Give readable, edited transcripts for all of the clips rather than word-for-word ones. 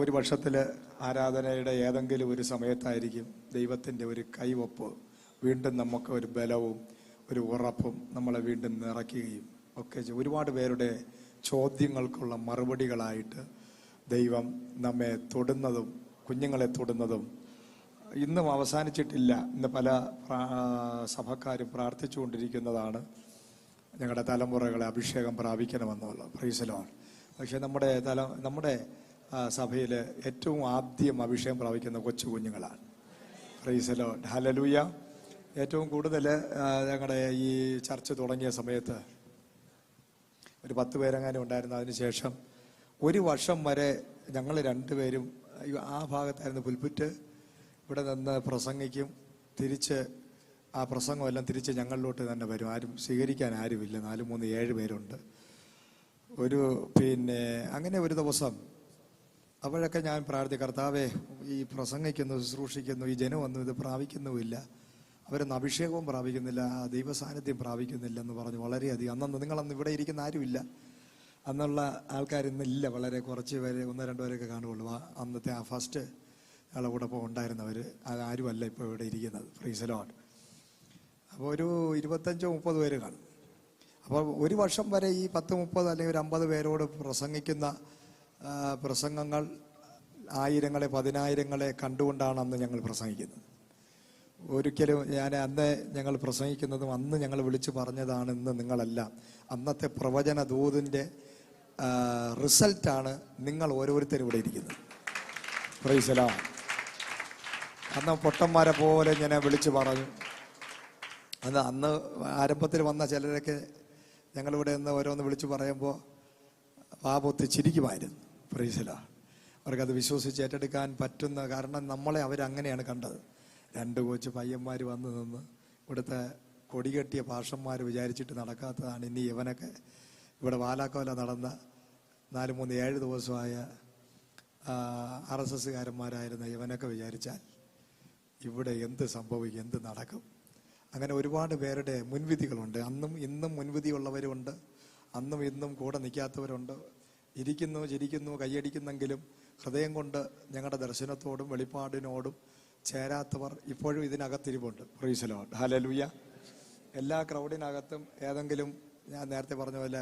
ഒരു വർഷത്തിൽ ആരാധനയുടെ ഏതെങ്കിലും ഒരു സമയത്തായിരിക്കും ദൈവത്തിൻ്റെ ഒരു കൈവപ്പ് വീണ്ടും നമുക്ക് ഒരു ബലവും ഒരു ഉറപ്പും നമ്മളെ വീണ്ടും നിറയ്ക്കുകയും ഒക്കെ ഒരുപാട് പേരുടെ ചോദ്യങ്ങൾക്കുള്ള മറുപടികളായിട്ട് ദൈവം നമ്മെ തൊടുന്നതും കുഞ്ഞുങ്ങളെ തൊടുന്നതും ഇന്നും അവസാനിച്ചിട്ടില്ല. ഇന്ന് പല സഭക്കാരും പ്രാർത്ഥിച്ചുകൊണ്ടിരിക്കുന്നതാണ് ഞങ്ങളുടെ തലമുറകളെ അഭിഷേകം പ്രാപിക്കണമെന്നുള്ളത്. Price the Lord. പക്ഷേ നമ്മുടെ സഭയിൽ ഏറ്റവും ആദ്യം അഭിഷേകം പ്രാപിക്കുന്ന കൊച്ചു കുഞ്ഞുങ്ങളാണ്. Price the Lord. ഹല്ലേലൂയ. ഏറ്റവും കൂടുതൽ ഞങ്ങളുടെ ഈ ചർച്ച തുടങ്ങിയ സമയത്ത് ഒരു 10 പേരെങ്ങാനും ഉണ്ടായിരുന്നു. അതിനുശേഷം ഒരു വർഷം വരെ ഞങ്ങൾ രണ്ടുപേരും ആ ഭാഗത്തായിരുന്നു പുൽപ്പുറ്റ്. ഇവിടെ നിന്ന് പ്രസംഗിക്കും, തിരിച്ച് ആ പ്രസംഗമെല്ലാം തിരിച്ച് ഞങ്ങളിലോട്ട് തന്നെ വരും. ആരും സ്വീകരിക്കാൻ ആരുമില്ല. 4, 3, 7 പേരുണ്ട്. അങ്ങനെ ഒരു ദിവസം അപ്പോഴൊക്കെ ഞാൻ പ്രാർത്ഥിക്കും, കർത്താവേ, ഈ പ്രസംഗിക്കുന്നു, ശുശ്രൂഷിക്കുന്നു, ഈ ജനമൊന്നും ഇത് പ്രാപിക്കുന്നുമില്ല, അവരൊന്നും അഭിഷേകവും പ്രാപിക്കുന്നില്ല, ആ ദൈവസാന്നിധ്യം പ്രാപിക്കുന്നില്ല എന്ന് പറഞ്ഞു വളരെയധികം. നിങ്ങളന്ന് ഇവിടെ ഇരിക്കുന്ന ആരുമില്ല, അന്നുള്ള ആൾക്കാർ ഇന്നില്ല, വളരെ കുറച്ച് പേര്, 1-2 പേരൊക്കെ കാണുകയുള്ളൂ. അന്നത്തെ ആ ഫസ്റ്റ് ആളോടൊപ്പം ഉണ്ടായിരുന്നവർ ആരുമല്ല ഇപ്പോൾ ഇവിടെ ഇരിക്കുന്നത്. Price the Lord. അപ്പോൾ ഒരു 25-30 പേര് കാണും. അപ്പോൾ ഒരു വർഷം വരെ ഈ 10-30 അല്ലെങ്കിൽ ഒരു 50 പേരോട് പ്രസംഗിക്കുന്ന പ്രസംഗങ്ങൾ ആയിരങ്ങളെ 10,000-ങ്ങളെ കണ്ടുകൊണ്ടാണ് അന്ന് ഞങ്ങൾ പ്രസംഗിക്കുന്നത്. ഒരിക്കലും അന്ന് ഞങ്ങൾ പ്രസംഗിക്കുന്നതും അന്ന് ഞങ്ങൾ വിളിച്ചു പറഞ്ഞതാണ് ഇന്ന് നിങ്ങളെല്ലാം. അന്നത്തെ പ്രവചന ദൂതിൻ്റെ റിസൾട്ടാണ് നിങ്ങൾ ഓരോരുത്തരും ഇവിടെ ഇരിക്കുന്നത്. Price the Lord. അന്ന് പൊട്ടന്മാരെ പോലെ ഞാൻ വിളിച്ചു പറഞ്ഞു. അന്ന് ആരംഭത്തിൽ വന്ന ചിലരൊക്കെ ഞങ്ങളിവിടെ നിന്ന് ഓരോന്ന് വിളിച്ചു പറയുമ്പോൾ പാപത്ത് ചിരിക്കുമായിരുന്നു. Praise the Lord. അവർക്കത് വിശ്വസിച്ച് ഏറ്റെടുക്കാൻ പറ്റുന്ന കാരണം നമ്മളെ അവരങ്ങനെയാണ് കണ്ടത്. 2 കൊച്ചു പയ്യന്മാർ വന്ന് നിന്ന് ഇവിടുത്തെ കൊടികെട്ടിയ പാഷന്മാർ വിചാരിച്ചിട്ട് നടക്കാത്തതാണ് ഇനി ഇവനൊക്കെ ഇവിടെ വാലാക്കോല നടന്ന 4, 3, 7 ദിവസമായ RSSകാരന്മാരായിരുന്ന ഇവനൊക്കെ വിചാരിച്ചാൽ ഇവിടെ എന്ത് സംഭവിക്കും, എന്ത് നടക്കും. അങ്ങനെ ഒരുപാട് പേരുടെ മുൻവിധികളുണ്ട്. അന്നും ഇന്നും മുൻവിധിയുള്ളവരുണ്ട്, അന്നും ഇന്നും കൂടെ നിൽക്കാത്തവരുണ്ട്. ഇരിക്കുന്നു, ചിരിക്കുന്നു, കൈയടിക്കുന്നെങ്കിലും ഹൃദയം കൊണ്ട് ഞങ്ങളുടെ ദർശനത്തോടും വെളിപ്പാടിനോടും ചേരാത്തവർ ഇപ്പോഴും ഇതിനകത്തിരിപ്പുണ്ട്. Praise the Lord. ഹല്ലേലൂയ. എല്ലാ ക്രൗഡിനകത്തും ഏതെങ്കിലും ഞാൻ നേരത്തെ പറഞ്ഞ പോലെ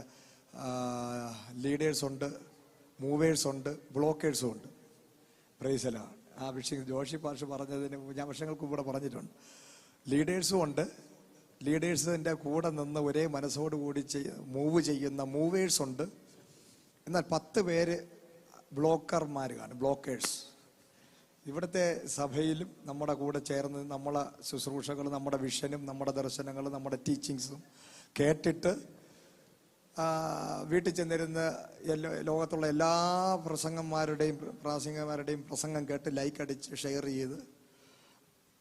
ലീഡേഴ്സ് ഉണ്ട്, മൂവേഴ്സ് ഉണ്ട്, ബ്ലോക്കേഴ്സും ഉണ്ട്. Praise the Lord. ആ വിഷയം ജോഷി പാഷ് പറഞ്ഞതിന് ഞാൻ വർഷങ്ങൾക്ക് കൂടെ പറഞ്ഞിട്ടുണ്ട്. ലീഡേഴ്സും ഉണ്ട്, ലീഡേഴ്സിൻ്റെ കൂടെ നിന്ന് ഒരേ മനസ്സോടുകൂടി മൂവ് ചെയ്യുന്ന മൂവേഴ്സ് ഉണ്ട്. എന്നാൽ 10 പേര് ബ്ലോക്കർമാർ കാണും, ബ്ലോക്കേഴ്സ്. ഇവിടുത്തെ സഭയിലും നമ്മുടെ കൂടെ ചേർന്ന് നമ്മളെ ശുശ്രൂഷകളും നമ്മുടെ വിഷനും നമ്മുടെ ദർശനങ്ങളും നമ്മുടെ ടീച്ചിങ്സും കേട്ടിട്ട് വീട്ടിൽ ചെന്നിരുന്ന് ലോകത്തുള്ള എല്ലാ പ്രാസംഗികന്മാരുടെയും പ്രസംഗം കേട്ട് ലൈക്ക് അടിച്ച് ഷെയർ ചെയ്ത്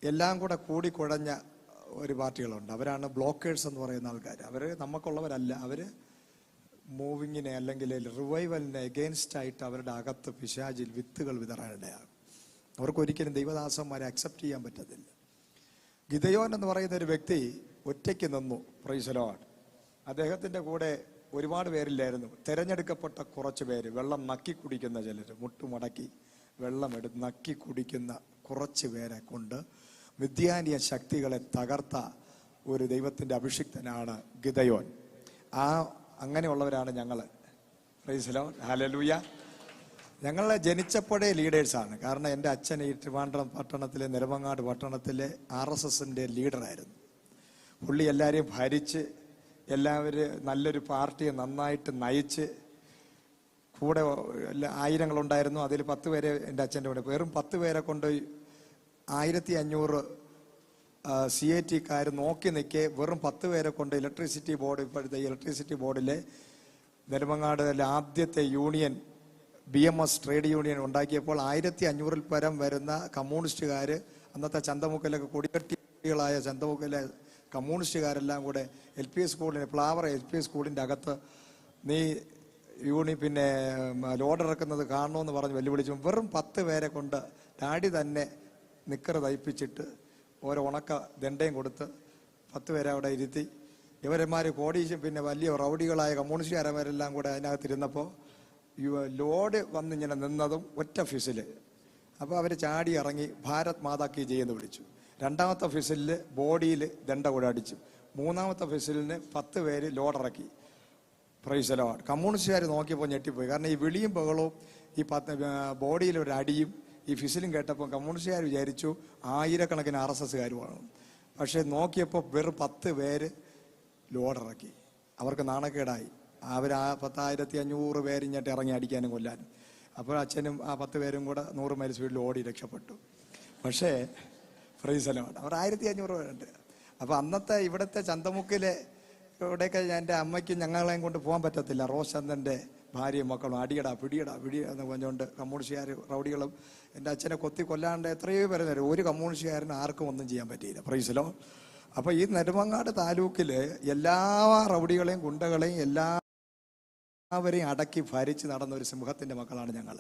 എല്ലാം കൂടെ കൂടിക്കുഴഞ്ഞ ഒരു പാർട്ടികളുണ്ട്. അവരാണ് ബ്ലോക്കേഴ്സ് എന്ന് പറയുന്ന ആൾക്കാർ. അവർ നമുക്കുള്ളവരല്ല. അവർ മൂവിങ്ങിനെ അല്ലെങ്കിൽ റിവൈവലിനെ എഗെയിൻസ്റ്റ് ആയിട്ട് അവരുടെ അകത്ത് പിശാചിൽ വിത്തുകൾ വിതറാനിടയാകും. അവർക്കൊരിക്കലും ദൈവദാസന്മാരെ അക്സെപ്റ്റ് ചെയ്യാൻ പറ്റത്തില്ല. ഗിദെയോൻ എന്ന് പറയുന്ന ഒരു വ്യക്തി ഒറ്റയ്ക്ക് നിന്നു. Price the Lord. അദ്ദേഹത്തിൻ്റെ കൂടെ ഒരുപാട് പേരില്ലായിരുന്നു. തിരഞ്ഞെടുക്കപ്പെട്ട കുറച്ച് പേര്, വെള്ളം നക്കി കുടിക്കുന്ന ചിലർ, മുട്ടുമടക്കി വെള്ളം എടുത്ത് നക്കി കുടിക്കുന്ന കുറച്ച് പേരെ കൊണ്ട് മിദ്യാനിയ ശക്തികളെ തകർത്ത ഒരു ദൈവത്തിൻ്റെ അഭിഷിക്തനാണ് ഗിദെയോൻ. അങ്ങനെയുള്ളവരാണ് ഞങ്ങൾ. Price the Lord. ഹല്ലേലൂയ. ഞങ്ങൾ ജനിച്ചപ്പോഴേ ലീഡേഴ്സാണ്. കാരണം എൻ്റെ അച്ഛൻ ഈ ട്രിവാൻഡ്രം പട്ടണത്തിലെ നെടുമങ്ങാട് പട്ടണത്തിലെ RSSൻ്റെ ലീഡറായിരുന്നു. പുള്ളി എല്ലാവരെയും ഭരിച്ച് എല്ലാവരും നല്ലൊരു പാർട്ടിയെ നന്നായിട്ട് നയിച്ച് കൂടെ ആയിരങ്ങളുണ്ടായിരുന്നു. അതിൽ 10 പേരെ എൻ്റെ അച്ഛൻ്റെ കൂടെ, വെറും 10 പേരെ കൊണ്ട് 1500 CAT നോക്കി നിൽക്കെ വെറും 10 പേരെ കൊണ്ട് ഇലക്ട്രിസിറ്റി ബോർഡ്, ഇപ്പോഴത്തെ ഇലക്ട്രിസിറ്റി ബോർഡിലെ നെടുമങ്ങാടിലെ ആദ്യത്തെ യൂണിയൻ BMS ട്രേഡ് യൂണിയൻ ഉണ്ടാക്കിയപ്പോൾ 1500-ൽ പരം വരുന്ന കമ്മ്യൂണിസ്റ്റുകാർ, അന്നത്തെ ചന്തമുക്കലൊക്കെ കൊടികെട്ടികളായ ചന്തമുക്കലെ കമ്മ്യൂണിസ്റ്റുകാരെല്ലാം കൂടെ LP സ്കൂളിന്, പ്ലാവർ LP സ്കൂളിൻ്റെ അകത്ത് നീ ലോഡ് ഇറക്കുന്നത് കാണണമെന്ന് പറഞ്ഞ് വെല്ലുവിളിച്ചു. വെറും 10 പേരെ കൊണ്ട് ഡാഡി തന്നെ നിക്കറ് തയ്പ്പിച്ചിട്ട് ഓരോ ഉണക്ക ദണ്ടയും കൊടുത്ത് 10 പേരെ അവിടെ ഇരുത്തി ഇവരന്മാർ വലിയ റൗഡികളായ കമ്മ്യൂണിസ്റ്റുകാരന്മാരെല്ലാം കൂടെ അതിനകത്തിരുന്നപ്പോൾ ലോഡ് വന്നിങ്ങനെ നിന്നതും ഒറ്റ ഫിസിൽ. അപ്പോൾ അവർ ചാടി ഇറങ്ങി ഭാരത് മാതാ കി ജയ് എന്ന് വിളിച്ചു. രണ്ടാമത്തെ ഫിസിലിൽ ബോഡിയിൽ ദണ്ഡ കൂടെ അടിച്ചു. മൂന്നാമത്തെ ഫിസിലിന് 10 പേര് ലോഡിറക്കി. Price the Lord. കമ്മ്യൂണിസ്റ്റുകാർ നോക്കിയപ്പോൾ ഞെട്ടിപ്പോയി. കാരണം ഈ വിളിയും ബഹളവും ഈ ബോഡിയിൽ ഒരു അടിയും ഈ ഫിസിലും കേട്ടപ്പോൾ കമ്മ്യൂണിസ്റ്റുകാർ വിചാരിച്ചു ആയിരക്കണക്കിന് RSSകാരുമാണ്. പക്ഷേ നോക്കിയപ്പോൾ വെറും 10 പേര് ലോഡിറക്കി. അവർക്ക് നാണക്കേടായി. അവർ ആ 10,500 പേര് ഇങ്ങോട്ട് ഇറങ്ങി അടിക്കാനും കൊല്ലാനും. അപ്പോൾ അച്ഛനും ആ 10 പേരും കൂടെ 100 മൈൽ സ്പീഡിൽ ഓടി രക്ഷപ്പെട്ടു. പക്ഷേ പ്രൈസ് ദി ലോർഡ്, അവർ 1,500 പേരുണ്ട്. അപ്പോൾ അന്നത്തെ ഇവിടുത്തെ ചന്തമുക്കിലെ ഇവിടെയൊക്കെ എൻ്റെ അമ്മയ്ക്കും ഞങ്ങളെയും കൊണ്ട് പോകാൻ പറ്റത്തില്ല. റോഷന്തൻ്റെ ഭാര്യയും മക്കളും അടിയടാ പിടിയടാ എന്ന് പറഞ്ഞുകൊണ്ട് കമ്മ്യൂണിസ്റ്റുകാർ റൗഡികളും എൻ്റെ അച്ഛനെ കൊല്ലാണ്ട് എത്രയോ പേര് തരും. ഒരു കമ്മ്യൂണിസ്റ്റുകാരനും ആർക്കും ഒന്നും ചെയ്യാൻ പറ്റിയില്ല. Price the Lord. അപ്പോൾ ഈ നെടുമങ്ങാട് താലൂക്കിൽ എല്ലാ റൗഡികളെയും ഗുണ്ടകളെയും എല്ലാവരെയും അടക്കി ഭരിച്ച് നടന്ന ഒരു സിംഹത്തിൻ്റെ മക്കളാണ് ഞങ്ങൾ.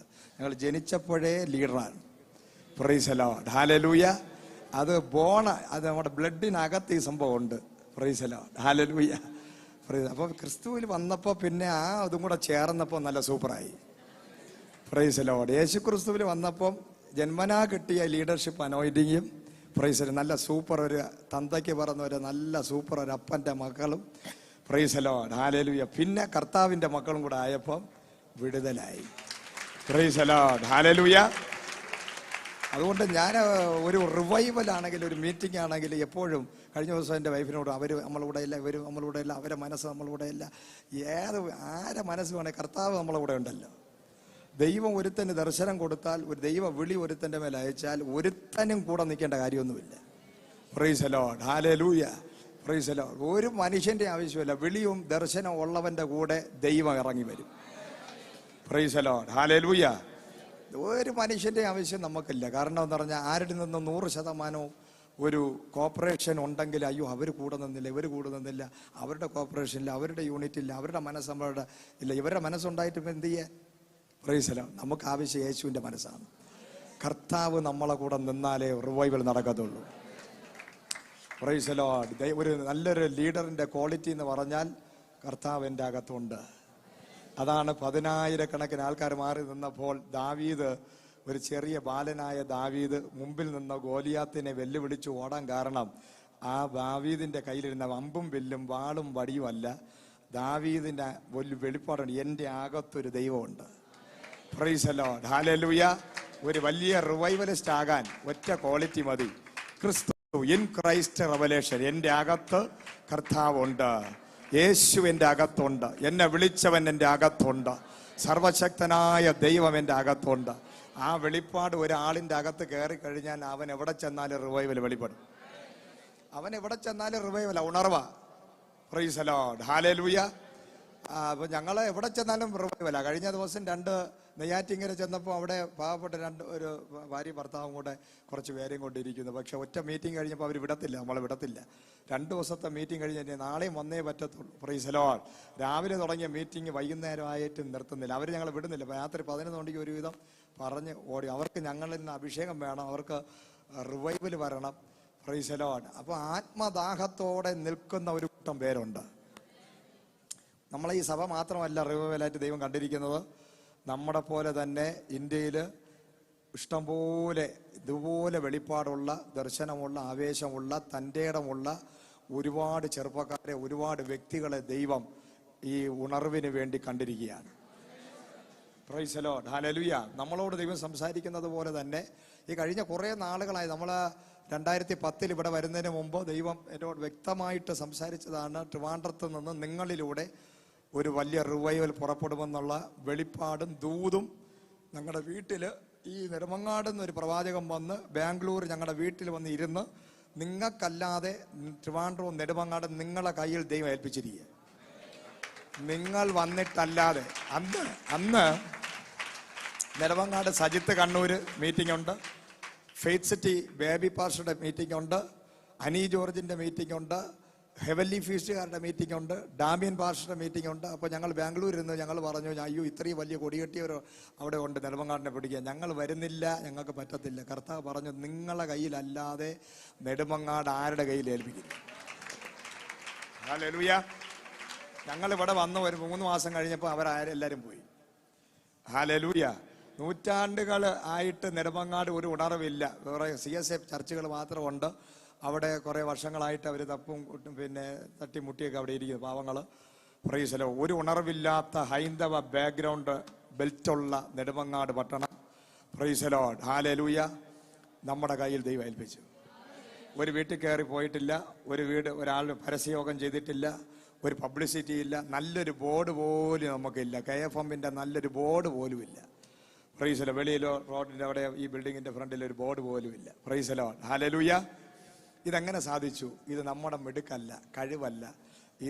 ജനിച്ചപ്പോഴേ ലീഡറാണ്. Praise the Lord. ഹല്ലേലൂയ. അത് അത് നമ്മുടെ ബ്ലഡിനകത്ത് ഈ സംഭവം ഉണ്ട്. Praise the Lord. ഹല്ലേലൂയ. അപ്പോൾ ക്രിസ്തുവിൽ വന്നപ്പോൾ പിന്നെ അതും കൂടെ ചേർന്നപ്പോൾ നല്ല സൂപ്പറായി. Price the Lord. യേശു ക്രിസ്തുവിൽ വന്നപ്പം ജന്മനാ കിട്ടിയ ലീഡർഷിപ്പ് അനോയിന്റിങ്ങും പ്രൈസ് നല്ല സൂപ്പർ ഒരു തന്തയ്ക്ക് പറഞ്ഞ ഒരു നല്ല സൂപ്പർ ഒരു അപ്പൻ്റെ മക്കളും പ്രൈസ് ദി ലോർഡ്. ഹല്ലേലൂയ. പിന്നെ കർത്താവിൻ്റെ മക്കളും കൂടെ ആയപ്പം വിടുതലായി. Praise the Lord. ഹല്ലേലൂയ. അതുകൊണ്ട് ഞാൻ ഒരു റിവൈവൽ ആണെങ്കിൽ ഒരു മീറ്റിംഗ് ആണെങ്കിൽ എപ്പോഴും കഴിഞ്ഞ ദിവസം എൻ്റെ വൈഫിനോട് അവർ നമ്മളുടെ ഇല്ല, ഇവർ നമ്മളുടെ ഇല്ല, അവരെ മനസ്സ് നമ്മളുടെ ഇല്ല, ആരെ മനസ്സ് വേണേൽ കർത്താവ് നമ്മളുടെ ഉണ്ടല്ലോ. ദൈവം ഒരുത്തന് ദർശനം കൊടുത്താൽ, ഒരു ദൈവ വിളി ഒരുത്തൻ്റെ മേലെ അയച്ചാൽ ഒരുത്തനും കൂടെ നിൽക്കേണ്ട കാര്യമൊന്നുമില്ല. Price the Lord. Hallelujah. Praise the Lord. ഒരു മനുഷ്യൻ്റെ ആവശ്യമില്ല. വിളിയും ദർശനം ഉള്ളവൻ്റെ കൂടെ ദൈവം ഇറങ്ങി വരും. Price the Lord. ഹല്ലേലൂയ. ഒരു മനുഷ്യൻ്റെ ആവശ്യം നമുക്കില്ല. കാരണം എന്ന് പറഞ്ഞാൽ ആരുടെ നിന്ന് 100% ഒരു കോപ്പറേഷൻ ഉണ്ടെങ്കിൽ അയ്യോ അവർ കൂടെ നിന്നില്ല, ഇവർ കൂടെ നിന്നില്ല, അവരുടെ കോപ്പറേഷനില്ല, അവരുടെ യൂണിറ്റില്ല, അവരുടെ മനസ്സ് നമ്മളുടെ ഇല്ല, ഇവരുടെ മനസ്സുണ്ടായിട്ട് ഇപ്പം എന്ത് ചെയ്യാൻ? Praise the Lord. നമുക്ക് ആവശ്യം യേശുവിൻ്റെ മനസ്സാണ്. കർത്താവ് നമ്മളെ കൂടെ നിന്നാലേ റിവൈവൽ നടക്കത്തുള്ളൂ. Praise the Lord. ഒരു നല്ലൊരു ലീഡറിൻ്റെ ക്വാളിറ്റി എന്ന് പറഞ്ഞാൽ കർത്താവ് എൻ്റെ അകത്തുണ്ട്. അതാണ് 10,000 ആൾക്കാർ മാറി നിന്നപ്പോൾ ദാവീദ്, ഒരു ചെറിയ ബാലനായ ദാവീദ് മുമ്പിൽ നിന്ന് ഗോലിയാത്തിനെ വെല്ലുവിളിച്ച് ഓടാൻ കാരണം ആ ദാവീദിന്റെ കയ്യിലിരുന്ന അമ്പും വില്ലും വാളും വടിയും അല്ല, ദാവീദിന്റെ ഒരു വെളിപ്പാടുണ്ട്, എൻ്റെ അകത്തൊരു ദൈവമുണ്ട്. Price the Lord. ഹല്ലേലൂയ. ഒരു വലിയ റിവൈവലിസ്റ്റ് ആകാൻ ഒറ്റ ക്വാളിറ്റി മതി. ക്രിസ്തു, ഇൻ ക്രൈസ്റ്റ് റെവലേഷൻ. എൻ്റെ അകത്ത് കർത്താവുണ്ട്. യേശു എൻ്റെ അകത്തുണ്ട്. എന്നെ വിളിച്ചവൻ എൻ്റെ അകത്തുണ്ട്. സർവശക്തനായ ദൈവം എൻ്റെ അകത്തുണ്ട്. ആ വെളിപ്പാട് ഒരാളിൻ്റെ അകത്ത് കയറി കഴിഞ്ഞാൽ അവൻ എവിടെ ചെന്നാലും റിവൈവൽ വെളിപ്പെടും. അവൻ എവിടെ ചെന്നാലും റിവൈവൽ ഉണർവ. Praise the Lord. ഹല്ലേലൂയ. അപ്പോൾ ഞങ്ങൾ എവിടെ ചെന്നാലും റിവൈവല. കഴിഞ്ഞ ദിവസം 2 നെയ്യാറ്റിങ്കര ചെന്നപ്പോൾ അവിടെ പാവപ്പെട്ട ഒരു ഭാര്യ ഭർത്താവും കൂടെ കുറച്ച് പേരെയും കൊണ്ടിരിക്കുന്നു. പക്ഷെ ഒറ്റ മീറ്റിംഗ് കഴിഞ്ഞപ്പോൾ അവർ വിടത്തില്ല, നമ്മളെ വിടത്തില്ല. 2 ദിവസത്തെ മീറ്റിംഗ് കഴിഞ്ഞ് നാളെയും വന്നേ പറ്റത്തുള്ളൂ. Price the Lord. രാവിലെ തുടങ്ങിയ മീറ്റിംഗ് വൈകുന്നേരമായിട്ടും നിർത്തുന്നില്ല. അവർ ഞങ്ങൾ വിടുന്നില്ല. രാത്രി 11 മണിക്ക് ഒരുവിധം പറഞ്ഞ് ഓടി. അവർക്ക് ഞങ്ങളിൽ നിന്ന് അഭിഷേകം വേണം, അവർക്ക് റിവൈവൽ വരണം. Price the Lord. അപ്പോൾ ആത്മദാഹത്തോടെ നിൽക്കുന്ന ഒരു കൂട്ടം പേരുണ്ട്. നമ്മളെ ഈ സഭ മാത്രമല്ല റിവൈവലായിട്ട് ദൈവം കണ്ടിരിക്കുന്നത്. നമ്മുടെ പോലെ തന്നെ ഇന്ത്യയിൽ ഇഷ്ടംപോലെ ഇതുപോലെ വെളിപ്പാടുള്ള, ദർശനമുള്ള, ആവേശമുള്ള, തൻ്റെ ഇടമുള്ള ഒരുപാട് ചെറുപ്പക്കാരെ, ഒരുപാട് വ്യക്തികളെ ദൈവം ഈ ഉണർവിന് വേണ്ടി കണ്ടിരിക്കുകയാണ്. Praise the Lord. ഹല്ലേലൂയ. നമ്മളോട് ദൈവം സംസാരിക്കുന്നത് പോലെ തന്നെ ഈ കഴിഞ്ഞ കുറേ നാളുകളായി, നമ്മൾ 2010 ഇവിടെ വരുന്നതിന് മുമ്പ് ദൈവം എന്നോട് വ്യക്തമായിട്ട് സംസാരിച്ചതാണ്, ട്രിവാൻഡ്രത്ത് നിന്ന് നിങ്ങളിലൂടെ ഒരു വലിയ റിവൈവൽ പുറപ്പെടുമെന്നുള്ള വെളിപ്പാടും ദൂതും. ഞങ്ങളുടെ വീട്ടിൽ ഈ നെടുമങ്ങാട് എന്നൊരു പ്രവാചകൻ വന്ന് ബാംഗ്ലൂർ ഞങ്ങളുടെ വീട്ടിൽ വന്ന് ഇരുന്ന്, നിങ്ങൾക്കല്ലാതെ ട്രിവാൻഡ്രവും നെടുമങ്ങാടും നിങ്ങളെ കയ്യിൽ ദൈവം ഏൽപ്പിച്ചിരിക്കുക. നിങ്ങൾ വന്നിട്ടല്ലാതെ. അന്ന് നെടുമങ്ങാട് സജിത്ത് കണ്ണൂര് മീറ്റിംഗ് ഉണ്ട്, ഫെയ്ത്ത് സിറ്റി ബേബി പാസ്റ്ററുടെ മീറ്റിംഗ് ഉണ്ട്, അനി ജോർജിന്റെ മീറ്റിംഗ് ഉണ്ട്, ഹെവൻലി ഫീസ്റ്റുകാരുടെ മീറ്റിംഗ് ഉണ്ട്, ഡാമിയൻ പാസ്റ്ററുടെ മീറ്റിംഗ് ഉണ്ട്. അപ്പോൾ ഞങ്ങൾ ബാംഗ്ലൂരിൽ നിന്ന് ഞങ്ങൾ പറഞ്ഞു, അയ്യോ ഇത്രയും വലിയ കൊടികെട്ടിയവർ അവിടെ ഉണ്ട് നെടുമങ്ങാടിനെ പിടിക്കുക, ഞങ്ങൾ വരുന്നില്ല, ഞങ്ങൾക്ക് പറ്റത്തില്ല. കർത്താവ് പറഞ്ഞു, നിങ്ങളെ കയ്യിലല്ലാതെ നെടുമങ്ങാട് ആരുടെ കയ്യിൽ ഏൽപ്പിക്കില്ല. ഹല്ലേലൂയ. ഞങ്ങൾ ഇവിടെ വന്ന് ഒരു 3 മാസം കഴിഞ്ഞപ്പോൾ അവരെല്ലാവരും പോയി. ഹല്ലേലൂയ. നൂറ്റാണ്ടുകൾ ആയിട്ട് നെടുമങ്ങാട് ഒരു ഉണർവില്ല. വേറെ CSA ചർച്ചുകൾ മാത്രമുണ്ട്. അവിടെ കുറെ വർഷങ്ങളായിട്ട് അവർ തപ്പും പിന്നെ തട്ടിമുട്ടിയൊക്കെ അവിടെ ഇരിക്കുന്നു പാവങ്ങൾ. Price the Lord. ഒരു ഉണർവില്ലാത്ത ഹൈന്ദവ ബാക്ക്ഗ്രൗണ്ട് ബെൽറ്റുള്ള നെടുമങ്ങാട് പട്ടണം. Price the Lord. ഹല്ലേലൂയ. നമ്മുടെ കയ്യിൽ ദൈവം ഏൽപ്പിച്ചു. ഒരു വീട്ടിൽ കയറി പോയിട്ടില്ല, ഒരാൾ പരസ്യയോഗം ചെയ്തിട്ടില്ല, ഒരു പബ്ലിസിറ്റി ഇല്ല, നല്ലൊരു ബോർഡ് പോലും നമുക്കില്ല. KFMന്റെ നല്ലൊരു ബോർഡ് പോലും ഇല്ല. Price the Lord. വെളിയിലോ റോഡിന്റെ അവിടെ ഈ ബിൽഡിങ്ങിന്റെ ഫ്രണ്ടിൽ ഒരു ബോർഡ് പോലും ഇല്ല. Price the Lord. ഹല്ലേലൂയ. ഇതെങ്ങനെ സാധിച്ചു? ഇത് നമ്മുടെ മിടുക്കല്ല, കഴിവല്ല.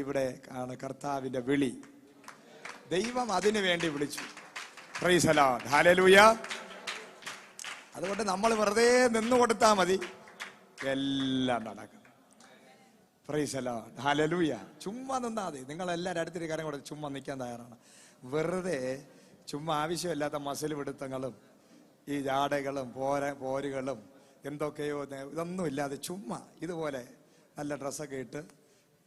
ഇവിടെ ആണ് കർത്താവിന്റെ വിളി. ദൈവം അതിനു വേണ്ടി വിളിച്ചു. Price the Lord. ഹല്ലേലൂയ. അതുകൊണ്ട് നമ്മൾ വെറുതെ നിന്നു കൊടുത്താൽ മതി, എല്ലാം നടക്കും. Price the Lord. ഹല്ലേലൂയ. ചുമ്മാ നിന്നാ മതി. നിങ്ങളെല്ലാവരും അടുത്തൊരു കാര്യം കൂടെ ചുമ്മാ നിൽക്കാൻ തയ്യാറാണ്. വെറുതെ ചുമ്മാ ആവശ്യമില്ലാത്ത മസിൽ പിടുത്തങ്ങളും ഈ ജാടകളും പോരുകളും എന്തൊക്കെയോ ഇതൊന്നും ഇല്ലാതെ ചുമ്മാ ഇതുപോലെ നല്ല ഡ്രസ്സൊക്കെ ഇട്ട്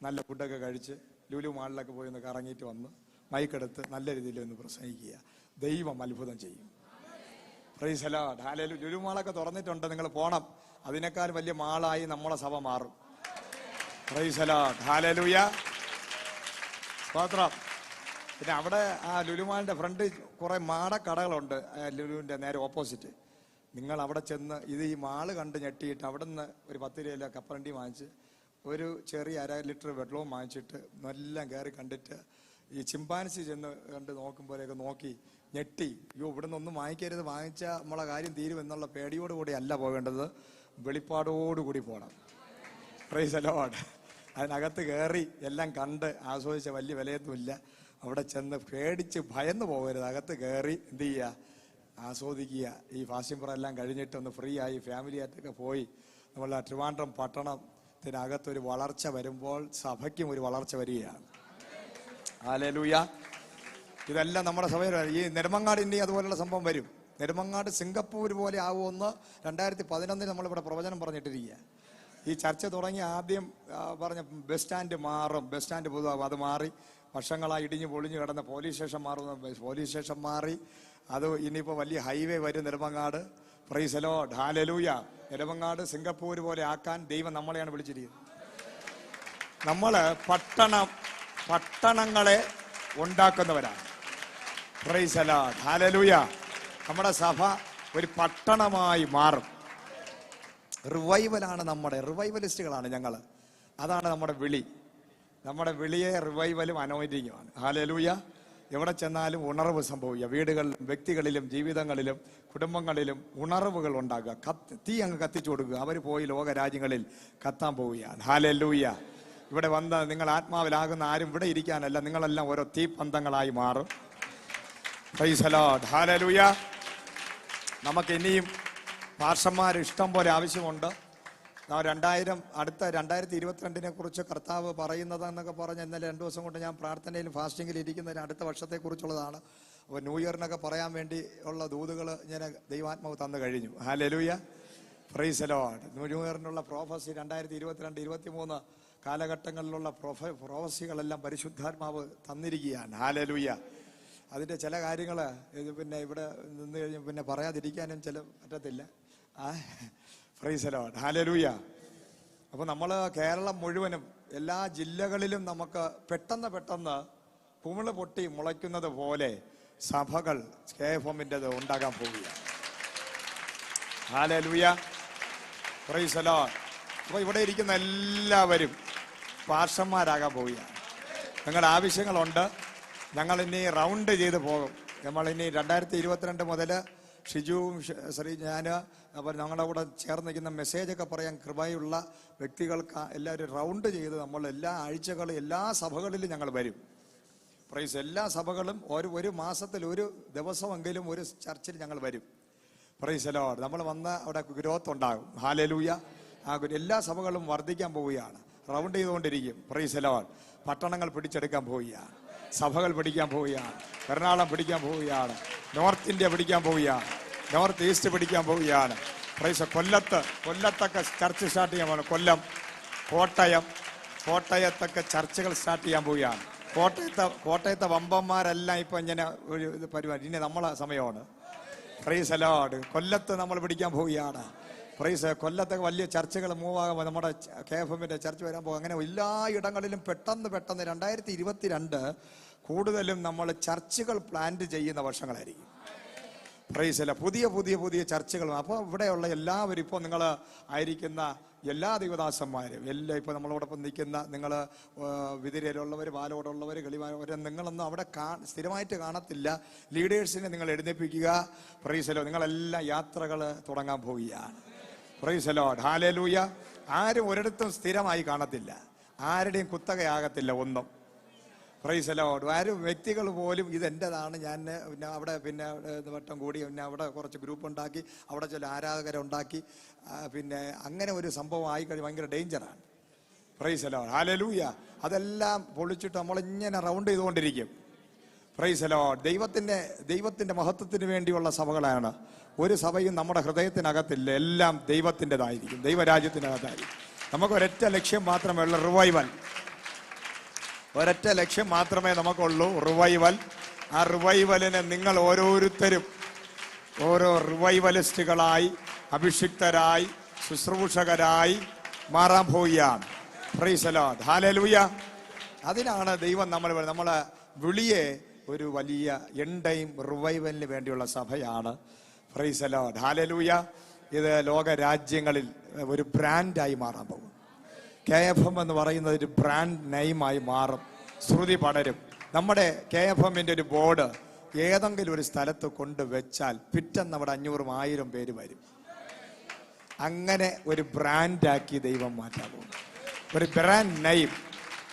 നല്ല ഫുഡൊക്കെ കഴിച്ച് ലുലു മാളിലൊക്കെ പോയി ഒന്ന് കറങ്ങിയിട്ട് വന്ന് മൈക്കെടുത്ത് നല്ല രീതിയിൽ ഒന്ന് പ്രസംഗിക്കുക. ദൈവം അത്ഭുതം ചെയ്യും. Praise the Lord. Hallelujah. Lulu മാളൊക്കെ തുറന്നിട്ടുണ്ട്, നിങ്ങൾ പോണം. അതിനേക്കാൾ വലിയ മാളായി നമ്മളെ സഭ മാറും. Praise the Lord. ഹല്ലേലൂയ. സ്തോത്രം. പിന്നെ അവിടെ ആ ലുലുമാളിന്റെ ഫ്രണ്ട് കുറെ മാടക്കടകളുണ്ട്. ലുലുവിന്റെ നേരെ ഓപ്പോസിറ്റ്. നിങ്ങൾ അവിടെ ചെന്ന് ഈ മാള് കണ്ട് ഞെട്ടിയിട്ട് അവിടെ നിന്ന് ഒരു 10 രൂപയിലെ കപ്പലണ്ടി വാങ്ങിച്ച് ഒരു ചെറിയ 1/2 ലിറ്റർ വെള്ളവും വാങ്ങിച്ചിട്ട് എല്ലാം കയറി കണ്ടിട്ട് ഈ ചിമ്പാൻസി ചെന്ന് കണ്ട് നോക്കുമ്പോഴേക്ക് നോക്കി ഞെട്ടി, ഇവിടെ നിന്നൊന്നും വാങ്ങിക്കരുത്, വാങ്ങിച്ചാൽ നമ്മളെ കാര്യം തീരും എന്നുള്ള പേടിയോടുകൂടി അല്ല പോകേണ്ടത്, വെളിപ്പാടോടുകൂടി പോകണം. Price the Lord. അതിനകത്ത് കയറി എല്ലാം കണ്ട് ആസ്വദിച്ച വലിയ വിലയൊന്നുമില്ല. അവിടെ ചെന്ന് പേടിച്ച് ഭയന്ന് പോകരുത്. അകത്ത് കയറി എന്ത് ചെയ്യുക? ആസ്വദിക്കുക. ഈ ഫാസ്റ്റിംഗ് പ്രോ എല്ലാം കഴിഞ്ഞിട്ട് ഒന്ന് ഫ്രീ ആയി ഫാമിലി ആയിട്ടൊക്കെ പോയി നമ്മളെ ട്രിവാൻഡ്രം പട്ടണത്തിനകത്തൊരു വളർച്ച വരുമ്പോൾ സഭയ്ക്കും ഒരു വളർച്ച വരികയാണ്. ഹല്ലേലൂയ. ഇതെല്ലാം നമ്മുടെ സഭയിൽ ഈ നെടുമങ്ങാട് ഇനി അതുപോലുള്ള സംഭവം വരും. നെടുമങ്ങാട് സിംഗപ്പൂർ പോലെ ആവുമെന്ന് 2011 നമ്മളിവിടെ പ്രവചനം പറഞ്ഞിട്ടിരിക്കുക. ഈ ചർച്ച തുടങ്ങി ആദ്യം പറഞ്ഞ ബസ് സ്റ്റാൻഡ് മാറും, ബസ് സ്റ്റാൻഡ് പൊതുവാകും. അത് മാറി വർഷങ്ങളായി ഇടിഞ്ഞു പൊളിഞ്ഞു കിടന്ന പോലീസ് സ്റ്റേഷൻ മാറുന്ന പോലീസ് സ്റ്റേഷൻ മാറി. അത് ഇനിയിപ്പോൾ വലിയ ഹൈവേ വരും Nedumangad. Praise the Lord. Hallelujah. Nedumangad Singapore പോലെ ആക്കാൻ ദൈവം നമ്മളെയാണ് വിളിച്ചിരിക്കുന്നത്. നമ്മള് പട്ടണങ്ങളെ ഉണ്ടാക്കുന്നവരാണ്. Praise the Lord. ഹല്ലേലൂയ. നമ്മുടെ സഭ ഒരു പട്ടണമായി മാറും. റിവൈവലാണ് റിവൈവലിസ്റ്റുകളാണ് ഞങ്ങൾ. അതാണ് നമ്മുടെ വിളി. നമ്മുടെ വിളിയെ റിവൈവലും അനോയിന്റിങ്ങുമാണ്. ഹല്ലേലൂയ. എവിടെ ചെന്നാലും ഉണർവ് സംഭവിക്കുക. വീടുകളിലും വ്യക്തികളിലും ജീവിതങ്ങളിലും കുടുംബങ്ങളിലും ഉണർവുകൾ ഉണ്ടാകുക. തീ അങ്ങ് കത്തിച്ചു കൊടുക്കുക. അവർ പോയി ലോകരാജ്യങ്ങളിൽ കത്താൻ പോവുകയാണ്. ഹല്ലേലൂയ. ഇവിടെ വന്ന് നിങ്ങൾ ആത്മാവിലാകുന്ന ആരും ഇവിടെ ഇരിക്കാനല്ല, നിങ്ങളെല്ലാം ഓരോ തീപ്പന്തങ്ങളായി മാറും. Praise the Lord. ഹല്ലേലൂയ. നമുക്ക് ഇനിയും പാർഷന്മാർ ഇഷ്ടം പോലെ ആവശ്യമുണ്ട്. അടുത്ത 2022 കുറിച്ച് കർത്താവ് പറയുന്നതെന്നൊക്കെ പറഞ്ഞ് ഇന്നലെ 2 ദിവസം കൊണ്ട് ഞാൻ പ്രാർത്ഥനയിലും ഫാസ്റ്റിങ്ങിലും ഇരിക്കുന്നതിന് അടുത്ത വർഷത്തെക്കുറിച്ചുള്ളതാണ്. അപ്പോൾ ന്യൂ ഇയറിനൊക്കെ പറയാൻ വേണ്ടി ഉള്ള ദൂതുകൾ ഞാൻ ദൈവാത്മാവ് തന്നു കഴിഞ്ഞു. Hallelujah. Praise the Lord. New ഇയറിനുള്ള പ്രോഫസി 2022, 2023 കാലഘട്ടങ്ങളിലുള്ള പ്രോഫസികളെല്ലാം പരിശുദ്ധാത്മാവ് തന്നിരിക്കുകയാണ്. ഹല്ലേലൂയ. അതിൻ്റെ ചില കാര്യങ്ങൾ പിന്നെ ഇവിടെ നിന്ന് കഴിഞ്ഞ് പിന്നെ പറയാതിരിക്കാനും പറ്റത്തില്ല. Price the Lord. ഹല്ലേലൂയ. അപ്പോൾ നമ്മൾ കേരളം മുഴുവനും എല്ലാ ജില്ലകളിലും നമുക്ക് പെട്ടെന്ന് കുമിള് പൊട്ടി മുളയ്ക്കുന്നത് പോലെ സഭകൾ KFMന്റേത് ഉണ്ടാകാൻ പോവുകയാണ്. ഹല്ലേലൂയ. Praise the Lord. അപ്പോൾ ഇവിടെ ഇരിക്കുന്ന എല്ലാവരും പാർഷന്മാരാകാൻ പോവുകയാണ്. നിങ്ങളുടെ ആവശ്യങ്ങളുണ്ട്. ഞങ്ങൾ ഇനി റൗണ്ട് ചെയ്ത് പോകും. നമ്മളിനി 2022 മുതൽ ഷിജുവും ഞാൻ അപ്പോൾ ഞങ്ങളുടെ കൂടെ ചേർന്ന് നിൽക്കുന്ന മെസ്സേജൊക്കെ പറയാൻ കൃപയുള്ള വ്യക്തികൾക്ക് എല്ലാവരും റൗണ്ട് ചെയ്ത് നമ്മൾ എല്ലാ ആഴ്ചകളും എല്ലാ സഭകളിലും ഞങ്ങൾ വരും. പ്രൈസ്. എല്ലാ സഭകളും ഒരു മാസത്തിൽ ഒരു ദിവസമെങ്കിലും ഒരു ചർച്ചിൽ ഞങ്ങൾ വരും. Price the Lord. നമ്മൾ വന്ന് അവിടെ ഗ്രോത്ത് ഉണ്ടാകും. ഹല്ലേലൂയ. എല്ലാ സഭകളും വർദ്ധിക്കാൻ പോവുകയാണ്. റൗണ്ട് ചെയ്തുകൊണ്ടിരിക്കും. Price the Lord. പട്ടണങ്ങൾ പിടിച്ചെടുക്കാൻ പോവുകയാണ്. സഭകൾ പിടിക്കാൻ പോവുകയാണ്. എറണാകുളം പിടിക്കാൻ പോവുകയാണ്. നോർത്ത് ഇന്ത്യ പിടിക്കാൻ പോവുകയാണ്. നോർത്ത് ഈസ്റ്റ് പിടിക്കാൻ പോവുകയാണ്. പ്രൈസ്. കൊല്ലത്തൊക്കെ ചർച്ച് സ്റ്റാർട്ട് ചെയ്യാൻ പോകണം. കോട്ടയത്തൊക്കെ ചർച്ചുകൾ സ്റ്റാർട്ട് ചെയ്യാൻ പോവുകയാണ്. കോട്ടയത്തെ വമ്പന്മാരെല്ലാം ഇപ്പൊ ഇങ്ങനെ ഒരു ഇത് പരിപാടി. ഇനി നമ്മളെ സമയമാണ്. Price the Lord. കൊല്ലത്ത് നമ്മൾ പിടിക്കാൻ പോവുകയാണ്. പ്രൈസ്. കൊല്ലത്തെ വലിയ ചർച്ചകൾ മൂവ് ആകുമ്പോൾ നമ്മുടെ KFMന്റെ ചർച്ച വരാൻ പോകും. അങ്ങനെ എല്ലാ ഇടങ്ങളിലും പെട്ടെന്ന് 2022 കൂടുതലും നമ്മൾ ചർച്ചുകൾ പ്ലാൻ ചെയ്യുന്ന വർഷങ്ങളായിരിക്കും. പ്രൈസ് അല്ല, പുതിയ ചർച്ചകൾ. അപ്പോൾ ഇവിടെയുള്ള എല്ലാവരും, ഇപ്പോൾ നിങ്ങൾ ആയിരിക്കുന്ന എല്ലാ ദൈവദാസന്മാരും എല്ലാം, ഇപ്പോൾ നമ്മളോടൊപ്പം നിൽക്കുന്ന നിങ്ങൾ വിതിരയിലുള്ളവർ, പാലോടുള്ളവർ, കളിവാരവർ, നിങ്ങളൊന്നും അവിടെ സ്ഥിരമായിട്ട് കാണത്തില്ല. ലീഡേഴ്സിനെ നിങ്ങൾ എഴുന്നേൽപ്പിക്കുക. പ്രൈസ് അല്ലോ. നിങ്ങളെല്ലാം യാത്രകൾ തുടങ്ങാൻ പോവുകയാണ്. Praise lord. ഹല്ലേലൂയ. ആരും ഒരിടത്തും സ്ഥിരമായി കാണത്തില്ല. ആരുടെയും കുത്തകയാകത്തില്ല ഒന്നും. Praise lord. ആരും വ്യക്തികൾ പോലും ഇതെൻ്റെതാണ്, ഞാൻ പിന്നെ അവിടെ വട്ടം കൂടി അവിടെ കുറച്ച് ഗ്രൂപ്പ് ഉണ്ടാക്കി, അവിടെ ചില ആരാധകരെ ഉണ്ടാക്കി, പിന്നെ അങ്ങനെ ഒരു സംഭവം ആയിക്കഴിഞ്ഞ് ഭയങ്കര ഡേഞ്ചറാണ്. Price lord. ഹല്ലേലൂയ. അതെല്ലാം പൊളിച്ചിട്ട് നമ്മളിങ്ങനെ റൗണ്ട് ചെയ്തുകൊണ്ടിരിക്കും. Praise lord. ദൈവത്തിന്റെ മഹത്വത്തിന് വേണ്ടിയുള്ള സഭകളാണ്. ഒരു സഭയും നമ്മുടെ ഹൃദയത്തിനകത്തില്ല. എല്ലാം ദൈവത്തിൻ്റെതായിരിക്കും, ദൈവരാജ്യത്തിനകത്തായിരിക്കും. നമുക്ക് ഒരൊറ്റ ലക്ഷ്യം മാത്രമേ ഉള്ളൂ, റിവൈവൽ. ഒരൊറ്റ ലക്ഷ്യം മാത്രമേ നമുക്കുള്ളൂ, റിവൈവൽ. ആ റിവൈവലിന് നിങ്ങൾ ഓരോരുത്തരും ഓരോ റിവൈവലിസ്റ്റുകളായി, അഭിഷിക്തരായി, ശുശ്രൂഷകരായി മാറാൻ പോവുകയാണ്. Price the Lord. ഹല്ലേലൂയ. അതിനാണ് ദൈവം നമ്മളെ വിളിയെ ഒരു വലിയ എൻഡൈം റിവൈവലിന് വേണ്ടിയുള്ള സഭയാണ്. Price the Lord. ഹല്ലേലൂയ. ഇത് ലോക രാജ്യങ്ങളിൽ ഒരു ബ്രാൻഡായി മാറാൻ പോകും. KFM എന്ന് പറയുന്നത് ഒരു ബ്രാൻഡ് നെയിമായി മാറും. ശ്രുതി പടരും. നമ്മുടെ KFMന്റെ ഒരു ബോർഡ് ഏതെങ്കിലും ഒരു സ്ഥലത്ത് കൊണ്ടുവച്ചാൽ പിറ്റേന്ന് അവിടെ 500,000 പേര് വരും. അങ്ങനെ ഒരു ബ്രാൻഡാക്കി ദൈവം മാറ്റാൻ പോകും. ഒരു brand name.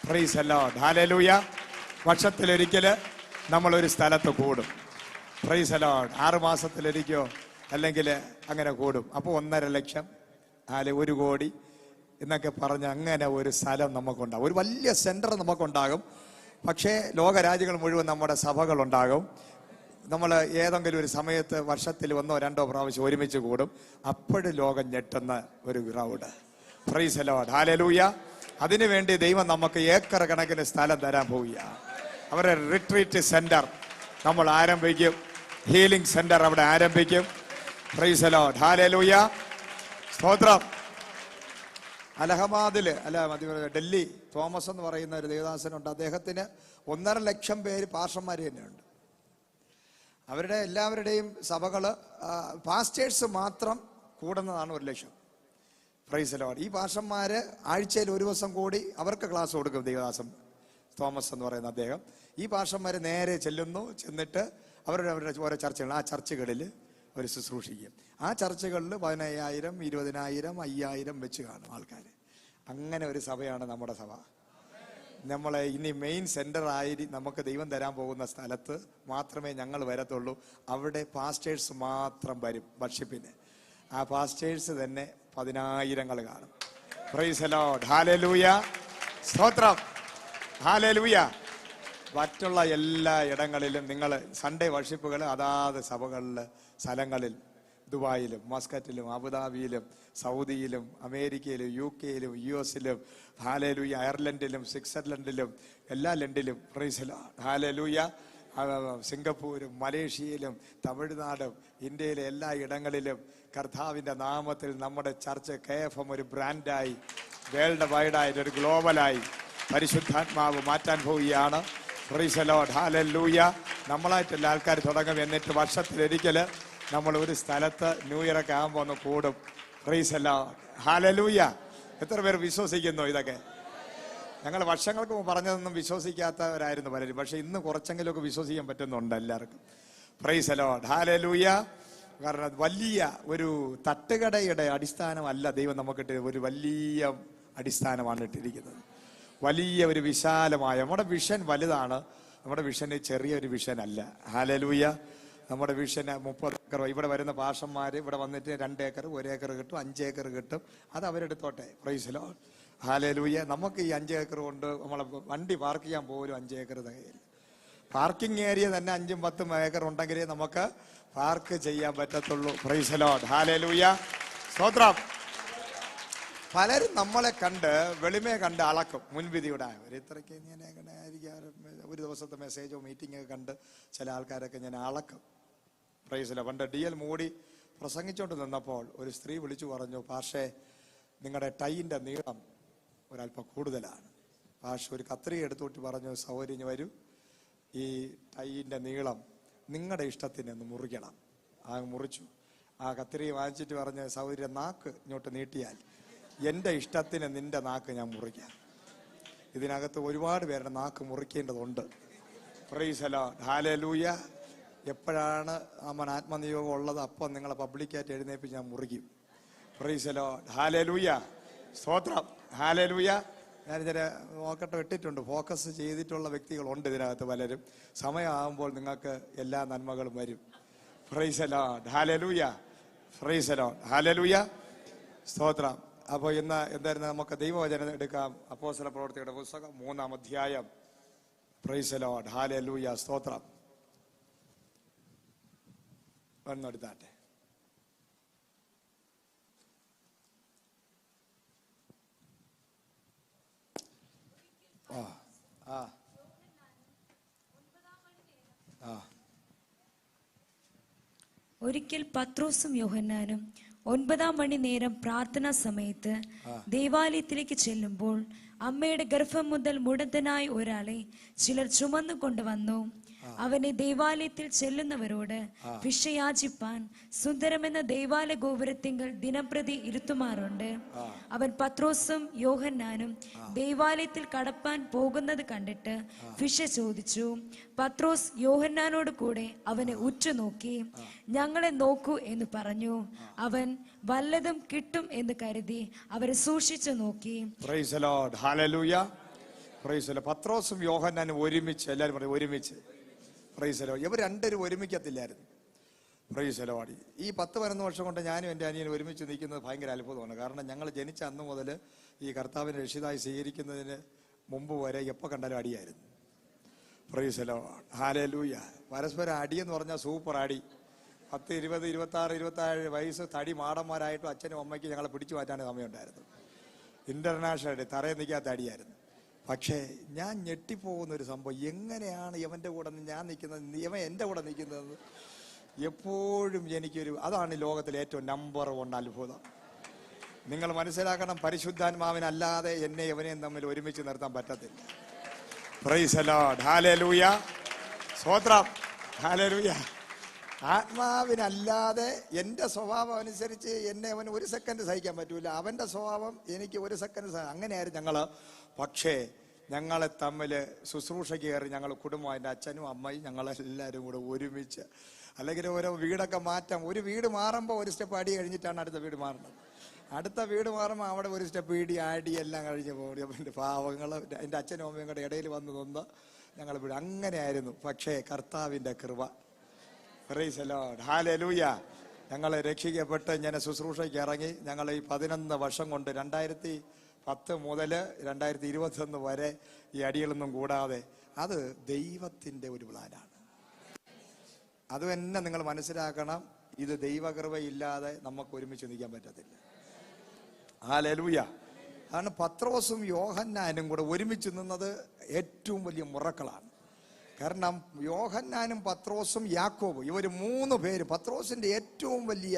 Price the Lord. Hallelujah. വർഷത്തിലൊരിക്കൽ നമ്മളൊരു സ്ഥലത്ത് കൂടും. Price the Lord. 6 മാസത്തിലൊരിക്കോ അല്ലെങ്കിൽ അങ്ങനെ കൂടും. അപ്പോൾ 1.5 ലക്ഷം, 1 കോടി എന്നൊക്കെ പറഞ്ഞ് അങ്ങനെ ഒരു സ്ഥലം നമുക്കുണ്ടാകും. ഒരു വലിയ സെന്റർ നമുക്കുണ്ടാകും. പക്ഷേ ലോകരാജ്യങ്ങൾ മുഴുവൻ നമ്മുടെ സഭകളുണ്ടാകും. നമ്മൾ ഏതെങ്കിലും ഒരു സമയത്ത് വർഷത്തിൽ 1 or 2 പ്രാവശ്യം ഒരുമിച്ച് കൂടും. അപ്പോഴും ലോകം ഞെട്ടുന്ന ഒരു crowd. Price the Lord. Hallelujah. അതിനുവേണ്ടി ദൈവം നമുക്ക് ഏക്കർ കണക്കിന് സ്ഥലം തരാൻ പോവുകയാണ്. അവരുടെ റിട്രീറ്റ് സെന്റർ നമ്മൾ ആരംഭിക്കും. ഹീലിംഗ് സെന്റർ അവിടെ ആരംഭിക്കും. Price the Lord. ഹല്ലേലൂയ. സ്തോത്രം. അലഹബാദില് ഡൽഹി തോമസ് എന്ന് പറയുന്ന ഒരു ദേവദാസനുണ്ട്. അദ്ദേഹത്തിന് 1.5 ലക്ഷം പേര് പാസ്റ്റർമാർ തന്നെയുണ്ട്. അവരുടെ എല്ലാവരുടെയും സഭകള് പാസ്റ്റേഴ്സ് മാത്രം കൂടുന്നതാണ് 1 ലക്ഷം. Praise the Lord. ഈ പാസ്റ്റർമാര് ആഴ്ചയിൽ 1 ദിവസം കൂടി അവർക്ക് ക്ലാസ് കൊടുക്കും. ദേവദാസൻ തോമസ് എന്ന് പറയുന്ന അദ്ദേഹം. ഈ പാസ്റ്റർമാര് നേരെ ചെന്നിട്ട് അവരുടെ ഓരോ ചർച്ചകൾ, ആ ചർച്ചകളിൽ അവർ ശുശ്രൂഷിക്കും. ആ ചർച്ചകളിൽ 15,000, 20,000, 5,000 വെച്ച് കാണും ആൾക്കാർ. അങ്ങനെ ഒരു സഭയാണ് നമ്മുടെ സഭ. നമ്മളെ ഇനി മെയിൻ സെന്റർ ആയി നമുക്ക് ദൈവം തരാൻ പോകുന്ന സ്ഥലത്ത് മാത്രമേ ഞങ്ങൾ വരത്തുള്ളൂ. അവിടെ പാസ്റ്റേഴ്സ് മാത്രം വരും വർഷിപ്പിന്. ആ പാസ്റ്റേഴ്സ് തന്നെ 10,000 കാണും. Price the Lord. ഹല്ലേലൂയ. സ്തോത്രം. ഹല്ലേലൂയ. മറ്റുള്ള എല്ലാ ഇടങ്ങളിലും നിങ്ങൾ സൺഡേ വർഷിപ്പുകൾ അതാത് സഭകളിൽ, സ്ഥലങ്ങളിൽ, ദുബായിലും, മസ്കറ്റിലും, അബുദാബിയിലും, സൗദിയിലും, അമേരിക്കയിലും, UK-യിലും, US-ലും, ഹല്ലേലൂയ, അയർലൻഡിലും, സ്വിറ്റ്സർലൻഡിലും, എല്ലാ ലണ്ടനിലും, പ്രൈസ് ദി ലോർഡ്. ഹല്ലേലൂയ. സിംഗപ്പൂരും, മലേഷ്യയിലും, തമിഴ്നാടും, ഇന്ത്യയിലെ എല്ലാ ഇടങ്ങളിലും കർത്താവിൻ്റെ നാമത്തിൽ നമ്മുടെ ചർച്ച് KFM ഒരു ബ്രാൻഡായി, വേൾഡ് വൈഡായിട്ട്, ഒരു ഗ്ലോബലായി പരിശുദ്ധാത്മാവ് മാറ്റാൻ പോവുകയാണ്. Price the Lord. ഹല്ലേലൂയ. നമ്മളായിട്ടുള്ള ആൾക്കാർ തുടങ്ങും. എന്നിട്ട് വർഷത്തിലൊരിക്കൽ നമ്മൾ ഒരു സ്ഥലത്ത് ന്യൂ ഇയർ ഒക്കെ ആകുമ്പോൾ ഒന്ന് കൂടും. Price the Lord. ഹല്ലേലൂയ. എത്ര പേർ വിശ്വസിക്കുന്നു ഇതൊക്കെ? ഞങ്ങൾ വർഷങ്ങൾക്ക് മുമ്പ് പറഞ്ഞതൊന്നും വിശ്വസിക്കാത്തവരായിരുന്നു പലരും. പക്ഷെ ഇന്ന് കുറച്ചെങ്കിലുമൊക്കെ വിശ്വസിക്കാൻ പറ്റുന്നുണ്ട് എല്ലാവർക്കും. Price the Lord. ഹല്ലേലൂയ. കാരണം വലിയ ഒരു തട്ടുകടയുടെ അടിസ്ഥാനമല്ല ദൈവം നമുക്കിട്ട്, ഒരു വലിയ അടിസ്ഥാനമാണ് ഇട്ടിരിക്കുന്നത്. വലിയ ഒരു വിശാലമായ, നമ്മുടെ വിഷൻ വലുതാണ്. നമ്മുടെ വിഷന് ചെറിയൊരു വിഷൻ അല്ല. ഹല്ലേലൂയ. നമ്മുടെ വിഷന് 30 ഏക്കർ. ഇവിടെ വരുന്ന പാഷന്മാർ ഇവിടെ വന്നിട്ട് 2 ഏക്കർ, 1 ഏക്കർ കിട്ടും, 5 ഏക്കർ കിട്ടും. അത് അവരെടുത്തോട്ടെ. Praise the Lord. ഹല്ലേലൂയ. നമുക്ക് ഈ 5 ഏക്കർ കൊണ്ട് നമ്മളെ വണ്ടി പാർക്ക് ചെയ്യാൻ പോലും 5 ഏക്കർ തികയില്ല. പാർക്കിംഗ് ഏരിയ തന്നെ 5ഉം 10ഉം ഏക്കർ ഉണ്ടെങ്കിലേ നമുക്ക് പാർക്ക് ചെയ്യാൻ പറ്റത്തുള്ളൂ. Price the Lord. ഹല്ലേലൂയ. സ്തോത്രം. പലരും നമ്മളെ കണ്ട് വെളിമയെ കണ്ട് അളക്കും, മുൻവിധിയുടെ ഇത്രയ്ക്ക് ഇങ്ങനെ ഒരു ദിവസത്തെ മെസ്സേജോ മീറ്റിംഗോ കണ്ട് ചില ആൾക്കാരൊക്കെ ഞാൻ അളക്കും. പ്രൈസില. പണ്ട് DL മൂടി പ്രസംഗിച്ചോണ്ട് നിന്നപ്പോൾ ഒരു സ്ത്രീ വിളിച്ചു പറഞ്ഞു, പാഷേ നിങ്ങളുടെ ടൈൻ്റെ നീളം ഒരല്പം കൂടുതലാണ്. പാഷ ഒരു കത്രിക എടുത്തോട്ട് പറഞ്ഞു, സൗകര്യം വരൂ, ഈ ടൈൻ്റെ നീളം നിങ്ങളുടെ ഇഷ്ടത്തിന് ഒന്ന് മുറിക്കണം. മുറിച്ചു. ആ കത്രിക വാങ്ങിച്ചിട്ട് പറഞ്ഞ്, സൗകര്യം നാക്ക് ഇങ്ങോട്ട് നീട്ടിയാൽ എൻ്റെ ഇഷ്ടത്തിന് നിന്റെ നാക്ക് ഞാൻ മുറിക്കാം. ഇതിനകത്ത് ഒരുപാട് പേരുടെ നാക്ക് മുറിക്കേണ്ടതുണ്ട്. Praise the Lord. ഹല്ലേലൂയ. എപ്പോഴാണ് ആത്മനിയോഗം ഉള്ളത് അപ്പം നിങ്ങളെ പബ്ലിക്കായിട്ട് എഴുന്നേൽപ്പിച്ച് ഞാൻ മുറിക്കും. Praise the Lord. ഹല്ലേലൂയ. സ്തോത്രം. ഹല്ലേലൂയ. ഞാൻ ഇതിനെ നോക്കട്ടെ ഇട്ടിട്ടുണ്ട്. ഫോക്കസ് ചെയ്തിട്ടുള്ള വ്യക്തികളുണ്ട് ഇതിനകത്ത് പലരും. സമയമാകുമ്പോൾ നിങ്ങൾക്ക് എല്ലാ നന്മകളും വരും. Price the Lord. Hallelujah. Praise the Lord. Hallelujah. സ്തോത്രം. അപ്പോൾ ഇന്ന് എന്തായിരുന്നു, നമുക്ക് ദൈവവചനം എടുക്കാം. അപ്പോസ്തല പ്രവൃത്തിയുടെ പുസ്തകം 3-ാം അധ്യായം. Price the Lord. ഹല്ലേലൂയ. സ്തോത്രം. ഒന്നെടുത്താട്ടെ. ഒരിക്കൽ പത്രോസും യോഹന്നാനും 9-ാം മണി നേരം പ്രാർത്ഥനാ സമയത്ത് ദേവാലയത്തിലേക്ക് ചെല്ലുമ്പോൾ അമ്മയുടെ ഗർഭം മുതൽ മുടന്തനായ ഒരാളെ ചിലർ ചുമന്നു കൊണ്ടുവന്നു. അവനെ ദേവാലയത്തിൽ ചെല്ലുന്നവരോട് ഭിക്ഷയാചിപ്പാൻ സുന്ദരമെന്ന ദേവാലയ ഗോപുരത്തിങ്കൽ ദിനംപ്രതി ഇരുത്തുമാറുണ്ട്. അവൻ പത്രോസും യോഹന്നാനും ദേവാലയത്തിൽ കടപ്പാൻ പോകുന്നത് കണ്ടിട്ട് ഭിക്ഷ ചോദിച്ചു. പത്രോസ് യോഹന്നാനോട് കൂടെ അവനെ ഉറ്റുനോക്കി, ഞങ്ങളെ നോക്കൂ എന്ന് പറഞ്ഞു. അവൻ വല്ലതും കിട്ടും എന്ന് കരുതി അവരെ സൂക്ഷിച്ചു നോക്കി. Price the Lord. Hallelujah. Praise the Lord. പത്രോസും യോഹന്നാനും ഒരുമിച്ച്, എല്ലാവരും പറയും ഒരുമിച്ച്. Price the Lord. ഇവർ രണ്ടുപേരും ഒരുമിക്കത്തില്ലായിരുന്നു. Price the Lord. ഈ 10-11 വർഷം കൊണ്ട് ഞാനും എൻ്റെ അനിയനും ഒരുമിച്ച് നിൽക്കുന്നത് ഭയങ്കര അത്ഭുതമാണ്. കാരണം ഞങ്ങൾ ജനിച്ച അന്ന് മുതൽ ഈ കർത്താവിനെ രക്ഷിതായി സ്വീകരിക്കുന്നതിന് മുമ്പ് വരെ എപ്പോൾ കണ്ടാലും അടിയായിരുന്നു. Praise the Lord. ഹല്ലേലൂയ. പരസ്പരം അടിയെന്ന് പറഞ്ഞാൽ സൂപ്പർ അടി. 10, 20, 26, 27 വയസ്സ് തടി മാടന്മാരായിട്ടും അച്ഛനും അമ്മയ്ക്ക് ഞങ്ങളെ പിടിച്ചു മാറ്റാൻ സമയമുണ്ടായിരുന്നു. ഇന്റർനാഷണൽ തറയിൽ നിൽക്കാത്ത അടിയായിരുന്നു. പക്ഷേ ഞാൻ ഞെട്ടിപ്പോകുന്നൊരു സംഭവം, എങ്ങനെയാണ് ഇവൻ്റെ കൂടെ ഞാൻ നിൽക്കുന്നത്, ഇവൻ എൻ്റെ കൂടെ നിൽക്കുന്നത്. എപ്പോഴും അതാണ് ലോകത്തിലെ ഏറ്റവും നമ്പർ 1 അത്ഭുതം. നിങ്ങൾ മനസ്സിലാക്കണം, പരിശുദ്ധാത്മാവിനല്ലാതെ എന്നെ ഇവനെയും തമ്മിൽ ഒരുമിച്ച് നിർത്താൻ പറ്റത്തില്ല. Price the Lord. ഹല്ലേലൂയ. സ്തോത്രം. ഹല്ലേലൂയ. ആത്മാവിനല്ലാതെ എൻ്റെ സ്വഭാവം അനുസരിച്ച് എന്നെ അവന് 1 സെക്കൻഡ് സഹിക്കാൻ പറ്റൂല. അവൻ്റെ സ്വഭാവം എനിക്ക് 1 സെക്കൻഡ് അങ്ങനെയായിരുന്നു ഞങ്ങൾ. പക്ഷേ ഞങ്ങളെ തമ്മിൽ ശുശ്രൂഷയ്ക്ക് കയറി ഞങ്ങൾ കുടുംബം, എൻ്റെ അച്ഛനും അമ്മയും ഞങ്ങളെല്ലാവരും കൂടെ ഒരുമിച്ച്. അല്ലെങ്കിൽ ഓരോ വീടൊക്കെ മാറ്റാം. ഒരു വീട് മാറുമ്പോൾ 1 സ്റ്റെപ്പ് അടി കഴിഞ്ഞിട്ടാണ് അടുത്ത വീട് മാറുന്നത്. അടുത്ത വീട് മാറുമ്പോൾ അവിടെ 1 സ്റ്റെപ്പ് ഇടി അടി എല്ലാം കഴിഞ്ഞ് പോകും. എൻ്റെ പാവങ്ങൾ എൻ്റെ അച്ഛനും അമ്മയും കൂടെ ഇടയിൽ വന്ന് നിന്ന് ഞങ്ങൾ വീട് അങ്ങനെയായിരുന്നു. പക്ഷേ കർത്താവിൻ്റെ കൃപ. Price the Lord. ഹല്ലേലൂയ. ഞങ്ങൾ രക്ഷിക്കപ്പെട്ട് ഞാൻ ശുശ്രൂഷയ്ക്ക് ഇറങ്ങി. ഞങ്ങൾ ഈ 11 വർഷം കൊണ്ട് 2010 മുതൽ 2021 വരെ ഈ അടികളൊന്നും കൂടാതെ, അത് ദൈവത്തിൻ്റെ ഒരു പ്ലാനാണ്. അത് തന്നെ നിങ്ങൾ മനസ്സിലാക്കണം. ഇത് ദൈവകൃപയില്ലാതെ നമുക്ക് ഒരുമിച്ച് നിൽക്കാൻ പറ്റത്തില്ല. ഹല്ലേലൂയ. അതാണ് പത്രോസും യോഹന്നാനും കൂടെ ഒരുമിച്ച് നിന്നത് ഏറ്റവും വലിയ മുറക്കളാണ്. കാരണം യോഹന്നാനും പത്രോസും യാക്കോബ്, ഇവർ 3 പേര്. പത്രോസിന്റെ ഏറ്റവും വലിയ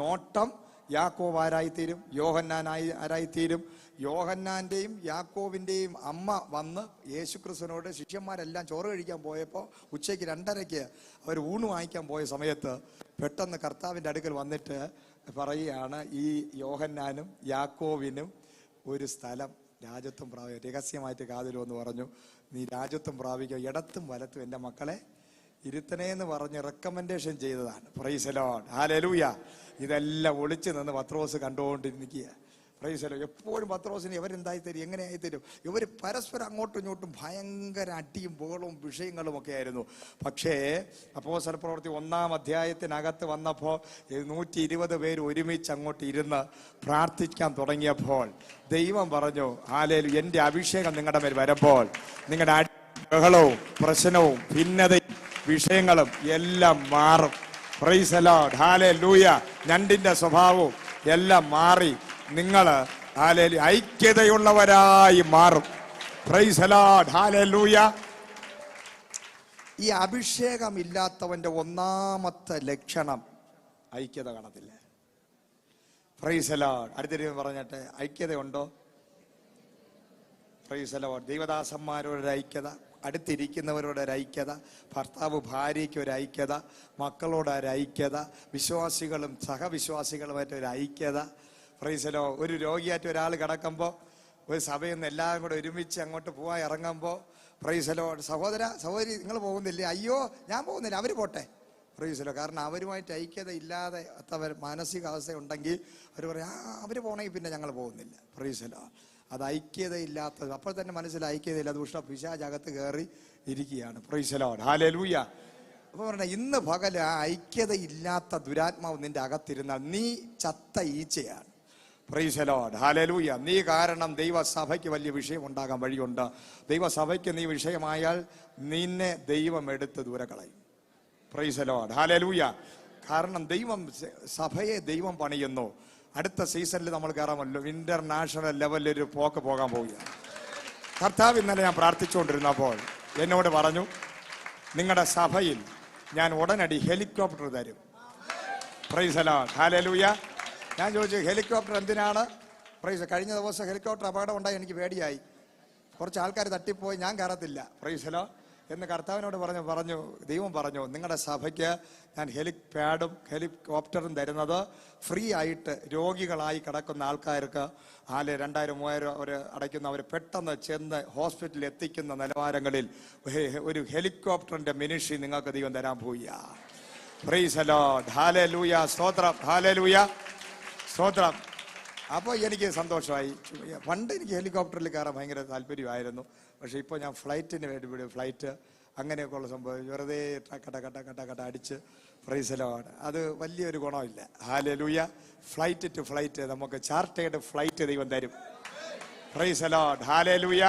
നോട്ടം യാക്കോബ് ആരായിത്തീരും, യോഹന്നാൻ ആരായിത്തീരും. യോഹന്നാന്റെയും യാക്കോബിന്റെയും അമ്മ വന്ന് യേശുക്രിസ്തുവിനോട് ശിഷ്യന്മാരെല്ലാം ചോറ് കഴിക്കാൻ പോയപ്പോൾ ഉച്ചയ്ക്ക് 2:30 അവർ ഊണ് വാങ്ങിക്കാൻ പോയ സമയത്ത് പെട്ടെന്ന് കർത്താവിൻ്റെ അടുക്കൽ വന്നിട്ട് പറയുകയാണ്, ഈ യോഹന്നാനും യാക്കോബിനും ഒരു സ്ഥലം രാജ്യത്വം പ്രാപിക്കുക, രഹസ്യമായിട്ട് കാതിലുമെന്ന് പറഞ്ഞു. നീ രാജ്യത്വം പ്രാപിക്കുക, ഇടത്തും വലത്തും എൻ്റെ മക്കളെ ഇരുത്തണേന്ന് പറഞ്ഞ് റെക്കമെൻഡേഷൻ ചെയ്തതാണ്. Praise the Lord. ഹല്ലേലൂയ. ഇതെല്ലാം ഒളിച്ചു നിന്ന് പത്രോസ് കണ്ടുകൊണ്ടിരിക്കുക. Praise the Lord. എപ്പോഴും പത്രോസിന് ഇവരെന്തായിത്തരും, എങ്ങനെ ആയിത്തരും. ഇവർ പരസ്പരം അങ്ങോട്ടും ഇങ്ങോട്ടും ഭയങ്കര അടിയും ബഹളവും വിഷയങ്ങളും ഒക്കെ ആയിരുന്നു. പക്ഷേ അപ്പോസ്തല പ്രവൃത്തി 1-ാം അധ്യായത്തിനകത്ത് വന്നപ്പോൾ 120 പേര് ഒരുമിച്ച് അങ്ങോട്ട് ഇരുന്ന് പ്രാർത്ഥിക്കാൻ തുടങ്ങിയപ്പോൾ ദൈവം പറഞ്ഞു, ഹല്ലേലൂയ, എൻ്റെ അഭിഷേകം നിങ്ങളുടെ മേൽ വരുമ്പോൾ നിങ്ങളുടെ ബഹളവും പ്രശ്നവും ഭിന്നതയും വിഷയങ്ങളും എല്ലാം മാറും. Praise the Lord. ഹല്ലേലൂയ. ഞണ്ടിന്റെ സ്വഭാവവും എല്ലാം മാറി നിങ്ങൾ ഹല്ലേലൂയ. ഐക്യതയുള്ളവരായി മാറും. Praise the Lord. ഹല്ലേലൂയ. ഈ അഭിഷേകം ഇല്ലാത്തവന്റെ ഒന്നാമത്തെ ലക്ഷണം ഐക്യത കാണത്തില്ല. Praise the Lord. അടുത്തൊരു പറഞ്ഞിട്ട് ഐക്യതയുണ്ടോ? Praise the Lord. ദൈവദാസന്മാരുടെ ഐക്യത, അടുത്തിരിക്കുന്നവരുടെ ഒരു ഐക്യത, ഭർത്താവ് ഭാര്യയ്ക്ക് ഒരു ഐക്യത, മക്കളോട് ഒരു ഐക്യത, വിശ്വാസികളും സഹവിശ്വാസികളുമായിട്ട് ഒരു ഐക്യത. Price the Lord. ഒരു രോഗിയായിട്ട് ഒരാൾ കിടക്കുമ്പോൾ ഒരു സഭയിൽ നിന്ന് എല്ലാവരും കൂടെ ഒരുമിച്ച് അങ്ങോട്ട് പോകാൻ ഇറങ്ങുമ്പോൾ പ്രൈസ് ദി ലോർഡ്. സഹോദര സഹോദരി നിങ്ങൾ പോകുന്നില്ലേ? അയ്യോ ഞാൻ പോകുന്നില്ല, അവർ പോട്ടെ. Price the Lord. കാരണം അവരുമായിട്ട് ഐക്യത ഇല്ലാതെ മാനസികാവസ്ഥ ഉണ്ടെങ്കിൽ അവർ പറയും അവർ പോകണമെങ്കിൽ പിന്നെ ഞങ്ങൾ പോകുന്നില്ല. Price the Lord. അത് ഐക്യതയില്ലാത്തത്. അപ്പോൾ തന്നെ മനസ്സിലായി ഐക്യതയില്ല, ദുഷ്ട പിശാചകത്ത് കയറി ഇരിക്കുകയാണ്. Price the Lord. ഹല്ലേലൂയ. അപ്പോൾ പറഞ്ഞ ഇന്ന് പകൽ ആ ഐക്യതയില്ലാത്ത ദുരാത്മാവ് നിന്റെ അകത്തിരുന്നാൽ നീ ചത്ത ഈച്ചയാണ്. Praise the Lord. ഹല്ലേലൂയ. നീ കാരണം ദൈവസഭയ്ക്ക് വലിയ വിഷയം ഉണ്ടാകാൻ വഴിയുണ്ട്. ദൈവസഭയ്ക്ക് നീ വിഷയമായാൽ നിന്നെ ദൈവം എടുത്ത് ദൂരെ കളയും. Price the Lord. ഹല്ലേലൂയ. കാരണം സഭയെ ദൈവം പണിയുന്നു. അടുത്ത സീസണിൽ നമ്മൾ കയറാമല്ലോ, ഇന്റർനാഷണൽ ലെവലിൽ ഒരു പോകാൻ പോവുകയാണ്. കർത്താവ് ഇന്നലെ ഞാൻ പ്രാർത്ഥിച്ചുകൊണ്ടിരുന്നപ്പോൾ എന്നോട് പറഞ്ഞു, നിങ്ങളുടെ സഭയിൽ ഞാൻ ഉടനടി ഹെലികോപ്റ്റർ തരും. Price the Lord. ഹല്ലേലൂയ. ഞാൻ ചോദിച്ചു ഹെലികോപ്റ്റർ എന്തിനാണ്? പ്രൈസ്. കഴിഞ്ഞ ദിവസം ഹെലികോപ്റ്റർ അപകടം ഉണ്ടായി, എനിക്ക് പേടിയായി. കുറച്ച് ആൾക്കാർ തട്ടിപ്പോയി, ഞാൻ കയറത്തില്ല. പ്രൈസ് ദി ലോർഡ് എന്ന് കർത്താവിനോട് പറഞ്ഞു. ദൈവം പറഞ്ഞു, നിങ്ങളുടെ സഭയ്ക്ക് ഞാൻ ഹെലിപാഡും ഹെലികോപ്റ്ററും തരുന്നത് ഫ്രീ ആയിട്ട് രോഗികളായി കിടക്കുന്ന ആൾക്കാർക്ക് 2000-3000 അവർ അടയ്ക്കുന്ന അവർ പെട്ടെന്ന് ചെന്ന് ഹോസ്പിറ്റലിൽ എത്തിക്കുന്ന നിലവാരങ്ങളിൽ ഒരു ഹെലികോപ്റ്ററിന്റെ മിനിസ്ട്രി നിങ്ങൾക്ക് ദൈവം തരാൻ പോവുക. Price the Lord. ഹല്ലേലൂയ. സ്തോത്രം. ഹല്ലേലൂയ. സ്തോത്രം. അപ്പോൾ എനിക്ക് സന്തോഷമായി. പണ്ട് എനിക്ക് ഹെലികോപ്റ്ററിൽ കയറാൻ ഭയങ്കര താല്പര്യമായിരുന്നു. പക്ഷെ ഇപ്പോൾ ഞാൻ ഫ്ലൈറ്റിന് വേണ്ടി ഫ്ലൈറ്റ് അങ്ങനെയൊക്കെ ഉള്ള സംഭവം വെറുതെ കട്ട അടിച്ച്. Price the Lord. അത് വലിയൊരു ഗുണമില്ല. ഹല്ലേലൂയ. ഫ്ലൈറ്റ് ടു ഫ്ലൈറ്റ് നമുക്ക് ചാർട്ടേഡ് ഫ്ലൈറ്റ് ദൈവം തരും. Price the Lord. ഹല്ലേലൂയ.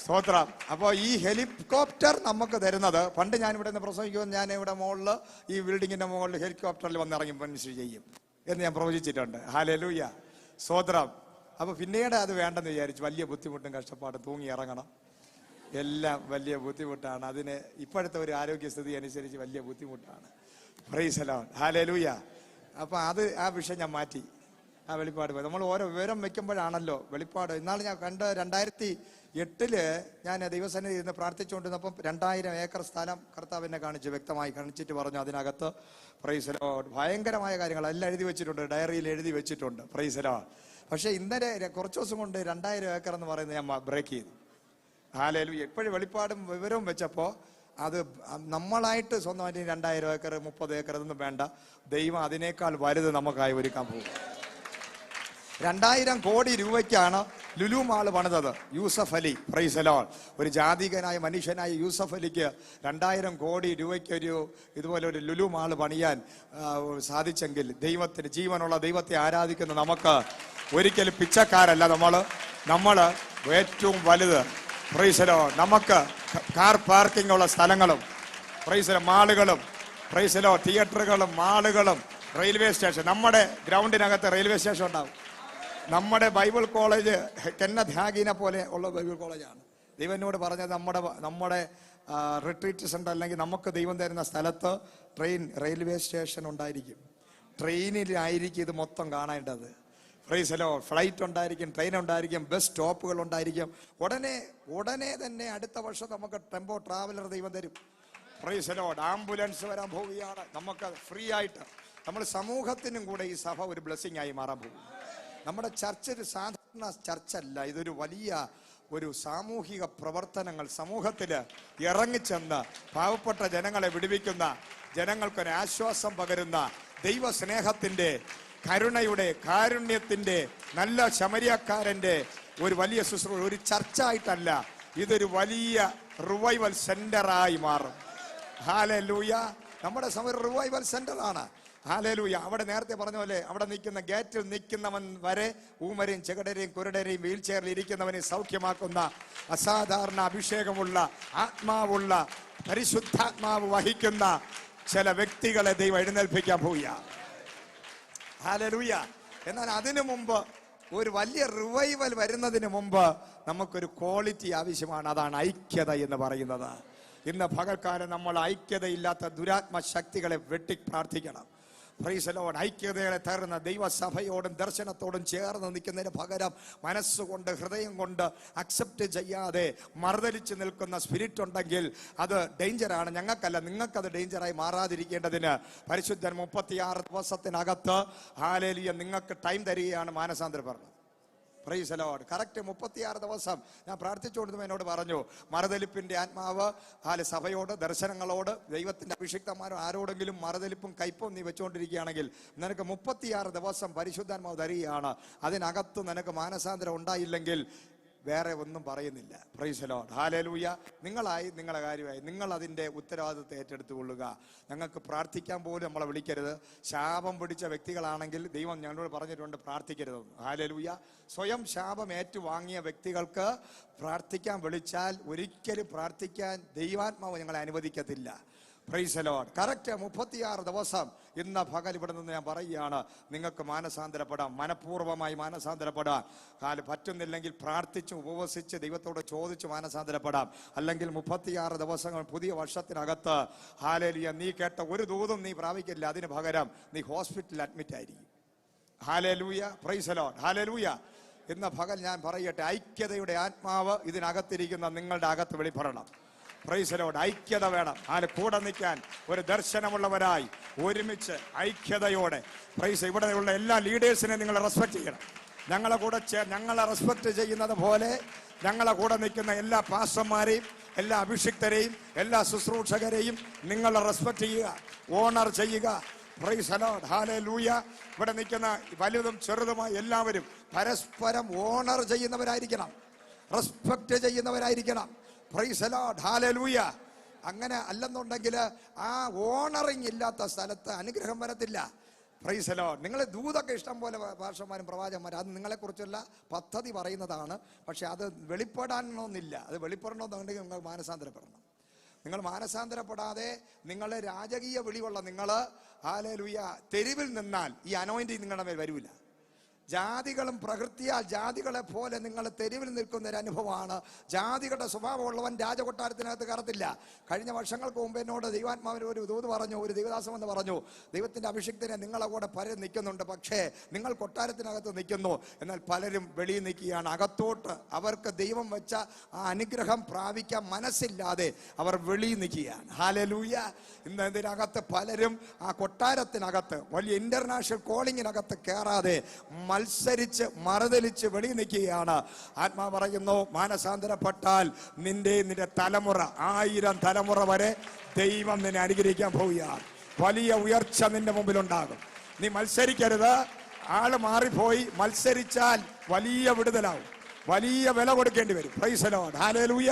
സ്തോത്രം. അപ്പോൾ ഈ ഹെലികോപ്റ്റർ നമുക്ക് തരുന്നത്, പണ്ട് ഞാൻ ഇവിടെ നിന്ന് പ്രസംഗിക്കുമ്പോൾ ഞാൻ ഇവിടെ മുകളിൽ ഈ ബിൽഡിങ്ങിന്റെ മുകളിൽ ഹെലികോപ്റ്ററിൽ വന്നിറങ്ങി മനുഷ്യർ ചെയ്യും എന്ന് ഞാൻ പ്രവചിച്ചിട്ടുണ്ട്. ഹല്ലേലൂയ. സ്തോത്രം. അപ്പൊ പിന്നീട് അത് വേണ്ടെന്ന് വിചാരിച്ചു. വലിയ ബുദ്ധിമുട്ടും കഷ്ടപ്പാടും, തൂങ്ങി ഇറങ്ങണം, എല്ലാം വലിയ ബുദ്ധിമുട്ടാണ്. അതിന് ഇപ്പോഴത്തെ ഒരു ആരോഗ്യസ്ഥിതി അനുസരിച്ച് വലിയ ബുദ്ധിമുട്ടാണ്. Price the Lord. ഹല്ലേലൂയ. അപ്പൊ ആ വിഷയം ഞാൻ മാറ്റി. ആ വെളിപ്പാട് പോയി. നമ്മൾ ഓരോ വിവരം വെക്കുമ്പോഴാണല്ലോ വെളിപ്പാട്. ഇന്നാൾ ഞാൻ കണ്ട് 2008 ഞാൻ ദൈവസന്നിധി ഇരുന്ന് പ്രാർത്ഥിച്ചുകൊണ്ടിരുന്നപ്പം 2000 ഏക്കർ സ്ഥലം കർത്താവ് എന്നെ വ്യക്തമായി കാണിച്ചിട്ട് പറഞ്ഞു, അതിനകത്ത് പ്രൈസ് ദി ലോർഡ് ഭയങ്കരമായ കാര്യങ്ങൾ എല്ലാം എഴുതി വെച്ചിട്ടുണ്ട്, ഡയറിയിൽ എഴുതി വെച്ചിട്ടുണ്ട്. Price the Lord. പക്ഷെ ഇന്നലെ കുറച്ച് ദിവസം കൊണ്ട് 2000 ഏക്കർ എന്ന് പറയുന്നത് ഞാൻ ബ്രേക്ക് ചെയ്തു. ഹല്ലേലൂയ. എപ്പോഴും വെളിപ്പാടും വിവരവും വെച്ചപ്പോൾ അത് നമ്മളായിട്ട് സ്വന്തമായിട്ട് 2000 ഏക്കർ 30 ഏക്കർ ഇതൊന്നും വേണ്ട, ദൈവം അതിനേക്കാൾ വലുത് നമുക്കായി ഒരുക്കാൻ പോകും. 2000 കോടി രൂപയ്ക്കാണ് ലുലു മാള് പണിതത്. Yusuf Ali. Praise the Lord. ഒരു ജാതികനായ മനുഷ്യനായ യൂസഫ് അലിക്ക് 2000 കോടി രൂപയ്ക്ക് ഇതുപോലെ ഒരു ലുലു മാള് പണിയാൻ സാധിച്ചെങ്കിൽ ദൈവത്തിന്, ജീവനുള്ള ദൈവത്തെ ആരാധിക്കുന്ന നമുക്ക് ഒരിക്കലും പിച്ചക്കാരല്ല. നമ്മള് ഏറ്റവും വലുത്. Price the Lord. നമുക്ക് കാർ പാർക്കിംഗ് ഉള്ള സ്ഥലങ്ങളും, പ്രൈസ് ദി ലോർഡ്, മാളുകളും, പ്രൈസ് ദി ലോർഡ്, തിയേറ്ററുകളും മാളുകളും, റെയിൽവേ സ്റ്റേഷൻ, നമ്മുടെ ഗ്രൗണ്ടിനകത്ത് റെയിൽവേ സ്റ്റേഷൻ ഉണ്ടാവും. നമ്മുടെ ബൈബിൾ കോളേജ് കെന്നത്ത് ഹാഗിനെ പോലെ ഉള്ള ബൈബിൾ കോളേജാണ്. ദൈവം എന്നോട് പറഞ്ഞത് നമ്മുടെ റിട്രീറ്റ് സെന്റർ അല്ലെങ്കിൽ നമുക്ക് ദൈവം തരുന്ന സ്ഥലത്ത് റെയിൽവേ സ്റ്റേഷൻ ഉണ്ടായിരിക്കും. ട്രെയിനിലായിരിക്കും ഇത് മൊത്തം കാണേണ്ടത്. Price the Lord. ഫ്ലൈറ്റ് ഉണ്ടായിരിക്കും, ട്രെയിൻ ഉണ്ടായിരിക്കും, ബസ് സ്റ്റോപ്പുകൾ ഉണ്ടായിരിക്കും. ഉടനെ തന്നെ അടുത്ത വർഷം നമുക്ക് ടെമ്പോ ട്രാവലർ ദൈവം തരും. Price the Lord. ആംബുലൻസ് വരാൻ പോവുകയാണ് നമുക്ക് ഫ്രീ ആയിട്ട്. നമ്മൾ സമൂഹത്തിനും കൂടെ ഈ സഭ ഒരു ബ്ലെസ്സിംഗ് ആയി മാറാൻ പോകും. നമ്മുടെ ചർച്ച ഒരു സാധാരണ ചർച്ചല്ല, ഇതൊരു വലിയ ഒരു സാമൂഹിക പ്രവർത്തനങ്ങൾ, സമൂഹത്തിൽ ഇറങ്ങിച്ചെന്ന് പാവപ്പെട്ട ജനങ്ങളെ വിടുവിക്കുന്ന, ജനങ്ങൾക്കൊരു ആശ്വാസം പകരുന്ന, ദൈവസ്നേഹത്തിന്റെ, കരുണയുടെ, കാരുണ്യത്തിന്റെ, നല്ല ശമരിയക്കാരന്റെ ഒരു വലിയ ശുശ്രൂഷ. ഒരു ചർച്ച ആയിട്ടല്ല, ഇതൊരു വലിയ റിവൈവൽ സെന്ററായി മാറും. ഹല്ലേലൂയ. നമ്മുടെ സമയം റിവൈവൽ സെന്റർ ആണ്. ഹല്ലേലൂയ. അവിടെ നേരത്തെ പറഞ്ഞ പോലെ അവിടെ നിൽക്കുന്ന ഗേറ്റിൽ നിൽക്കുന്നവൻ വരെ ഊമരെയും ചെകടരെയും കുരുടരെയും വീൽ ചെയറിൽ ഇരിക്കുന്നവനെ സൗഖ്യമാക്കുന്ന അസാധാരണ അഭിഷേകമുള്ള, ആത്മാവുള്ള, പരിശുദ്ധാത്മാവ് വഹിക്കുന്ന ചില വ്യക്തികളെ ദൈവം എഴുന്നേൽപ്പിക്കാൻ പോവുക. ഹല്ലേലൂയ. എന്നാൽ അതിനു മുമ്പ് ഒരു വലിയ റിവൈവൽ വരുന്നതിന് മുമ്പ് നമുക്കൊരു ക്വാളിറ്റി ആവശ്യമാണ്. അതാണ് ഐക്യത എന്ന് പറയുന്നത്. ഇന്ന് പകൽക്കാലം നമ്മൾ ഐക്യതയില്ലാത്ത ദുരാത്മ ശക്തികളെ വെട്ടി പ്രാർത്ഥിക്കണം. Price the Lord. ഐക്യതയെ തരുന്ന ദൈവസഭയോടും ദർശനത്തോടും ചേർന്ന് നിൽക്കുന്നതിന് പകരം മനസ്സുകൊണ്ട് ഹൃദയം കൊണ്ട് അക്സെപ്റ്റ് ചെയ്യാതെ മറുതലിച്ച് നിൽക്കുന്ന സ്പിരിറ്റ് ഉണ്ടെങ്കിൽ അത് ഡേഞ്ചറാണ്. ഞങ്ങൾക്കല്ല, നിങ്ങൾക്കത് ഡേഞ്ചറായി മാറാതിരിക്കേണ്ടതിന് പരിശുദ്ധൻ 36 ദിവസത്തിനകത്ത് ഹല്ലേലൂയ നിങ്ങൾക്ക് ടൈം തരികയാണ് മാനസാന്തരപ്പെടണം. Praise the Lord. കറക്റ്റ് 36 ദിവസം ഞാൻ പ്രാർത്ഥിച്ചുകൊണ്ടിരുന്നു. എന്നോട് പറഞ്ഞു, മറുതലിപ്പിന്റെ ആത്മാവ് സഭയോട്, ദർശനങ്ങളോട്, ദൈവത്തിന്റെ അഭിഷിക്തന്മാരോ ആരോടെങ്കിലും മറുതലിപ്പും കയ്പും നീ വെച്ചുകൊണ്ടിരിക്കുകയാണെങ്കിൽ നിനക്ക് 36 ദിവസം പരിശുദ്ധാത്മാവ് തരികയാണ്. അതിനകത്ത് നിനക്ക് മാനസാന്തരം ഉണ്ടായില്ലെങ്കിൽ വേറെ ഒന്നും പറയുന്നില്ല. Price the Lord. ഹല്ലേലൂയ. നിങ്ങളായി നിങ്ങളുടെ കാര്യമായി നിങ്ങൾ അതിൻ്റെ ഉത്തരവാദിത്വത്തെ ഏറ്റെടുത്തുകൊള്ളുക. ഞങ്ങൾക്ക് പ്രാർത്ഥിക്കാൻ പോലും നമ്മളെ വിളിക്കരുത്. ശാപം പിടിച്ച വ്യക്തികളാണെങ്കിൽ ദൈവം ഞങ്ങളോട് പറഞ്ഞിട്ടുണ്ട് പ്രാർത്ഥിക്കരുതെന്ന്. ഹല്ലേലൂയ. സ്വയം ശാപം ഏറ്റുവാങ്ങിയ വ്യക്തികൾക്ക് പ്രാർത്ഥിക്കാൻ വിളിച്ചാൽ ഒരിക്കലും പ്രാർത്ഥിക്കാൻ ദൈവാത്മാവ് ഞങ്ങളെ അനുവദിക്കത്തില്ല. Praise the Lord. കറക്റ്റ് 36 ദിവസം ഇന്ന് പകൽ ഇവിടെ നിന്ന് ഞാൻ പറയുകയാണ്, നിങ്ങൾക്ക് മാനസാന്തരപ്പെടാം. മനഃപൂർവ്വമായി മാനസാന്തരപ്പെടാം. പറ്റുന്നില്ലെങ്കിൽ പ്രാർത്ഥിച്ച് ഉപവസിച്ച് ദൈവത്തോട് ചോദിച്ച് മാനസാന്തരപ്പെടാം. അല്ലെങ്കിൽ 36 ദിവസങ്ങൾ പുതിയ വർഷത്തിനകത്ത് ഹല്ലേലൂയ നീ കേട്ട ഒരു ദൂതും നീ പ്രാപിക്കില്ല. അതിന് പകരം നീ ഹോസ്പിറ്റലിൽ അഡ്മിറ്റ് ആയിരിക്കും. Hallelujah. Praise the Lord. Hallelujah. ഇന്ന് പകൽ ഞാൻ പറയട്ടെ, ഐക്യതയുടെ ആത്മാവ് ഇതിനകത്തിരിക്കുന്ന നിങ്ങളുടെ അകത്ത് വെളിപ്പെടണം. Praise the Lord. ഐക്യത വേണം. കൂടെ നിൽക്കാൻ ഒരു ദർശനമുള്ളവരായി ഒരുമിച്ച് ഐക്യതയോടെ പ്രൈസ്. ഇവിടെയുള്ള എല്ലാ ലീഡേഴ്സിനെ നിങ്ങൾ റെസ്പെക്ട് ചെയ്യണം. ഞങ്ങളെ കൂടെ ഞങ്ങളെ റെസ്പെക്ട് ചെയ്യുന്നത് പോലെ ഞങ്ങളെ കൂടെ നിൽക്കുന്ന എല്ലാ പാസ്റ്റർമാരെയും, എല്ലാ അഭിഷിക്തരെയും, എല്ലാ ശുശ്രൂഷകരെയും നിങ്ങൾ റെസ്പെക്ട് ചെയ്യുക, ഓണർ ചെയ്യുക. Praise the Lord. ഹല്ലേലൂയ. ഇവിടെ നിൽക്കുന്ന വലുതും ചെറുതുമായ എല്ലാവരും പരസ്പരം ഓണർ ചെയ്യുന്നവരായിരിക്കണം, റെസ്പെക്ട് ചെയ്യുന്നവരായിരിക്കണം. Praise the Lord. ഹല്ലേലൂയ. അങ്ങനെ അല്ലെന്നുണ്ടെങ്കിൽ ആ ഓണറിങ് ഇല്ലാത്ത സ്ഥലത്ത് അനുഗ്രഹം വരത്തില്ല. Praise the Lord. നിങ്ങൾ ദൂതൊക്കെ ഇഷ്ടം പോലെ ഭാഷമാരും പ്രവാചകന്മാരും, അത് നിങ്ങളെക്കുറിച്ചുള്ള പദ്ധതി പറയുന്നതാണ്. പക്ഷെ അത് വെളിപ്പെടാനൊന്നുമില്ല. അത് വെളിപ്പെടണമെന്നുണ്ടെങ്കിൽ നിങ്ങൾ മാനസാന്തരപ്പെടണം. നിങ്ങൾ മാനസാന്തരപ്പെടാതെ നിങ്ങൾ രാജകീയ വിളിയുള്ള നിങ്ങൾ ഹല്ലേലൂയ തെരുവിൽ നിന്നാൽ ഈ അനോയിന്റിങ് നിങ്ങളുടെ മേൽ വരില്ല. ജാതികളും പ്രകൃതിയാൽ ജാതികളെ പോലെ നിങ്ങൾ തെരുവിൽ നിൽക്കുന്ന ഒരു അനുഭവമാണ്. ജാതികളുടെ സ്വഭാവമുള്ളവൻ രാജകൊട്ടാരത്തിനകത്ത് കയറത്തില്ല. കഴിഞ്ഞ വർഷങ്ങൾക്ക് മുമ്പ് എന്നോട് ദൈവാത്മാവിന് ഒരു ദൂത് പറഞ്ഞു, ഒരു ദൈവദാസം എന്ന് പറഞ്ഞു, ദൈവത്തിന്റെ അഭിഷിക്തനെ നിങ്ങളെ കൂടെ പലരും നിൽക്കുന്നുണ്ട്, പക്ഷേ നിങ്ങൾ കൊട്ടാരത്തിനകത്ത് നിൽക്കുന്നു, എന്നാൽ പലരും വെളിയിൽ നിൽക്കുകയാണ്. അകത്തോട്ട് അവർക്ക് ദൈവം വെച്ച ആ അനുഗ്രഹം പ്രാപിക്കാൻ മനസ്സില്ലാതെ അവർ വെളിയിൽ നിൽക്കുകയാണ്. ഹല്ലേലൂയ. ഇന്ന് ഇതിനകത്ത് പലരും ആ കൊട്ടാരത്തിനകത്ത് വലിയ ഇന്റർനാഷണൽ കോളിങ്ങിനകത്ത് കയറാതെ മത്സരിച്ച് മറുതലിച്ച് വെളിയിൽ നിൽക്കുകയാണ്. ആത്മാ പറയുന്നു, മാനസാന്തരപ്പെട്ടാൽ നിന്റെ തലമുറ 1000 തലമുറ വരെ ദൈവം നിന്നെ അനുഗ്രഹിക്കാൻ പോവുകയാണ്. വലിയ ഉയർച്ച നിന്റെ മുമ്പിലുണ്ടാകും. നീ മത്സരിക്കരുത്. ആള് മാറിപ്പോയി മത്സരിച്ചാൽ വലിയ വിടുതലാവും, വലിയ വില കൊടുക്കേണ്ടി വരും. Price the Lord. ഹല്ലേലൂയ.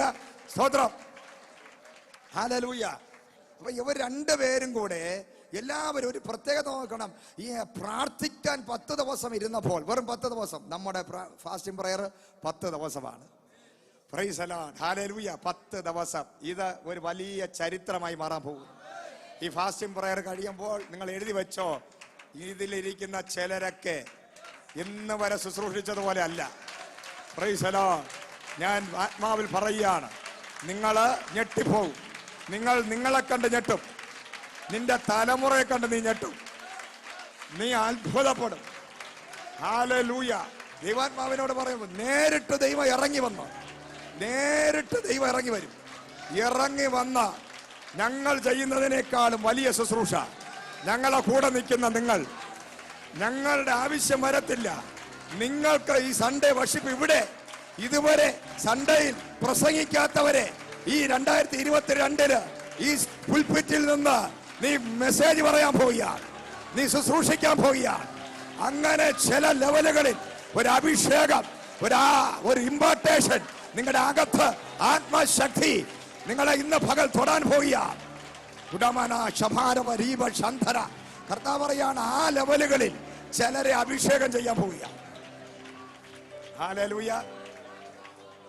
സ്തോത്രം. ഹല്ലേലൂയ. അപ്പൊ ഇവർ രണ്ടുപേരും കൂടെ എല്ലാവരും ഒരു പ്രത്യേകത നോക്കണം. ഈ പ്രാർത്ഥിക്കാൻ 10 ദിവസം ഇരുന്നപ്പോൾ, വെറും 10 ദിവസം, നമ്മുടെ ഫാസ്റ്റിംഗ് പ്രയർ 10 ദിവസമാണ്. Price the Lord. ഹല്ലേലൂയ. 10 ദിവസം. ഇത് ഒരു വലിയ ചരിത്രമായി മാറാൻ പോകും. ഈ ഫാസ്റ്റിംഗ് പ്രയർ കഴിയുമ്പോൾ നിങ്ങൾ എഴുതി വെച്ചോ, ഇതിലിരിക്കുന്ന ചിലരൊക്കെ ഇന്ന് വരെ ശുശ്രൂഷിച്ചതുപോലെ അല്ല. Praise the Lord. ഞാൻ ആത്മാവിൽ പറയുകയാണ്, നിങ്ങൾ ഞെട്ടിപ്പോവും. നിങ്ങളെ കണ്ട് ഞെട്ടും. നിന്റെ തലമുറയെ കണ്ട് നീ ഞെട്ടും. നീ അത്ഭുതപ്പെടും. ഹല്ലേലൂയ. ദൈവാത്മാവിനോട് പറയുമ്പോൾ നേരിട്ട് ദൈവം ഇറങ്ങി വന്നു. നേരിട്ട് ദൈവം ഇറങ്ങി വരും. ഇറങ്ങി വന്ന ഞങ്ങൾ ചെയ്യുന്നതിനേക്കാളും വലിയ ശുശ്രൂഷ ഞങ്ങളെ കൂടെ നിൽക്കുന്ന നിങ്ങൾ, ഞങ്ങളുടെ ആവശ്യം വരത്തില്ല. നിങ്ങൾക്ക് ഈ സൺഡേ വർഷിപ്പ് ഇവിടെ ഇതുവരെ സൺഡേയിൽ പ്രസംഗിക്കാത്തവരെ ഈ 2022 ഈ പുൽപിറ്റിൽ നിന്ന് നീ മെസ്സേജ് പറയാൻ പോവുകയാണ്, നീ ശുശ്രൂഷിക്കാൻ പോവുകയാണ്. അങ്ങനെ ചില ലെവലുകളിൽ ഒരു അഭിഷേകം, ഒരു ഇമ്പാർട്ടേഷൻ നിങ്ങളുടെ അകത്ത് ആത്മശക്തി നിങ്ങളെ ഇന്ന് പകൽ തൊടാൻ പോവുകയാണ്. കർത്താവ് പറയാണ്, ആ ലെവലുകളിൽ ചിലരെ അഭിഷേകം ചെയ്യാൻ പോവുകയാണ്. ഹല്ലേലൂയ.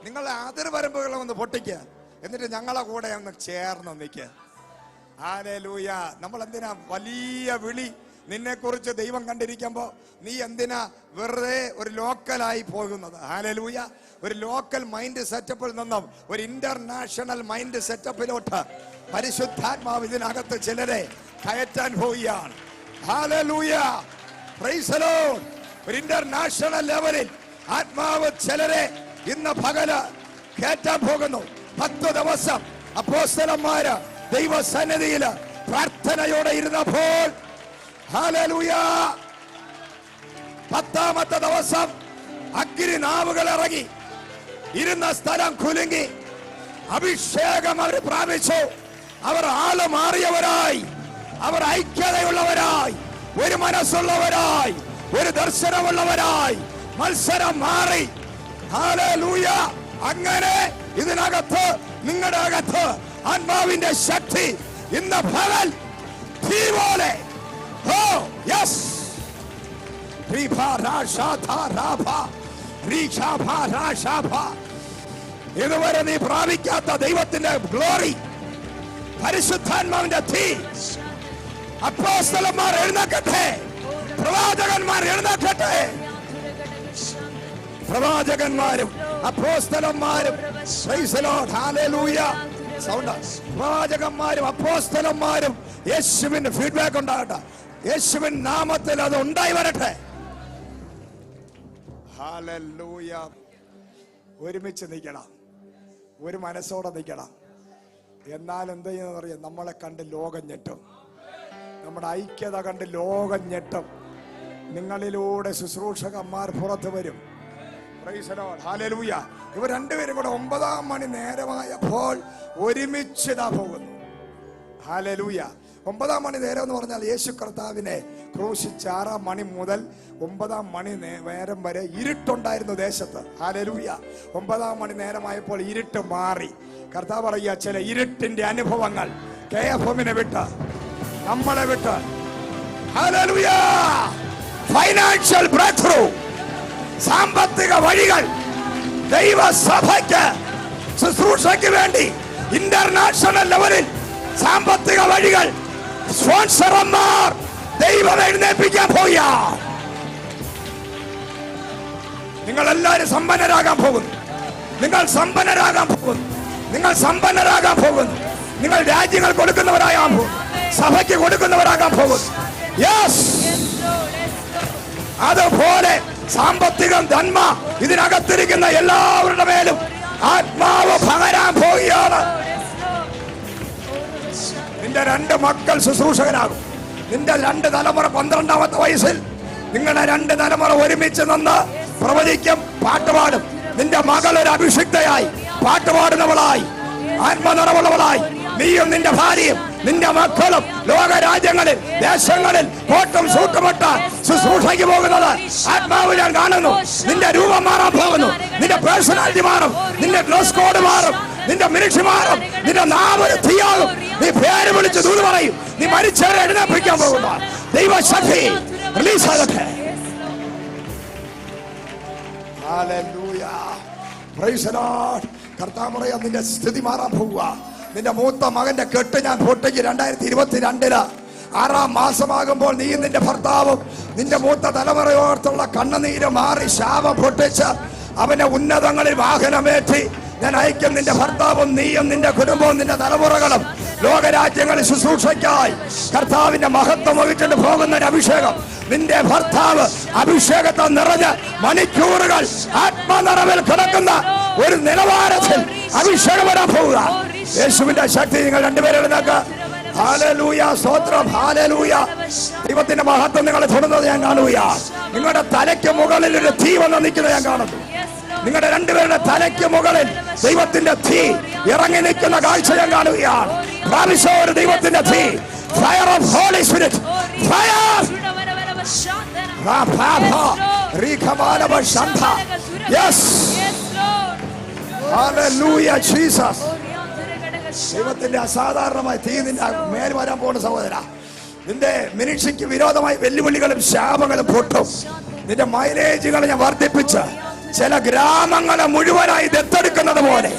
നിങ്ങളുടെ അതിർവരമ്പുകളെ ഒന്ന് പൊട്ടിക്കുക, എന്നിട്ട് ഞങ്ങളെ കൂടെ ഒന്ന് ചേർന്ന് നിൽക്കുക. ഹല്ലേലൂയ. നമ്മൾ എന്തിനാ വലിയ വിളി നിന്നെ കുറിച്ച് ദൈവം കണ്ടിരിക്കുമ്പോ നീ എന്തിനാ വെറുതെ ഒരു ലോക്കലായി പോകുന്നത്? ഹല്ലേലൂയ. ഒരു ലോക്കൽ മൈൻഡ് സെറ്റപ്പിൽ നിന്നും ഒരു ഇന്റർനാഷണൽ മൈൻഡ് സെറ്റപ്പിലോട്ട് പരിശുദ്ധാത്മാവ് ഇതിനകത്ത് ചിലരെ കയറ്റാൻ പോവുകയാണ്. Hallelujah, praise the Lord. ഒരു ഇന്റർനാഷണൽ ലെവലിൽ ആത്മാവ് ചിലരെ ഇന്ന് പകല് കയറ്റാൻ പോകുന്നു. 10 ദിവസം അപ്പോസ്തലന്മാര് ദൈവസന്നിധിയിൽ പ്രാർത്ഥനയോടെ ഇരുന്നപ്പോൾ, ഹല്ലേലൂയ, 10ാമത്തെ ദിവസം അഗ്നിനാവുകൾ ഇറങ്ങി, ഇരുന്ന സ്ഥലം കുലുങ്ങി, അഭിഷേകം അവർ പ്രാപിച്ചു. അവർ ആള് മാറിയവരായി, അവർ ഐക്യതയുള്ളവരായി, ഒരു മനസ്സുള്ളവരായി, ഒരു ദർശനമുള്ളവരായി. മത്സരം മാറി. ഹല്ലേലൂയ. അങ്ങനെ ഇതിനകത്ത്, നിങ്ങളുടെ അകത്ത് ആത്മാവിന്റെ ശക്തി ഇന്ന് പകൽ തീ പോലെ, ഓ യെസ്, ഇതുവരെ നീ പ്രാപിക്കാത്ത ദൈവത്തിന്റെ ഗ്ലോറി, പരിശുദ്ധാത്മാവിന്റെ തീ. അപ്പോസ്തലന്മാർ എഴുന്നേൽക്കട്ടെ, പ്രവാചകന്മാർ എഴുന്നേൽക്കട്ടെ. പ്രവാചകന്മാരും അപ്പോസ്തലന്മാരും, praise the Lord, hallelujah. Sound. പ്രവാചകന്മാരും അപ്പോസ്തലന്മാരും യേശുവിന്റെ ഫീഡ്ബാക്ക് ഉണ്ടാകട്ടെ. യേശുവിൻ നാമത്തിൽ അത് ഉണ്ടായി വരട്ടെ. ഹല്ലേലൂയ. ഒരുമിച്ച് നിൽക്കണം, ഒരു മനസ്സോടെ നിൽക്കണം. എന്നാൽ എന്ത് ചെയ്യുന്നറിയാം, നമ്മളെ കണ്ട് ലോകം ഞെട്ടും. നമ്മുടെ ഐക്യത കണ്ട് ലോകം ഞെട്ടും. നിങ്ങളിലൂടെ ശുശ്രൂഷകന്മാർ പുറത്തു വരും. Price the Lord, hallelujah. ഇവർ രണ്ടുപേരും കൂടെ 9-ാം മണി നേരമായപ്പോൾ ഒരുമിച്ച് പോകുന്നു. ഹല്ലേലൂയ. 9-ാം മണി നേരം എന്ന് പറഞ്ഞാൽ യേശു കർത്താവിനെ ക്രൂശിച്ച 6-ാം മണി മുതൽ 9-ാം മണി നേരം വരെ ഇരുട്ടുണ്ടായിരുന്നു ദേശത്ത്. ഹല്ലേലൂയ. 9-ാം മണി നേരമായപ്പോൾ ഇരുട്ട് മാറി. കർത്താവ് പറയുക, ചില ഇരുട്ടിന്റെ അനുഭവങ്ങൾ KFM-നെ വിട്ട്, നമ്മളെ വിട്ട്, ഹല്ലേലൂയ, ഫൈനാൻഷ്യൽ ബ്രേക്ക് ത്രൂ, സാമ്പത്തിക വഴികൾ, ദൈവസഭയ്ക്ക് ശുശ്രൂഷയ്ക്ക് വേണ്ടി ഇന്റർനാഷണൽ ലെവലിൽ സാമ്പത്തിക വഴികൾ, സ്പോൺസർമാർ ദൈവം എഴുന്നേൽപ്പിക്കാൻ പോയ. നിങ്ങൾ എല്ലാവരും സമ്പന്നരാകാൻ പോകുന്നു. നിങ്ങൾ സമ്പന്നരാകാൻ പോകുന്നു. നിങ്ങൾ സമ്പന്നരാകാൻ പോകുന്നു. നിങ്ങൾ രാജ്യങ്ങൾ കൊടുക്കുന്നവരാകാൻ പോകുന്നു. സഭയ്ക്ക് കൊടുക്കുന്നവരാകാൻ പോകുന്നു. യെസ്, അതുപോലെ സാമ്പത്തികം, നന്മ ഇതിനകത്തിരിക്കുന്ന എല്ലാവരുടെ മേലും ആത്മാവ് പകരാൻ പോവുകയാണ്. നിന്റെ 2 മക്കൾ ശുശ്രൂഷകനാകും. നിന്റെ 2 തലമുറ 12ാമത്തെ വയസ്സിൽ നിങ്ങളുടെ 2 തലമുറ ഒരുമിച്ച് നിന്ന് പ്രവചിക്കും, പാട്ടുപാടും. നിന്റെ മകൾ ഒരു അഭിഷിക്തയായി, പാട്ടുപാടുന്നവളായി, ആത്മനിറവുള്ളവളായി, നീയും നിന്റെ ഭാര്യയും നിന്റെ മക്കളും ലോകരാജ്യങ്ങളിൽ, ദേശങ്ങളിൽ കോട്ടും സൂട്ടുമിട്ട ശുശ്രൂഷയ്ക്ക് പോകുന്നത് ആത്മാവ് ഞാൻ കാണുന്നു. നിന്റെ രൂപം മാറാൻ പോകുന്നു. നിന്റെ പേഴ്സണാലിറ്റി മാറും. നിന്റെ ഡ്രസ് കോഡ് മാറും. നിന്റെ മിനിറ്റ് മാറും. നിന്റെ നാമൊരു തീയാകും. നീ പേര് വിളിച്ച് ദൂത് പറയും. നീ മരിച്ചവരെ എഴുന്നേൽപ്പിക്കാൻ പോകുന്ന ദൈവശക്തി റിലീസ് ആകട്ടെ. Hallelujah, praise the Lord. കർത്താവ് പറയാ, നിന്റെ സ്ഥിതി മാറാൻ പോവുക. നിന്റെ മൂത്ത മകന്റെ കെട്ട് ഞാൻ പൊട്ടിക്ക് 2022 6-ാം മാസമാകുമ്പോൾ നീ നിന്റെ ഭർത്താവും നിന്റെ മൂത്ത തലമുറയോർത്തുള്ള കണ്ണുനീര് മാറി ശാപം പൊട്ടിച്ച് അവന്റെ ഉന്നതങ്ങളിൽ വാഹനമേറ്റി ഞാൻ അയക്കും. നിന്റെ ഭർത്താവും നീയും നിന്റെ കുടുംബവും നിന്റെ തലമുറകളും ലോകരാജ്യങ്ങളിൽ ശുശ്രൂഷയ്ക്കായി കർത്താവിന്റെ മഹത്വം വഹിച്ചിട്ട് പോകുന്ന ഒരു അഭിഷേകം. നിന്റെ ഭർത്താവ് അഭിഷേകത്തെ നിറഞ്ഞ് മണിക്കൂറുകൾ ആത്മനിറവിൽ കിടക്കുന്ന ഒരു നിലവാരത്തിൽ അഭിഷേകം വരാൻ പോവുക. യേശുവിന്റെ ശക്തി നിങ്ങൾ രണ്ടുപേരും എഴുന്നേൽക്കുക. ഹല്ലേലൂയ, സ്തോത്രം, ഹല്ലേലൂയ. ദൈവത്തിന്റെ മഹത്വം നിങ്ങളെ തൊടുന്നത് ഞാൻ കാണുക. നിങ്ങളുടെ തലയ്ക്ക് മുകളിൽ ഒരു തീ വന്ന് നിൽക്കുന്നത് ഞാൻ കാണുന്നു. നിങ്ങളുടെ രണ്ടുപേരുടെ തലയ്ക്ക് മുകളിൽ ദൈവത്തിന്റെ തീ ഇറങ്ങി നിൽക്കുന്ന കാഴ്ച ഞാൻ കാണുകയാണ്. പ്രാപിച്ചോ ഒരു ദൈവത്തിന്റെ തീ, fire of holy spirit, fire. Yes, hallelujah, Jesus. ദൈവത്തിന്റെ അസാധാരണമായ തീ നിന്റെ മേൽ വരാൻ പോകുന്ന സഹോദര. നിന്റെ മിനിഷിക്ക് വിരോധമായി വെല്ലുവിളികളും ശാപങ്ങളും പൊട്ടും. നിന്റെ മൈലേജുകൾ ഞാൻ വർദ്ധിപ്പിച്ച് ചില ഗ്രാമങ്ങളെ മുഴുവനായി ദത്തെടുക്കുന്നത് പോലെ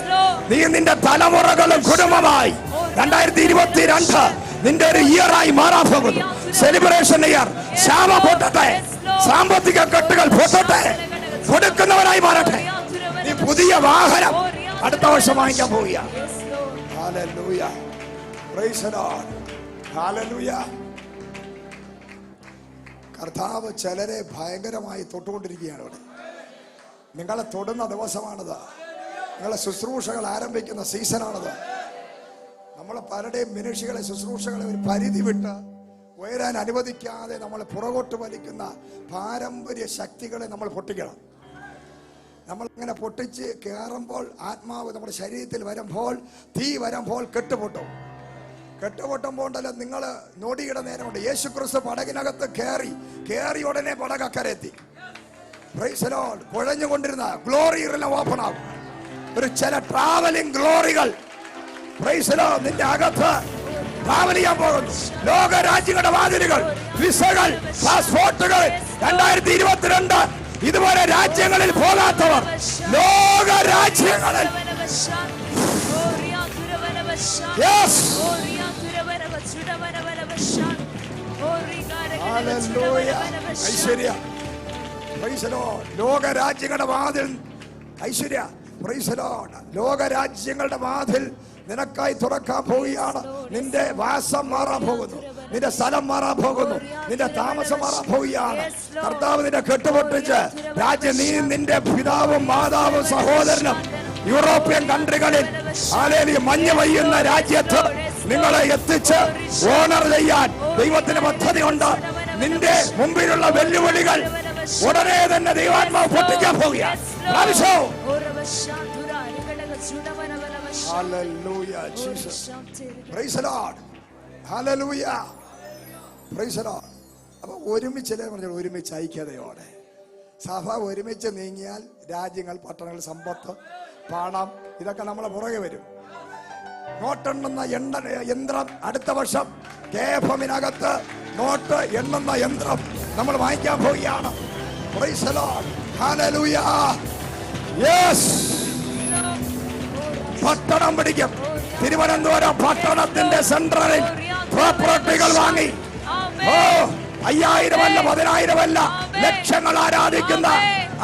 നീ നിന്റെ തലമുറകളും കുടുംബമായി 2022 നിന്റെ ഒരു ഇയറായി മാറാൻ പോകുന്നു. Celebration year. ശാപം പൊട്ടട്ടെ, സാമ്പത്തിക കെട്ടുകൾ പൊട്ടട്ടെ, കൊടുക്കുന്നവനായി മാറട്ടെ. നീ പുതിയ വാഹനം അടുത്ത വർഷം വാങ്ങിക്കാൻ പോവുക. Hallelujah, praise the Lord, hallelujah. കർത്താവ് ചിലരെ ഭയങ്കരമായി തൊട്ടുകൊണ്ടിരിക്കുകയാണ് ഇവിടെ. നിങ്ങളെ തൊടുന്ന ദിവസമാണിത്. നിങ്ങളെ ശുശ്രൂഷകൾ ആരംഭിക്കുന്ന സീസണാണിത്. നമ്മളെ പലരുടെയും മിനിഷികളെ, ശുശ്രൂഷകളെ ഒരു പരിധി വിട്ട് ഉയരാൻ അനുവദിക്കാതെ നമ്മളെ പുറകോട്ട് വലിക്കുന്ന പാരമ്പര്യ ശക്തികളെ നമ്മൾ പൊട്ടിക്കണം. നമ്മളിങ്ങനെ പൊട്ടിച്ച് കയറുമ്പോൾ ആത്മാവ് നമ്മുടെ ശരീരത്തിൽ വരുമ്പോൾ, തീ വരുമ്പോൾ കെട്ടുപൊട്ടും. കെട്ടുപൊട്ടുമ്പോൾ ഉണ്ടല്ലോ, നിങ്ങൾ നോടിയുടെ നേരമുണ്ട്. യേശു ക്രിസ്തു പടകിനകത്ത് കയറി ഉടനെ പടകക്കരെത്തി. Praise the Lord. കുഴഞ്ഞുകൊണ്ടിരുന്ന ഗ്ലോറി ഓപ്പൺ ആകും. ഒരു ചില ട്രാവലിംഗ് ഗ്ലോറികൾ പ്രൈസ് ദി ലോർഡ് നിന്റെ അകത്ത് ട്രാവൽ ചെയ്യാൻ പോകുന്നു. ലോക രാജ്യങ്ങളുടെ വാതിലുകൾ, വിസകൾ, പാസ്പോർട്ടുകൾ 2022 ഇതുപോലെ രാജ്യങ്ങളിൽ പോകാത്തവർ ലോക രാജ്യങ്ങളിൽ ഐശ്വര്യ, ലോക രാജ്യങ്ങളുടെ വാതിൽ ഐശ്വര്യ, ലോക രാജ്യങ്ങളുടെ വാതിൽ നിനക്കായി തുറക്കാൻ പോവുകയാണ്. നിന്റെ വാസം മാറാൻ പോകുന്നു, നിന്റെ സ്ഥലം മാറാൻ പോകുന്നു, നിന്റെ താമസം മാറാൻ പോവുകയാണ്. കർത്താവ് നിന്റെ കെട്ടുപൊട്ടിച്ച് രാജ്യം, നീ നിന്റെ പിതാവും മാതാവും സഹോദരനും യൂറോപ്യൻ കൺട്രികളിൽ മഞ്ഞ് പെയ്യുന്ന രാജ്യത്ത് നിങ്ങളെ എത്തിച്ച് ഓണർ ചെയ്യാൻ ദൈവത്തിന് പദ്ധതിയുണ്ട്. നിന്റെ മുമ്പിലുള്ള വെല്ലുവിളികൾ ഉടനെ തന്നെ ദൈവാത്മാവ് പൊട്ടിക്കാൻ പോവുകയാണ്. Hallelujah, Jesus. Praise the Lord. Hallelujah. Praise the Lord. അപ്പോൾ ഒരുമിച്ച് ഐക്യതയോടെ സഭ ഒരുമിച്ച് നീങ്ങിയാൽ രാജ്യങ്ങൾ, പട്ടണങ്ങൾ, സമ്പത്ത്, പണം ഇതൊക്കെ നമ്മളെ പുറകെ വരും. നോട്ടെണ്ണുന്ന യന്ത്രം അടുത്ത വർഷം KFM-നകത്ത് നോട്ട് എണ്ണുന്ന യന്ത്രം നമ്മൾ വാങ്ങിക്കാൻ പോവുകയാണ്. Praise the Lord. Hallelujah. Yes. പട്ടണം പിടിക്കും. തിരുവനന്തപുരം പട്ടണത്തിന്റെ സെൻട്രലിൽ പ്രോപ്പർട്ടികൾ വാങ്ങി 5000 അല്ല 10000 അല്ല ലക്ഷങ്ങൾ ആരാധിക്കുന്ന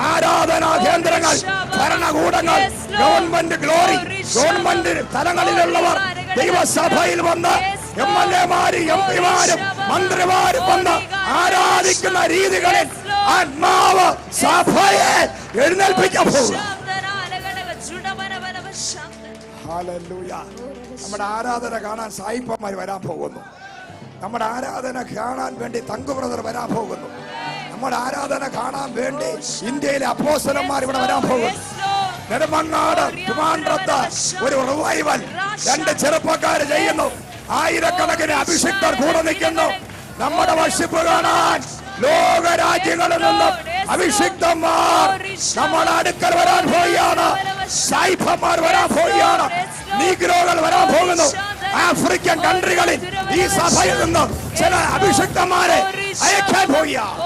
ആരാധനാ കേന്ദ്രങ്ങൾ, ഭരണകൂടങ്ങൾ, ഗവൺമെന്റ് ഗ്ലോറി, ഗവൺമെന്റ് തലങ്ങളിലുള്ളവർ ദൈവസഭയിൽ വന്ന് MLA-മാരും MP-മാരും മന്ത്രിമാരും വന്ന് ആരാധിക്കുന്ന രീതികളിൽ ആത്മാവ് സഭയെ എഴുന്നേൽപ്പിക്കാൻ പോകും. നമ്മുടെ ആരാധന കാണാൻ സായിപ്പന്മാർ വരാൻ പോകുന്നു. നമ്മുടെ ആരാധന കാണാൻ വേണ്ടി തങ്കു ബ്രദർ വരാൻ പോകുന്നു. നമ്മുടെ ആരാധന കാണാൻ വേണ്ടി ഇന്ത്യയിലെ അപ്പോസ്തലന്മാർ ഇവിടെ വരാൻ പോകുന്നു. നെടുമങ്ങാട്, ട്രിവാൻഡ്രത്ത് ഒരു റിവൈവൽ 2 ചെറുപ്പക്കാർ ചെയ്യുന്നു. ആയിരക്കണക്കിന് അഭിഷിക്തർ കൂടെ നിൽക്കുന്നു. നമ്മുടെ വർഷിപ്പ് കാണാൻ ലോക രാജ്യങ്ങളിൽ നിന്നും അഭിഷിക്തന്മാർ നമ്മുടെ അടുക്കൽ വരാൻ പോവുകയാണ്. സായിപ്പന്മാർ വരാൻ പോവുകയാണ്. നീഗ്രോകൾ വരാൻ പോകുന്നു. ആഫ്രിക്കൻ കൺട്രികളിൽ ഈ സഭയിൽ നിന്ന് ചില അഭിഷിക്തന്മാരെ അയക്കാൻ പോവുകയാണ്.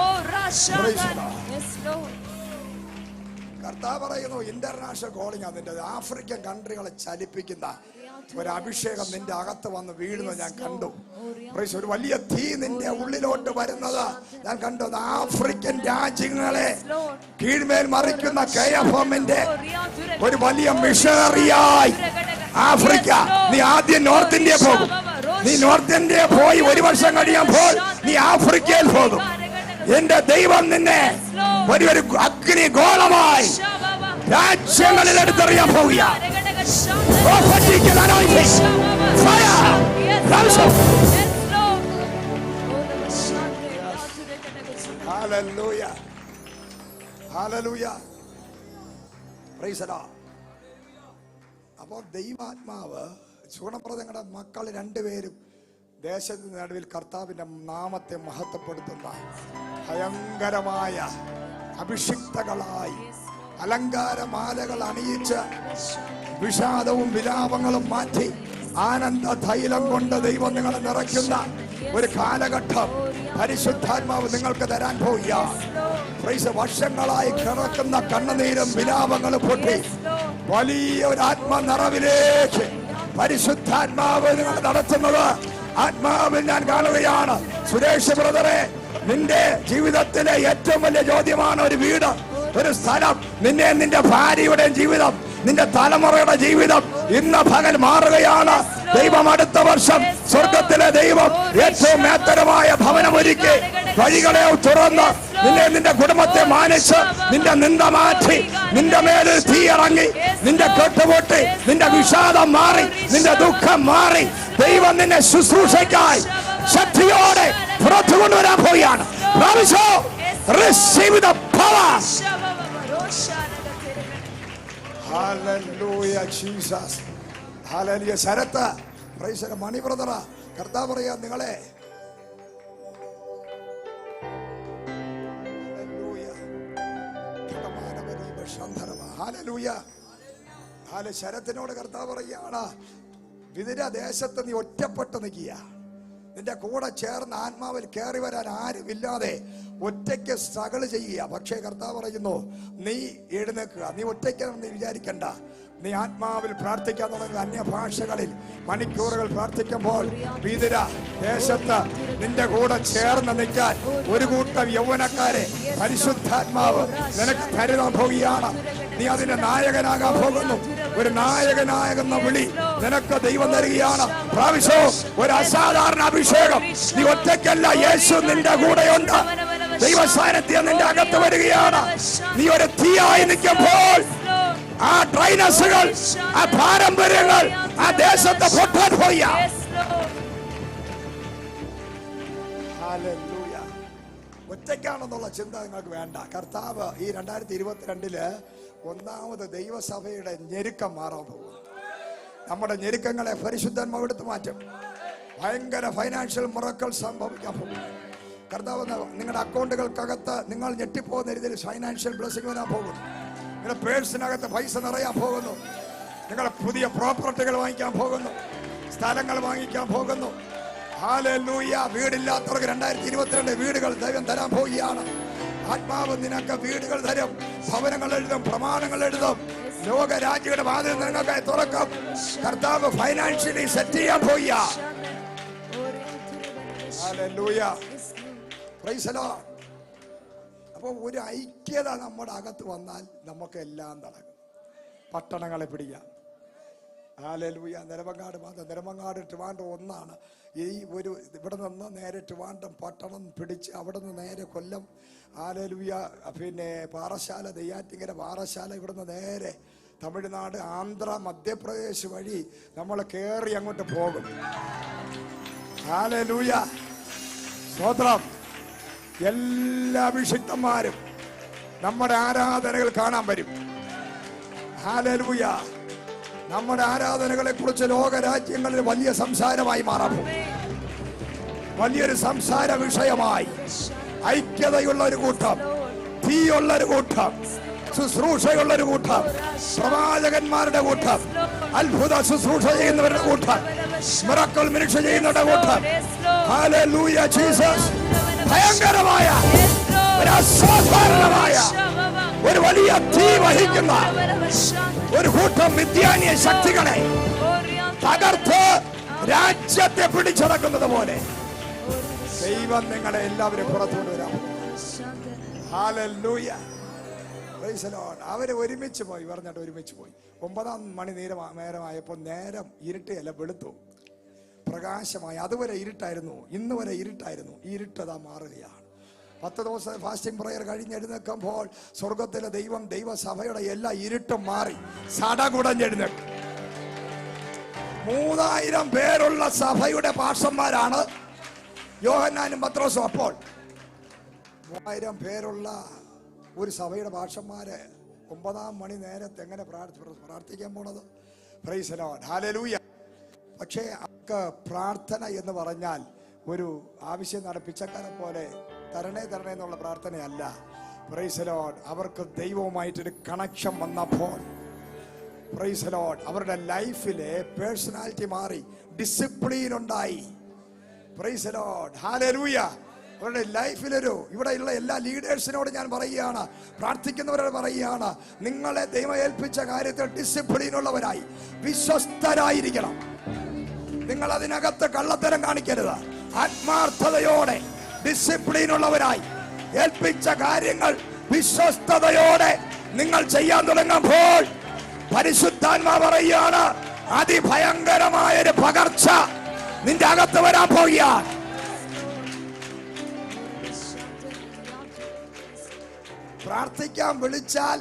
കർത്താവ് പറയുന്നു, ഇന്റർനാഷണൽ കോളിംഗ് അതിന്റെ ആഫ്രിക്കൻ കൺട്രികളെ ചലിപ്പിക്കുന്ന ഒരു അഭിഷേകം നിന്റെ അകത്ത് വന്ന് വീഴുന്നത് ഞാൻ കണ്ടു. ഒരു വലിയ തീ നിന്റെ ഉള്ളിലോട്ട് വരുന്നത് ഞാൻ കണ്ടു. ആഫ്രിക്കൻ രാജ്യങ്ങളെ കീഴ്മേൽ മറിക്കുന്ന KFM-ന്റെ ഒരു വലിയ മിഷണറിയായി ആഫ്രിക്ക. നീ ആദ്യം നോർത്ത് ഇന്ത്യ പോകും. നീ നോർത്ത് ഇന്ത്യ പോയി 1 വർഷം കഴിയുമ്പോൾ നീ ആഫ്രിക്കയിൽ പോകും. എന്റെ ദൈവം നിന്നെ ഒരു അഗ്നി ഗോളമായി രാജ്യങ്ങളിൽ എടുത്തെറിയാൻ പോവുക. Hallelujah. Hallelujah. Praise the Lord. അപ്പോൾ ദൈവാത്മാവ് ചൂണപ്രദങ്ങളുടെ മക്കൾ 2 പേരും ദേശത്തിന്റെ നടുവിൽ കർത്താവിന്റെ നാമത്തെ മഹത്വപ്പെടുത്തുന്ന ഭയങ്കരമായ അഭിഷിക്തകളായി അലങ്കാരമാലകൾ അണിയിച്ച് വിഷാദവും വിലാപങ്ങളും മാറ്റി ആനന്ദ തൈലം കൊണ്ട് ദൈവം നിങ്ങളെ നിറയ്ക്കുന്ന ഒരു കാലഘട്ടം പരിശുദ്ധാത്മാവ് നിങ്ങൾക്ക് തരാൻ പോവുകയാണ്. വർഷങ്ങളായി കിടക്കുന്ന കണ്ണുനീരും വിലാപങ്ങളും പൊട്ടി വലിയ ഒരു ആത്മനിറവിലേക്ക് പരിശുദ്ധാത്മാവ് നിങ്ങൾ നടത്തുന്നത് ആത്മാവിൽ ഞാൻ കാണുകയാണ്. സുരേഷ് ബ്രദറെ, നിന്റെ ജീവിതത്തിലെ ഏറ്റവും വലിയ ചോദ്യമാണ് ഒരു വീട്, ഒരു സ്ഥലം. നിന്റെ ഭാര്യയുടെ ജീവിതം, നിന്റെ തലമുറയുടെ ജീവിതം ഇന്ന് പകൽ മാറുകയാണ്. ദൈവം അടുത്ത വർഷം സ്വർഗത്തിലെ ദൈവം ഏറ്റവും മേത്തരമായ ഭവനമൊരുക്കി വഴികളെ തുറന്ന് നിന്റെ കുടുംബത്തെ മാനിച്ച് നിന്റെ നിന്ദ മാറ്റി, നിന്റെ മേലിൽ തീ ഇറങ്ങി, നിന്റെ കെട്ടുപൊട്ടി, നിന്റെ വിഷാദം മാറി, നിന്റെ ദുഃഖം മാറി. ദൈവം നിന്നെ ശുശ്രൂഷയ്ക്കായി ശക്തിയോടെ പുറത്തു കൊണ്ടുവരാൻ പോവുകയാണ്. പ്രാപിച്ചോ? Receive the power. Hallelujah, Jesus. Hallelujah. Sarath, praise the money brother, കർത്താവ് പറയാ നിങ്ങളെ ശരത്തിനോട് കർത്താവ് പറയാണ്, വിതുര ദേശത്ത് നീ ഒറ്റപ്പെട്ട് നിൽക്കുക. നിന്റെ കൂടെ ചേർന്ന് ആത്മാവിൽ കയറി വരാൻ ആരുമില്ലാതെ ഒറ്റയ്ക്ക് സ്ട്രഗിൾ ചെയ്യുക. പക്ഷേ കർത്താവ് പറയുന്നു, നീ എഴുന്നേൽക്കുക. നീ ഒറ്റയ്ക്കാണെന്ന് വിചാരിക്കണ്ട. നീ ആത്മാവിൽ പ്രാർത്ഥിക്കാൻ തുടങ്ങുക. അന്യഭാഷകളിൽ മണിക്കൂറുകൾ പ്രാർത്ഥിക്കുമ്പോൾ വിതുര ദേശത്ത് നിന്റെ കൂടെ ചേർന്ന് നിൽക്കാൻ ഒരു കൂട്ടം യൗവനക്കാരെ പരിശുദ്ധാത്മാവ് നിനക്ക് തരുവാൻ പോവുകയാണ്. നീ അതിന്റെ നായകനാകാൻ പോകുന്നു. ഒരു നായകനാകുന്ന വിളി നിനക്ക് ദൈവം തരികയാണ്. പ്രാവശ്യോ ഒരു അസാധാരണ അഭിഷേകം. നീ ഒറ്റയ്ക്കല്ല, യേശു നിന്റെ കൂടെയുണ്ട്. ദൈവസാന്നിധ്യം നിന്റെ അകത്ത് വരികയാണ്. നീ ഒരു തീയായി നിൽക്കുമ്പോൾ ആ ഡ്രൈനസുകൾ, ആ പാരമ്പര്യങ്ങൾ ആ ദേശത്ത് പൊട്ടാൻ പോയ. ഒറ്റയ്ക്കാണെന്നുള്ള ചിന്ത നിങ്ങൾക്ക് വേണ്ട. കർത്താവ് ഈ 2022 ഒന്നാമത് ദൈവസഭയുടെ ഞെരുക്കം മാറാൻ പോകും. നമ്മുടെ ഞെരുക്കങ്ങളെ പരിശുദ്ധാത്മാവ് എടുത്തു മാറ്റും. ഭയങ്കര ഫൈനാൻഷ്യൽ മിറക്കിൾ സംഭവിക്കാൻ പോകും. കർത്താവ് നിങ്ങളുടെ അക്കൗണ്ടുകൾക്കകത്ത് നിങ്ങൾ ഞെട്ടിപ്പോകുന്ന രീതിയിൽ ഫൈനാൻഷ്യൽ ബ്ലെസ്സിംഗ് വരാൻ പോകുന്നു. നിങ്ങളുടെ പേഴ്സിനകത്ത് പൈസ നിറയാൻ പോകുന്നു. നിങ്ങൾ പുതിയ പ്രോപ്പർട്ടികൾ വാങ്ങിക്കാൻ പോകുന്നു. സ്ഥലങ്ങൾ വാങ്ങിക്കാൻ പോകുന്നു. ഹല്ലേലൂയ. വീടില്ലാത്തവർക്ക് 2022 വീടുകൾ ദൈവം തരാൻ പോവുകയാണ്. ആത്മാവ് നിനക്ക് വീടുകൾ തരും, ഭവനങ്ങൾ എഴുതും, പ്രമാണങ്ങൾ എഴുതും. ലോകരാജ്യങ്ങളുടെ വാതിൽ നിങ്ങൾക്കായി തുറക്കും. കർത്താവ് ഫൈനാൻഷ്യലി സെറ്റ് ചെയ്യാൻ പോവുക. ഹല്ലേലൂയ. Praise the Lord. അപ്പോൾ ഒരു ഐക്യത നമ്മുടെ അകത്ത് വന്നാൽ നമുക്ക് എല്ലാം നടക്കും. പട്ടണങ്ങളെ പിടിക്കാം. ഹല്ലേലൂയ. നെരമങ്ങാട് ട്രിവാൻഡ്രം ഒന്നാണ്. ഈ ഒരു ഇവിടെ നിന്ന് നേരെ ട്രിവാൻഡ്രം പട്ടണം പിടിച്ച് അവിടെ നിന്ന് നേരെ കൊല്ലം, ഹല്ലേലൂയ, പിന്നെ പാറശാല, നെയ്യാറ്റിങ്കര പാറശാല, ഇവിടുന്ന് നേരെ തമിഴ്നാട്, ആന്ധ്ര, മധ്യപ്രദേശ് വഴി നമ്മൾ കയറി അങ്ങോട്ട് പോകും. ഹല്ലേലൂയ. സ്തോത്രം. എല്ലാ അഭിഷിക്തന്മാരും നമ്മുടെ ആരാധനകൾ കാണാൻ വരും. ഹല്ലേലൂയ. നമ്മുടെ ആരാധനകളെ കുറിച്ച് ലോകരാജ്യങ്ങളിൽ വലിയ സംസാരമായി മാറാൻ പോകും. വലിയൊരു സംസാര വിഷയമായി. ഐക്യതയുള്ള ഒരു കൂട്ടം, തീയുള്ള ഒരു കൂട്ടം, ശുശ്രൂഷയുള്ള ഒരു കൂട്ടം, പ്രവാചകന്മാരുടെ കൂട്ടം, അത്ഭുത ശുശ്രൂഷ ചെയ്യുന്നവരുടെ കൂട്ടം, മിറക്കിൾ മിനിസ്റ്റർ ചെയ്യുന്നവരുടെ കൂട്ടം. Hallelujah Jesus. ഭയങ്കരമായ ഒരു അസാധാരണമായ ഒരു വലിയ തീ വഹിക്കുന്ന ഒരു കൂട്ടം വിദ്യാന്യ ശക്തികളെ തകർത്ത് രാജ്യത്തെ പിടിച്ചടക്കുന്നത് പോലെ ദൈവം നിങ്ങളെ എല്ലാവരും പുറത്തുകൊണ്ട് വരാം. ഹല്ലേലൂയ. Praise the Lord. അവര് ഒരുമിച്ച് പോയി, പറഞ്ഞിട്ട് ഒരുമിച്ച് പോയി. 9 മണി നേരമായപ്പോൾ നേരം ഇരുട്ടല്ല, വെളുത്തു, പ്രകാശമായി. അതുവരെ ഇരുട്ടായിരുന്നു, ഇന്ന് വരെ ഇരുട്ടായിരുന്നു. ഈ ഇരുട്ടതാ മാറുകയാണ്. 10 ദിവസം ഫാസ്റ്റിംഗ് പ്രയർ കഴിഞ്ഞെഴുന്നേക്കുമ്പോൾ സ്വർഗത്തിലെ ദൈവം, ദൈവസഭയുടെ എല്ലാ ഇരുട്ടും മാറി സടകുടഞ്ഞെഴുന്നേക്കും. 3000 പേരുള്ള സഭയുടെ പാസ്റ്റർമാരാണ് യോഹന്നാനും പത്രോസും. അപ്പോൾ 3000 പേരുള്ള ഒരു സഭയുടെ പാസ്റ്റർമാര് 9 മണി നേരത്തെ എങ്ങനെ പ്രാർത്ഥിക്കാൻ പോണത്? Price the Lord. ഹല്ലേലൂയ. പക്ഷേ അവർക്ക് പ്രാർത്ഥന എന്ന് പറഞ്ഞാൽ ഒരു ആവശ്യം നടപ്പിച്ചക്കാരെ പോലെ തരണേ എന്നുള്ള പ്രാർത്ഥനയല്ല. Price the Lord. അവർക്ക് ദൈവവുമായിട്ടൊരു കണക്ഷൻ വന്നപ്പോൾ പ്രൈസ് ദി ലോർഡ് അവരുടെ ലൈഫിലെ പേഴ്സണാലിറ്റി മാറി, ഡിസിപ്ലിൻ ഉണ്ടായി. Price the Lord. ഹല്ലേലൂയ. അവരുടെ ലൈഫിലൊരു, ഇവിടെയുള്ള എല്ലാ ലീഡേഴ്സിനോട് ഞാൻ പറയുകയാണ്, പ്രാർത്ഥിക്കുന്നവരോട് പറയുകയാണ്, നിങ്ങളെ ദൈവം ഏൽപ്പിച്ച കാര്യത്തിൽ ഡിസിപ്ലിൻ ഉള്ളവരായി, വിശ്വസ്തരായിരിക്കണം. നിങ്ങൾ അതിനകത്ത് കള്ളത്തരം കാണിക്കരുത്. ആത്മാർത്ഥതയോടെ ഡിസിപ്ലിൻ ഉള്ളവരായി ഏൽപ്പിച്ച കാര്യങ്ങൾ വിശ്വസ്തയോടെ നിങ്ങൾ ചെയ്യാൻ തുടങ്ങുമ്പോൾ പരിശുദ്ധാത്മാവ് പറയുകയാണ്, അതിഭയങ്കരമായൊരു പകർച്ച നിന്റെ അകത്ത് വരാൻ പോകുകയാണ്. പ്രാർത്ഥിക്കാൻ വിളിച്ചാൽ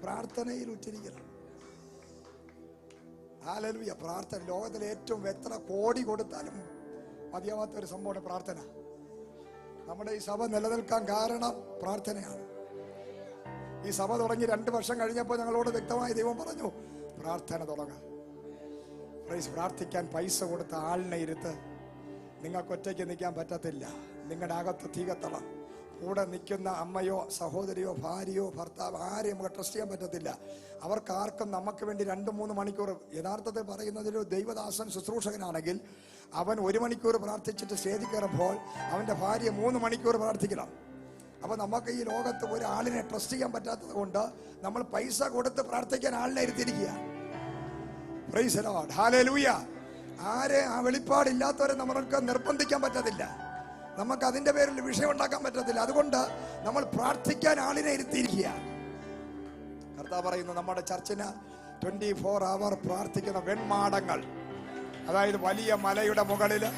പ്രാർത്ഥനയിൽ ഉറ്റിരിക്കണം. ഹല്ലേലൂയ. പ്രാർത്ഥന ലോകത്തിലെ ഏറ്റവും എത്ര കോടി കൊടുത്താലും മതിയാവാത്ത ഒരു സംഭവമാണ് പ്രാർത്ഥന. നമ്മുടെ ഈ സഭ നിലനിൽക്കാൻ കാരണം പ്രാർത്ഥനയാണ്. ഈ സഭ തുടങ്ങി 2 വർഷം കഴിഞ്ഞപ്പോൾ ഞങ്ങളോട് വ്യക്തമായി ദൈവം പറഞ്ഞു, പ്രാർത്ഥന തുടങ്ങാം. പ്രാർത്ഥിക്കാൻ പൈസ കൊടുത്ത ആളിനെ ഇരുത്ത്. നിങ്ങൾക്ക് ഒറ്റയ്ക്ക് നിൽക്കാൻ പറ്റത്തില്ല. നിങ്ങളുടെ അകത്ത് തീ കത്തണം. കൂടെ നിൽക്കുന്ന അമ്മയോ സഹോദരിയോ ഭാര്യയോ ഭർത്താവ് ആരെയും നമുക്ക് ട്രസ്റ്റ് ചെയ്യാൻ പറ്റത്തില്ല. അവർക്കാർക്കും നമുക്ക് വേണ്ടി 2-3 മണിക്കൂർ, യഥാർത്ഥത്തിൽ പറയുന്നതിൽ ദൈവദാസൻ ശുശ്രൂഷകനാണെങ്കിൽ അവൻ 1 മണിക്കൂർ പ്രാർത്ഥിച്ചിട്ട് സ്റ്റേജിൽ കയറുമ്പോൾ അവൻ്റെ ഭാര്യ 3 മണിക്കൂർ പ്രാർത്ഥിക്കണം. അപ്പൊ നമുക്ക് ഈ ലോകത്ത് ഒരാളിനെ ട്രസ്റ്റ് ചെയ്യാൻ പറ്റാത്തത് കൊണ്ട് നമ്മൾ പൈസ കൊടുത്ത് പ്രാർത്ഥിക്കാൻ ആളിനെ ഇരുത്തിയിരിക്കുക. Praise the Lord. ഹല്ലേലൂയ. ആരെ ആ വെളിപ്പാടില്ലാത്തവരെ നമ്മൾക്ക് നിർബന്ധിക്കാൻ പറ്റത്തില്ല. നമുക്ക് അതിന്റെ പേരിൽ വിഷയം ഉണ്ടാക്കാൻ പറ്റത്തില്ല. അതുകൊണ്ട് നമ്മൾ പ്രാർത്ഥിക്കാൻ ആളിനെ ഇരുത്തിയിരിക്കുക. കർത്താവ് പറയുന്നു, നമ്മുടെ ചർച്ചിന് 24 അവർ പ്രാർത്ഥിക്കുന്ന വെൺമാടങ്ങൾ, അതായത് വലിയ മലയുടെ മുകളില്,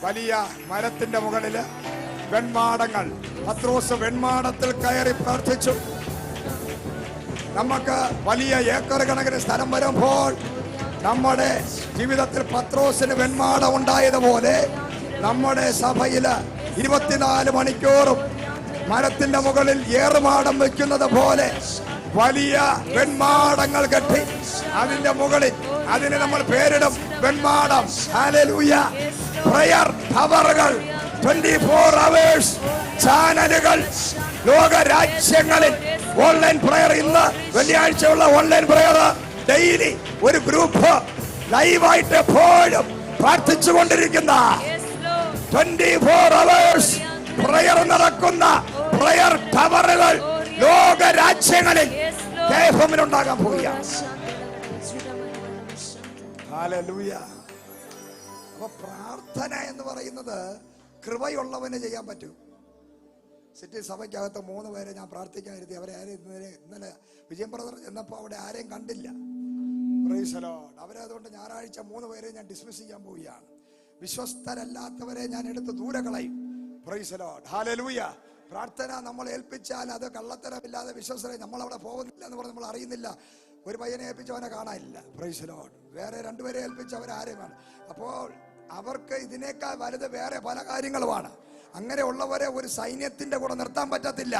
വലിയ മരത്തിന്റെ മുകളില് വെൺമാടങ്ങൾ. പത്രോസ് വെൺമാടത്തിൽ കയറി പ്രാർത്ഥിച്ചു. നമുക്ക് വലിയ ഏക്കർ കണക്കിന് സ്ഥലം വരുമ്പോൾ നമ്മുടെ ജീവിതത്തിൽ പത്രോസിന് വെൺമാടം ഉണ്ടായതുപോലെ നമ്മുടെ സഭയില് 24 മണിക്കൂറും മരത്തിന്റെ മുകളിൽ ഏറുമാടം വെക്കുന്നത് പോലെ വലിയ വെൺമാടങ്ങൾ കെട്ടി അതിന്റെ മുകളിൽ അതിന് നമ്മൾ പേരിടും വെൺമാടം. ഹല്ലേലൂയ. പ്രയർ ടവറുകൾ, 24 അവേഴ്സ് ചാനലുകൾ. ലോക രാജ്യങ്ങളിൽ ഓൺലൈൻ പ്രയർ, ഇന്ന് വെള്ളിയാഴ്ചയുള്ള ഓൺലൈൻ പ്രയർ, ഡെയിലി ഒരു ഗ്രൂപ്പ് ലൈവായിട്ട് എപ്പോഴും പ്രാർത്ഥിച്ചുകൊണ്ടിരിക്കുന്ന 24 അവേഴ്സ് പ്രയർ നടക്കുന്ന പ്രയർ ടവറുകൾ ലോക രാജ്യങ്ങളിൽ ഉണ്ടാകാൻ പോവുകയാണ്. ഹല്ലേലൂയ. അപ്പൊ പ്രാർത്ഥന എന്ന് പറയുന്നത് കൃപയുള്ളവന് ചെയ്യാൻ പറ്റൂ. സിറ്റി സഭയ്ക്കകത്ത് 3 പേരെ ഞാൻ പ്രാർത്ഥിക്കാൻ ഇരുത്തി. അവരെ ആരെയും ഇന്നലെ വിജയം ബ്രദർ എന്നപ്പോ അവിടെ ആരെയും കണ്ടില്ല. Price the Lord. അവരെ അതുകൊണ്ട് ഞായറാഴ്ച 3 പേരെ ഞാൻ ഡിസ്മിസ് ചെയ്യാൻ പോവുകയാണ്. വിശ്വസ്തരല്ലാത്തവരെ ഞാൻ എടുത്ത് ദൂരെ കളയും. Price the Lord. ഹല്ലേലൂയ. പ്രാർത്ഥന നമ്മൾ ഏൽപ്പിച്ചാൽ അത് കള്ളത്തരമില്ലാതെ വിശ്വസ്തരെ നമ്മൾ അവിടെ പോകുന്നില്ല എന്ന് പറഞ്ഞ് നമ്മൾ അറിയുന്നില്ല. ഒരു പയ്യനെ ഏൽപ്പിച്ചവനെ കാണാനില്ല. Price the Lord. വേറെ 2 പേരെ ഏൽപ്പിച്ച് അവരാരെയും കാണും. അപ്പോൾ അവർക്ക് ഇതിനേക്കാൾ വലുത് വേറെ പല കാര്യങ്ങളുമാണ്. അങ്ങനെയുള്ളവരെ ഒരു സൈന്യത്തിന്റെ കൂടെ നിർത്താൻ പറ്റത്തില്ല.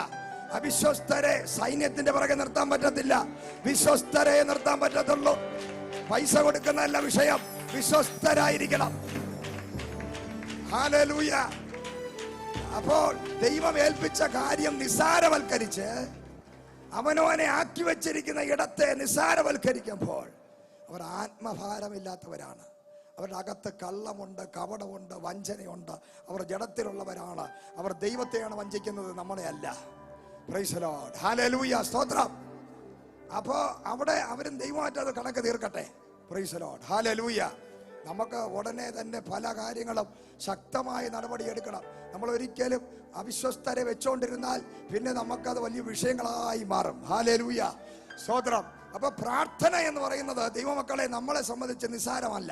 അവിശ്വസ്തരെ സൈന്യത്തിന്റെ പുറകെ നിർത്താൻ പറ്റത്തില്ല. വിശ്വസ്തരെ നിർത്താൻ പറ്റത്തുള്ളൂ. പൈസ കൊടുക്കുന്നതല്ല വിഷയം, വിശ്വസ്തരായിരിക്കണം. ഹല്ലേലൂയ. അപ്പോൾ ദൈവം ഏൽപ്പിച്ച കാര്യം നിസ്സാരവൽക്കരിച്ച് അവനവനെ ആക്കി വെച്ചിരിക്കുന്ന ഇടത്തെ നിസ്സാരവൽക്കരിക്കുമ്പോൾ അവർ ആത്മഭാരമില്ലാത്തവരാണ്. അവരുടെ അകത്ത് കള്ളമുണ്ട്, കപടമുണ്ട്, വഞ്ചനയുണ്ട്. അവർ ജഡത്തിലുള്ളവരാണ്. അവർ ദൈവത്തെയാണ് വഞ്ചിക്കുന്നത്, നമ്മളെ അല്ല. Praise the Lord. ഹല്ലേലൂയ. സ്തോത്രം. അപ്പോ അവിടെ അവരും ദൈവമായിട്ട് അത് കണക്ക് തീർക്കട്ടെ. Praise the Lord. ഹല്ലേലൂയ. നമുക്ക് ഉടനെ തന്നെ പല കാര്യങ്ങളും ശക്തമായ നടപടി എടുക്കണം. നമ്മൾ ഒരിക്കലും അവിശ്വസ്തരെ വെച്ചോണ്ടിരുന്നാൽ പിന്നെ നമുക്കത് വലിയ വിഷയങ്ങളായി മാറും. ഹല്ലേലൂയ. സ്തോത്രം. അപ്പൊ പ്രാർത്ഥന എന്ന് പറയുന്നത് ദൈവമക്കളെ നമ്മളെ സംബന്ധിച്ച് നിസ്സാരമല്ല.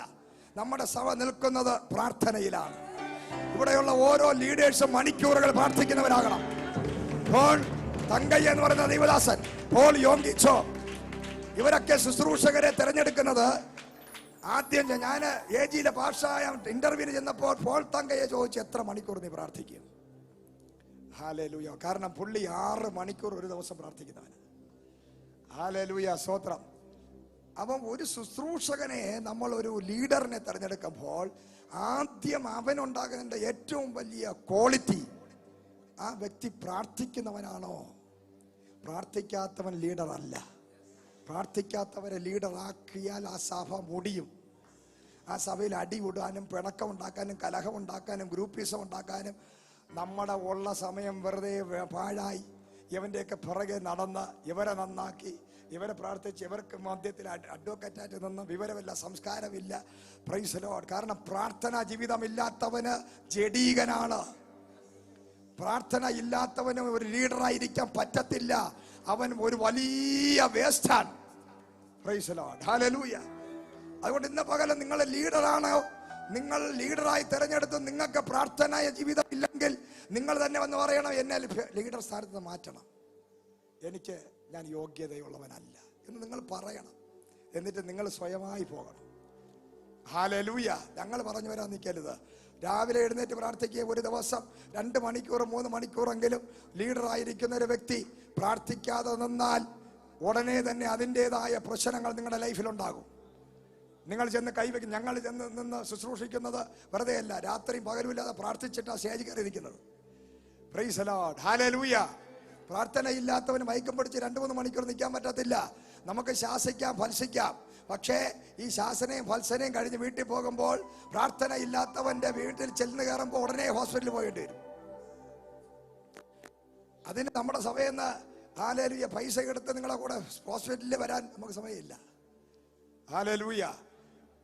നമ്മുടെ സഭ നിൽക്കുന്നത് പ്രാർത്ഥനയിലാണ്. ഇവിടെയുള്ള ഓരോ ലീഡേഴ്സും മണിക്കൂറുകൾ പ്രാർത്ഥിക്കുന്നവരാകണം. പോൾ തങ്കയ്യ എന്ന് പറയുന്ന ദൈവദാസൻ, പോൾ യോങ്കിച്ചോ, ഇവരൊക്കെ ശുശ്രൂഷകരെ തിരഞ്ഞെടുക്കുന്നത് ആദ്യം ഞാൻ AG-യിലെ പാഷായ ഇന്റർവ്യൂവിന് ചെന്നപ്പോൾ പോൾ തങ്കയ്യ ചോദിച്ചു, എത്ര മണിക്കൂർ നീ പ്രാർത്ഥിക്കും? ഹല്ലേലൂയ. കാരണം പുള്ളി 6 മണിക്കൂർ ഒരു ദിവസം പ്രാർത്ഥിക്കുന്നവന്. ഹല്ലേലൂയ. സ്തോത്രം. അപ്പം ഒരു ശുശ്രൂഷകനെ നമ്മൾ ഒരു ലീഡറിനെ തിരഞ്ഞെടുക്കുമ്പോൾ ആദ്യം അവനുണ്ടാകുന്ന ഏറ്റവും വലിയ ക്വാളിറ്റി, ആ വ്യക്തി പ്രാർത്ഥിക്കുന്നവനാണോ? പ്രാർത്ഥിക്കാത്തവൻ ലീഡർ അല്ല. പ്രാർത്ഥിക്കാത്തവരെ ലീഡറാക്കിയാൽ ആ സഭ മുടിയും. ആ സഭയിൽ അടി വിടാനും പിണക്കം ഉണ്ടാക്കാനും കലഹം ഉണ്ടാക്കാനും ഗ്രൂപ്പിസം ഉണ്ടാക്കാനും നമ്മുടെ ഉള്ള സമയം വെറുതെ പാഴായി. ഇവന്റെയൊക്കെ പുറകെ നടന്ന് ഇവരെ നന്നാക്കി, ഇവരെ പ്രാർത്ഥിച്ച്, ഇവർക്ക് മധ്യത്തിൽ അഡ്വക്കേറ്റായിട്ട് നിന്ന് വിവരമില്ല, സംസ്കാരമില്ല. Price the Lord. കാരണം പ്രാർത്ഥനാ ജീവിതമില്ലാത്തവന് ജഡീകനാണ്. പ്രാർത്ഥന ഇല്ലാത്തവന് ഒരു ലീഡറായിരിക്കാൻ പറ്റത്തില്ല. അവൻ ഒരു വലിയ വേസ്റ്റാണ്. Praise the Lord. ഹല്ലേലൂയ. അതുകൊണ്ട് ഇന്ന് പകരം നിങ്ങൾ ലീഡറാണോ, നിങ്ങൾ ലീഡറായി തിരഞ്ഞെടുത്ത് നിങ്ങൾക്ക് പ്രാർത്ഥനായ ജീവിതം ഇല്ലെങ്കിൽ നിങ്ങൾ തന്നെ വന്ന് പറയണം, എന്നെ ലീഡർ സ്ഥാനത്ത് മാറ്റണം, ഞാൻ യോഗ്യതയുള്ളവനല്ല എന്ന് നിങ്ങൾ പറയണം. എന്നിട്ട് നിങ്ങൾ സ്വയമായി പോകണം. ഹല്ലേലൂയ. ഞങ്ങൾ പറഞ്ഞു വരാൻ നിൽക്കരുത്. രാവിലെ എഴുന്നേറ്റ് പ്രാർത്ഥിക്കുക. ഒരു ദിവസം 2 മണിക്കൂർ 3 മണിക്കൂറെങ്കിലും ലീഡറായിരിക്കുന്ന ഒരു വ്യക്തി പ്രാർത്ഥിക്കാതെ നിന്നാൽ ഉടനെ തന്നെ അതിൻ്റെതായ പ്രശ്നങ്ങൾ നിങ്ങളുടെ ലൈഫിലുണ്ടാകും. നിങ്ങൾ ചെന്ന് കൈവയ്ക്കും. ഞങ്ങൾ ചെന്ന് നിന്ന് ശുശ്രൂഷിക്കുന്നത് വെറുതെ അല്ല, രാത്രിയും പകലുമില്ലാതെ പ്രാർത്ഥിച്ചിട്ടാണ് സ്റ്റേജ് കയറിയിരിക്കുന്നത്. Praise the Lord. ഹല്ലേലൂയ. പ്രാർത്ഥന ഇല്ലാത്തവന് മയക്കം പിടിച്ച് 2-3 മണിക്കൂർ നിൽക്കാൻ പറ്റത്തില്ല. നമുക്ക് ശാസിക്കാം, ഫൽസിക്കാം. പക്ഷേ ഈ ശാസനയും ഫൽസനയും കഴിഞ്ഞ് വീട്ടിൽ പോകുമ്പോൾ പ്രാർത്ഥന ഇല്ലാത്തവന്റെ വീട്ടിൽ ചെന്ന് കയറുമ്പോൾ ഉടനെ ഹോസ്പിറ്റലിൽ പോയിട്ട് വരും. അതിന് നമ്മുടെ സഭയിൽ നിന്ന് ഹല്ലേലൂയ പൈസ എടുത്ത് നിങ്ങളെ കൂടെ ഹോസ്പിറ്റലിൽ വരാൻ നമുക്ക് സമയമില്ല. ഹല്ലേലൂയ.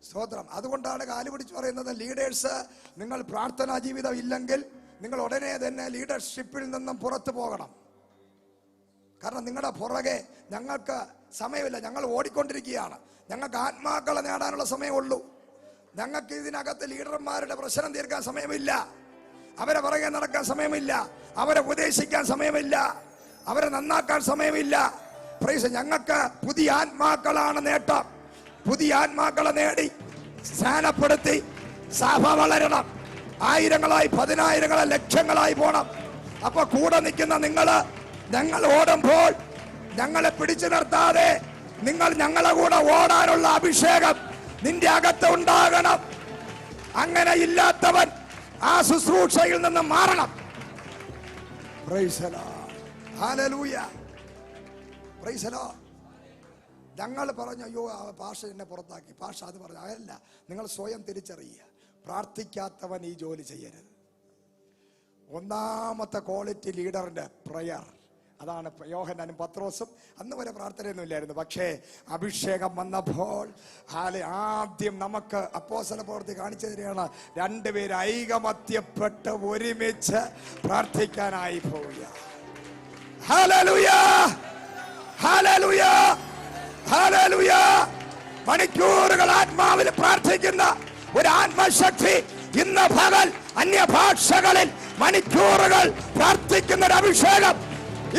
സ്തോത്രം. അതുകൊണ്ടാണ് കാല് പിടിച്ച് പറയുന്നത്, ലീഡേഴ്സ്, നിങ്ങൾ പ്രാർത്ഥനാ ജീവിതം ഇല്ലെങ്കിൽ നിങ്ങൾ ഉടനെ തന്നെ ലീഡർഷിപ്പിൽ നിന്നും പുറത്തു പോകണം. കാരണം നിങ്ങളുടെ പുറകെ ഞങ്ങൾക്ക് സമയമില്ല. ഞങ്ങൾ ഓടിക്കൊണ്ടിരിക്കുകയാണ്. ഞങ്ങൾക്ക് ആത്മാക്കളെ നേടാനുള്ള സമയമുള്ളൂ. ഞങ്ങൾക്ക് ഇതിനകത്ത് ലീഡർമാരുടെ പ്രശ്നം തീർക്കാൻ സമയമില്ല. അവരെ പുറകെ നടക്കാൻ സമയമില്ല. അവരെ ഉപദേശിക്കാൻ സമയമില്ല. അവരെ നന്നാക്കാൻ സമയമില്ല. പ്രൈസ്. ഞങ്ങൾക്ക് പുതിയ ആത്മാക്കളാണ് നേട്ടം. പുതിയ ആത്മാക്കളെ നേടി സ്ഥാനപ്പെടുത്തി സഭ വളരണം. 1000-ങ്ങളായി 10,000-ങ്ങളായി ലക്ഷങ്ങളായി പോണം. അപ്പൊ കൂടെ നിൽക്കുന്ന ഞങ്ങൾ ഓടുമ്പോൾ ഞങ്ങളെ പിടിച്ചു നിർത്താതെ നിങ്ങൾ ഞങ്ങളെ കൂടെ ഓടാനുള്ള അഭിഷേകം നിന്റെ അകത്ത് ഉണ്ടാകണം. അങ്ങനെ ഇല്ലാത്തവൻ ആ ശുശ്രൂഷയിൽ നിന്ന് മാറണം. Price the Lord. Hallelujah. Praise the Lord. ഞങ്ങൾ പറഞ്ഞു, അയ്യോ പാഷ എന്നെ പുറത്താക്കി, പാഷ അത് പറഞ്ഞു. അതല്ല, നിങ്ങൾ സ്വയം തിരിച്ചറിയുക. പ്രാർത്ഥിക്കാത്തവൻ ഈ ജോലി ചെയ്യരുത്. ഒന്നാമത്തെ ക്വാളിറ്റി ലീഡറിന്റെ പ്രയർ. അതാണ് യോഹന്നാനും പത്രോസും. അന്ന് വരെ പ്രാർത്ഥനയൊന്നും ഇല്ലായിരുന്നു. പക്ഷേ അഭിഷേകം വന്നപ്പോൾ ആദ്യം നമുക്ക് അപ്പോസ്തല പ്രവൃത്തി കാണിച്ചു തരികയാണ്. 2 പേര് ഐകമത്യപ്പെട്ട് ഒരുമിച്ച് പ്രാർത്ഥിക്കാനായി പോവുക. ഹല്ലേലൂയ. ഹല്ലേലൂയ. ഹല്ലേലൂയ. മണിക്കൂറുകൾ ആത്മാവിൽ പ്രാർത്ഥിക്കുന്ന ഒരു ആത്മശക്തി ഇന്ന് പകൽ അന്യഭാഷകളിൽ മണിക്കൂറുകൾ പ്രാർത്ഥിക്കുന്ന ഒരു അഭിഷേകം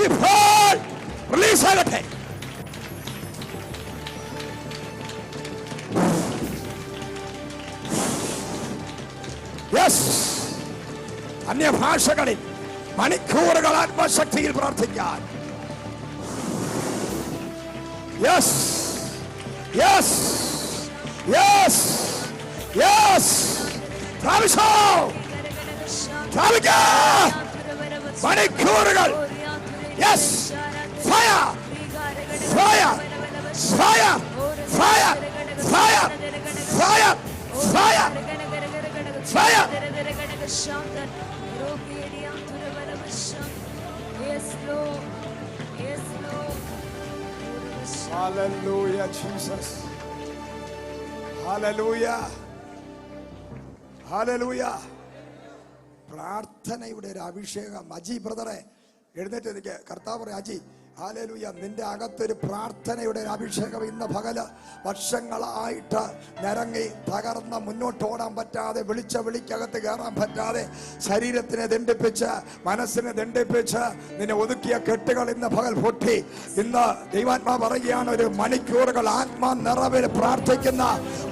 ഇപ്പോൾ റിലീസ് ആകട്ടെ. യെസ്. അന്യഭാഷകളിൽ മണിക്കൂറുകൾ ആത്മശക്തിയിൽ പ്രാർത്ഥിക്കാൻ. യെസ്. യെസ്. യെസ്. യെസ്. പ്രാപിച്ചോ. പ്രാപിക്കാ. മണിക്കൂറുകൾ. Yes, fire, fire, fire, fire, fire, fire, fire, fire. Yes, Lord. Yes, Lord. Hallelujah, Jesus. Hallelujah. Hallelujah. പ്രാർത്ഥനയുടെ ഒരു അഭിഷേകം. അജി ബ്രദറെ എഴുന്നേറ്റ് എനിക്ക്. കർത്താവ് പറയാം, അജി ഹല്ലേലൂയ, നിന്റെ അകത്തൊരു പ്രാർത്ഥനയുടെ അഭിഷേകം ഇന്ന് പകല് വർഷങ്ങളായിട്ട് നിരങ്ങി തകർന്ന് മുന്നോട്ട് ഓടാൻ പറ്റാതെ, വിളിച്ച വിളിക്കകത്ത് കയറാൻ പറ്റാതെ, ശരീരത്തിനെ ദണ്ഡിപ്പിച്ച് മനസ്സിനെ ദണ്ഡിപ്പിച്ച് നിന്നെ ഒതുക്കിയ കെട്ടുകൾ ഇന്ന് പകൽ പൊട്ടി. ഇന്ന് ദൈവാത്മാ പറയുകയാണ്, ഒരു മണിക്കൂറുകൾ ആത്മാ നിറവിൽ പ്രാർത്ഥിക്കുന്ന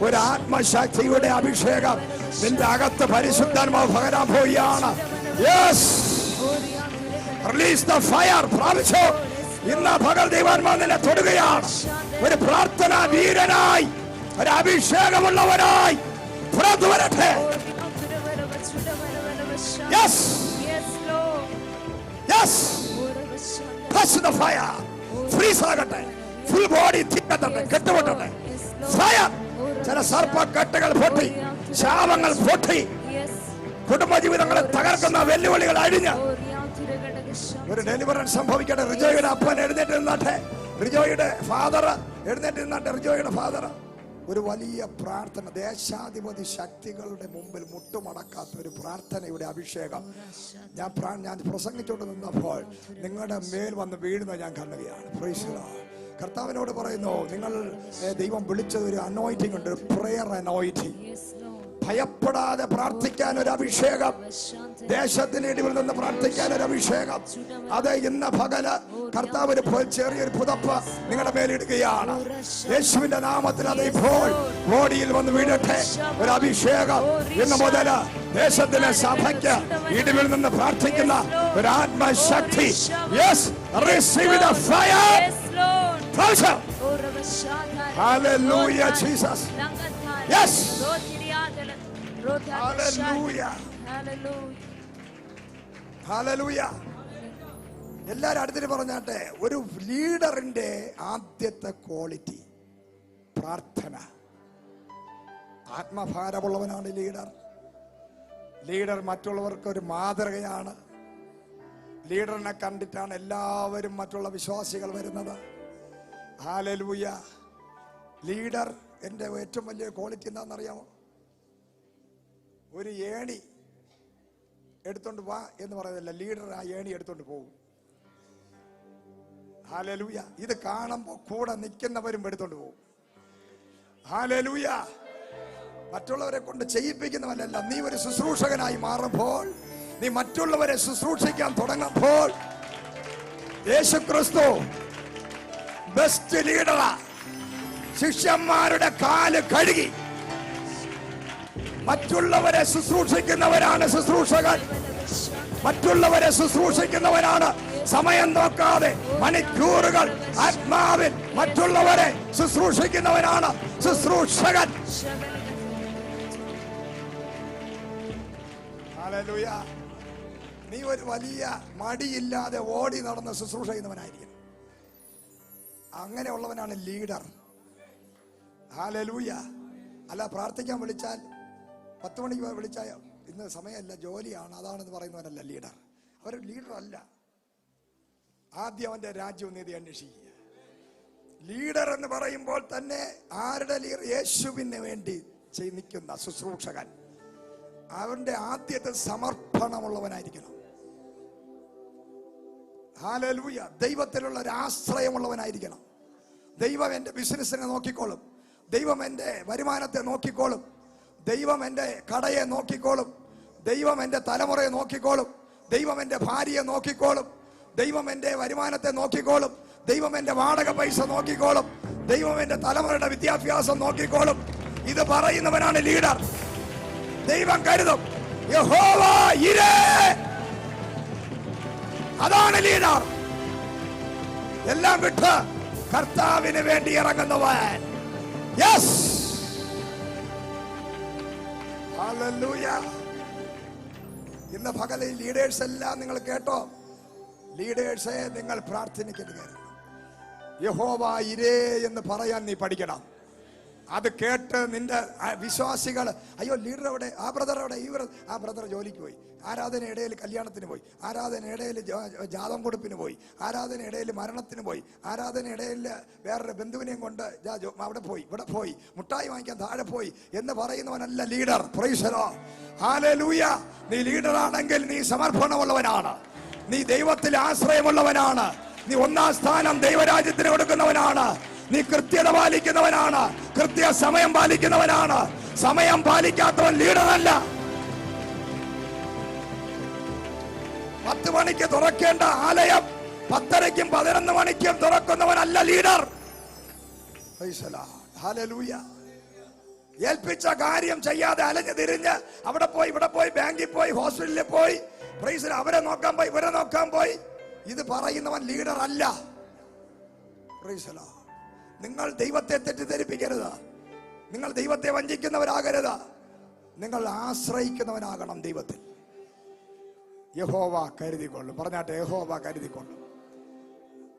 ഒരു ആത്മശക്തിയുടെ അഭിഷേകം നിന്റെ അകത്ത് പരിശുദ്ധാത്മാവ് പകരാൻ പോവുകയാണ്. യെസ്. Release the fire. പ്രാപിച്ചോ. ഇന്ന് പകൽ ദൈവാത്മാവ് നിന്നെ തൊടുകയാണ്. ഒരു പ്രാർത്ഥനാ വീരനായി, ഒരു അഭിഷേകമുള്ളവനായി പുറത്തു വരട്ടെ. Yes. Yes. Touch the fire. Freeze ആകട്ടെ. ഫുൾ ബോഡി തീക്കട്ടെ, കെട്ടുപൊട്ടട്ടെ. ഫയർ. ചില സർപ്പ കെട്ടുകൾ പൊട്ടി, ശാപങ്ങൾ പൊട്ടി, കുടുംബജീവിതങ്ങളെ തകർക്കുന്ന വെല്ലുവിളികൾ അഴിഞ്ഞ് ഒരു ഡെലിവറൻസ് സംഭവിക്കട്ടെ. റിജോയുടെ അപ്പൻ എഴുന്നേറ്റ് നിന്നാട്ടെ. റിജോയുടെ ഫാദർ എഴുന്നേറ്റ് നിന്നാട്ടെ. റിജോയുടെ ഫാദർ ഒരു വലിയ പ്രാർത്ഥന, ദേശാധിപതി ശക്തികളുടെ മുമ്പിൽ മുട്ടുമടക്കാത്ത ഒരു പ്രാർത്ഥനയുടെ അഭിഷേകം ഞാൻ പ്രസംഗിച്ചുകൊണ്ട് നിന്നപ്പോൾ നിങ്ങളുടെ മേൽ വന്ന് വീഴുന്ന ഞാൻ കാണുകയാണ്. Price the Lord. കർത്താവിനോട് പറയുന്നു, നിങ്ങൾ ദൈവം വിളിച്ചത് ഒരു അനോയിന്റിംഗ് ഉണ്ട്, ഒരു പ്രയർ അനോയിന്റിംഗ്. ഭയപ്പെടാതെ പ്രാർത്ഥിക്കാൻ ഒരു അഭിഷേകം, ദേശത്തിന് ഇടിവിൽ നിന്ന് പ്രാർത്ഥിക്കാൻ ഒരു അഭിഷേകം. അത് ഇന്ന് പകല് കർത്താവ് ചെറിയൊരു പുതപ്പ് നിങ്ങളുടെ മേലിടുകയാണ്. യേശുവിന്റെ നാമത്തിൽ അത് ഇപ്പോൾ ബോഡിയിൽ വന്ന് വീഴട്ടെ. ഒരു അഭിഷേകം ഇന്ന് മുതൽ ദേശത്തിലെ സഭയ്ക്ക് ഇടിവിൽ നിന്ന് പ്രാർത്ഥിക്കുന്ന ഒരു ആത്മശക്തി. Yes, receive the fire. Hallelujah Jesus. Yes, hallelujah, hallelujah. എല്ലാരും അടുത്തിട്ട് പറഞ്ഞാട്ടെ, ഒരു ലീഡറിന്റെ ആദ്യത്തെ ക്വാളിറ്റി പ്രാർത്ഥന. ആത്മഭാരമുള്ളവനാണ് ലീഡർ. ലീഡർ മറ്റുള്ളവർക്ക് ഒരു മാതൃകയാണ്. ലീഡറിനെ കണ്ടിട്ടാണ് എല്ലാവരും മറ്റുള്ള വിശ്വാസികൾ വരുന്നത്. ഹല്ലേലൂയ. ലീഡർ എൻ്റെ ഏറ്റവും വലിയ ക്വാളിറ്റി എന്താണെന്നറിയാമോ? ഒരു ഏണി എടുത്തോണ്ട് വാ എന്ന് പറയുന്നില്ല, ലീഡർ ആ ഏണി എടുത്തോണ്ട് പോകും. ഹല്ലേലൂയ. ഇത് കാണുമ്പോൾ കൂടെ നിൽക്കുന്നവരും എടുത്തോണ്ട് പോകും. ഹല്ലേലൂയ. മറ്റുള്ളവരെ കൊണ്ട് ചെയ്യിപ്പിക്കുന്നവനല്ല. നീ ഒരു ശുശ്രൂഷകനായി മാറുമ്പോൾ, നീ മറ്റുള്ളവരെ ശുശ്രൂഷിക്കാൻ തുടങ്ങുമ്പോൾ, യേശുക്രിസ്തു ബെസ്റ്റ് ലീഡറാ. ശിഷ്യന്മാരുടെ കാല് കഴുകി മറ്റുള്ളവരെ ശുശ്രൂഷിക്കുന്നവരാണ് ശുശ്രൂഷകൻ. മറ്റുള്ളവരെ ശുശ്രൂഷിക്കുന്നവരാണ് സമയം നോക്കാതെ മണിക്കൂറുകൾ ആത്മാവിൽ മറ്റുള്ളവരെ ശുശ്രൂഷിക്കുന്നവനാണ് ശുശ്രൂഷകൻ. ഹല്ലേലൂയ. നീ ഒരു വലിയ മടിയില്ലാതെ ഓടി നടന്ന് ശുശ്രൂഷ ചെയ്യുന്നവനായിരിക്കും. അങ്ങനെയുള്ളവനാണ് ലീഡർ. ഹല്ലേലൂയ. അല്ല, പ്രാർത്ഥിക്കാൻ വിളിച്ചാൽ 10 മണിക്ക് വിളിച്ചാൽ ഇന്ന് സമയമല്ല, ജോലിയാണ്, അതാണെന്ന് പറയുന്നവനല്ല ലീഡർ. അവർ ലീഡർ അല്ല. ആദ്യം അവന്റെ രാജ്യവും നീതി അന്വേഷിക്കുക. ലീഡർ എന്ന് പറയുമ്പോൾ തന്നെ ആരുടെ ലീഡർ? യേശുവിന് വേണ്ടി നിൽക്കുന്ന ശുശ്രൂഷകൻ. അവന്റെ ആദ്യത്തെ സമർപ്പണമുള്ളവനായിരിക്കണം. ഹല്ലേലൂയ. ദൈവത്തിലുള്ള ഒരു ആശ്രയമുള്ളവനായിരിക്കണം. ദൈവം എൻ്റെ ബിസിനസ്സിനെ നോക്കിക്കോളും. ദൈവം എൻ്റെ വരുമാനത്തെ നോക്കിക്കോളും. ദൈവം എൻ്റെ കടയെ നോക്കിക്കോളും. ദൈവം എൻ്റെ തലമുറയെ നോക്കിക്കോളും. ദൈവം എൻ്റെ ഭാര്യയെ നോക്കിക്കോളും. ദൈവം എൻ്റെ വരുമാനത്തെ നോക്കിക്കോളും. ദൈവം എൻ്റെ വാടക പൈസ നോക്കിക്കോളും. ദൈവം എൻ്റെ തലമുറയുടെ വിദ്യാഭ്യാസം നോക്കിക്കോളും. ഇത് പറയുന്നവനാണ് ലീഡർ. ദൈവം കരുതും. യഹോവ ഇരേ, അതാണ് ലീഡർ. എല്ലാം വിട്ട് കർത്താവിന് വേണ്ടി ഇറങ്ങുന്നവൻ. Yes, hallelujah. ഇന്ന് പകലിൽ ലീഡേഴ്സ് എല്ലാം നിങ്ങൾ കേട്ടോ. ലീഡേഴ്സെ, നിങ്ങൾ പ്രാർത്ഥനയ്ക്ക് യഹോവ ഇരേ എന്ന് പറയാൻ നീ പഠിക്കണം. അത് കേട്ട് നിന്റെ വിശ്വാസികൾ, അയ്യോ ലീഡർ എവിടെ, ആ ബ്രദർ എവിടെ, ആ ബ്രദർ ജോലിക്ക് പോയി, ആരാധനയിടയിൽ കല്യാണത്തിന് പോയി, ആരാധനയിടയിൽ ജാതം കൊടുപ്പിന് പോയി, ആരാധനയിടയിൽ മരണത്തിന് പോയി, ആരാധനയിടയിൽ വേറൊരു ബന്ധുവിനെയും കൊണ്ട് അവിടെ പോയി, ഇവിടെ പോയി, മുട്ടായി വാങ്ങിക്കാൻ താഴെ പോയി എന്ന് പറയുന്നവനല്ല leader. Praise the Lord. Hallelujah. നീ ലീഡറാണെങ്കിൽ നീ സമർപ്പണമുള്ളവനാണ്. നീ ദൈവത്തിൽ ആശ്രയമുള്ളവനാണ്. നീ ഒന്നാം സ്ഥാനം ദൈവരാജ്യത്തിന് കൊടുക്കുന്നവനാണ്. നീ കൃത്യത പാലിക്കുന്നവനാണ്. കൃത്യ സമയം പാലിക്കുന്നവനാണ്. സമയം പാലിക്കാത്തവൻ ലീഡറല്ല. 10 മണിക്ക് തുറക്കേണ്ട ആലയം 10:30ക്കും 11 മണിക്കും തുറക്കുന്നവനല്ല ലീഡർ. ഹല്ലേലൂയ. ഏൽപ്പിച്ച കാര്യം ചെയ്യാതെ അലഞ്ഞു തിരിഞ്ഞ് അവിടെ പോയി ഇവിടെ പോയി ബാങ്കിൽ പോയി ഹോസ്പിറ്റലിൽ പോയി പ്രൈസ് അവരെ നോക്കാൻ പോയി ഇവരെ നോക്കാൻ പോയി ഇത് പറയുന്നവൻ ലീഡർ അല്ല. Praise the Lord. നിങ്ങൾ ദൈവത്തെ തെറ്റിദ്ധരിപ്പിക്കരുത്. നിങ്ങൾ ദൈവത്തെ വഞ്ചിക്കുന്നവരാകരുത്. നിങ്ങൾ ആശ്രയിക്കുന്നവനാകണം ദൈവത്തിൽ. യഹോവ കരുതിക്കൊള്ളും. പറഞ്ഞാട്ടെ, യഹോവ കരുതിക്കൊള്ളും.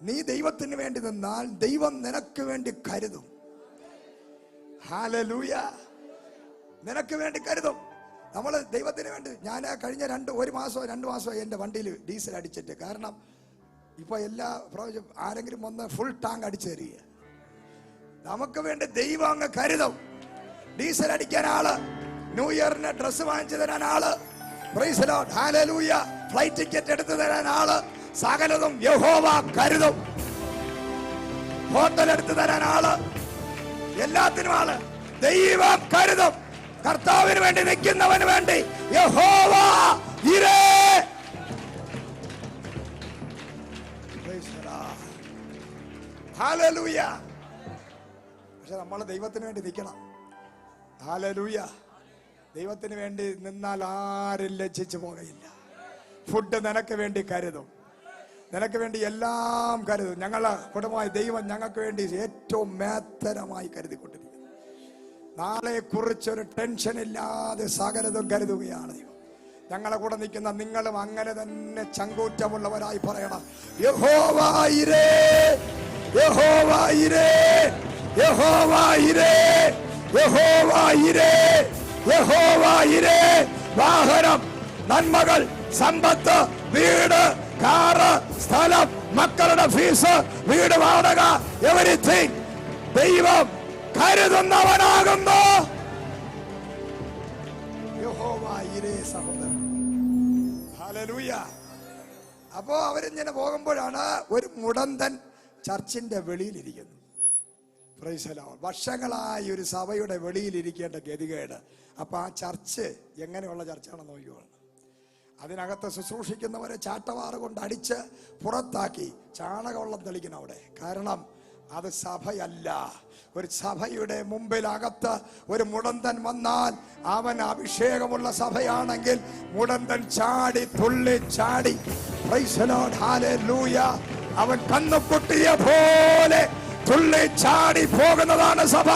നീ ദൈവത്തിന് വേണ്ടി നിന്നാൽ ദൈവം നിനക്ക് വേണ്ടി കരുതും. ഹല്ലേലൂയ. നിനക്ക് വേണ്ടി കരുതും. നമ്മൾ ദൈവത്തിന് വേണ്ടി, ഞാൻ കഴിഞ്ഞ 1 മാസമോ 2 മാസമോ എൻ്റെ വണ്ടിയിൽ ഡീസൽ അടിച്ചിട്ട്, കാരണം ഇപ്പൊ എല്ലാ പ്രാവശ്യം ആരെങ്കിലും വന്ന് ഫുൾ ടാങ്ക് അടിച്ചു തരിക. നമുക്ക് വേണ്ടി ദൈവം അങ്ങ് കരുതും. ഡീസൽ അടിക്കാൻ ആള്, ന്യൂ ഇയറിന് ഡ്രസ് വാങ്ങിച്ചു തരാൻ ആള്, price the Lord, hallelujah, flight ticket എടുത്തു തരാൻ ആള്, സകലതും യഹോവ കരുതും. ഹോട്ടൽ എടുത്തു തരാൻ ആള്, എല്ലാത്തിനും ആള് ദൈവം കരുതും. കർത്താവിന് വേണ്ടി നിൽക്കുന്നവന് വേണ്ടി യഹോവ ഇരേ. ഹല്ലേലൂയ. പക്ഷെ നമ്മൾ ദൈവത്തിന് വേണ്ടി നിൽക്കണം. ഹല്ലേലൂയ. ദൈവത്തിന് വേണ്ടി നിന്നാൽ ആരും ലജ്ജിച്ചു പോകയില്ല. ഫുഡ് നിനക്ക് വേണ്ടി കരുതും, നിനക്ക് വേണ്ടി എല്ലാം കരുതും. ഞങ്ങളെ കുടുംബമായി ദൈവം ഞങ്ങൾക്ക് വേണ്ടി ഏറ്റവും മേത്തരമായി കരുതിക്കൊണ്ടിരിക്കുന്നു. നാളെ കുറിച്ചൊരു ടെൻഷൻ ഇല്ലാതെ സകലതും കരുതുകയാണ് ദൈവം. ഞങ്ങളെ കൂടെ നിൽക്കുന്ന നിങ്ങളും അങ്ങനെ തന്നെ ചങ്കൂറ്റമുള്ളവരായി പറയണം, യഹോവ ഇരേ, യഹോവ ഇരേ, യഹോവ ഇരേ, യഹോവ ഇരേ, യഹോവ ഇരേ. വാഹനം, നന്മകൾ, സമ്പത്ത്, വീട്, കാറ്, സ്ഥലം, മക്കളുടെ ഫീസ്, വീട് വാടക, എവരിത്തിങ് ദൈവം കരുതുന്നവനാകുന്നു. യഹോവ ഇരേ സഹോദരൻ. ഹല്ലേലൂയ. അപ്പോ അവരിങ്ങനെ പോകുമ്പോഴാണ് ഒരു മുടന്തൻ ചർച്ചിന്റെ വെളിയിലിരിക്കുന്നു. Praise the Lord. വർഷങ്ങളായി ഒരു സഭയുടെ വെളിയിലിരിക്കേണ്ട ഗതികേട്. അപ്പൊ ആ ചർച്ച് എങ്ങനെയുള്ള ചർച്ചാണെന്ന് നോക്കിക്കോളണം. അതിനകത്ത് ശുശ്രൂഷിക്കുന്നവരെ ചാട്ടവാറ് കൊണ്ട് അടിച്ച് പുറത്താക്കി ചാണകവെള്ളം തെളിക്കണം അവിടെ. കാരണം അത് സഭയല്ല. ഒരു സഭയുടെ മുമ്പിലകത്ത് ഒരു മുടന്തൻ വന്നാൽ അവൻ അഭിഷേകമുള്ള സഭയാണെങ്കിൽ മുടന്തൻ ചാടി തുള്ളി ചാടി, പ്രൈസ് ദി ലോർഡ്, ഹല്ലേലൂയ, അവൻ കന്നുകുട്ടിയെ പോലെ തുള്ളി ചാടി പോകുന്നതാണ് സഭ.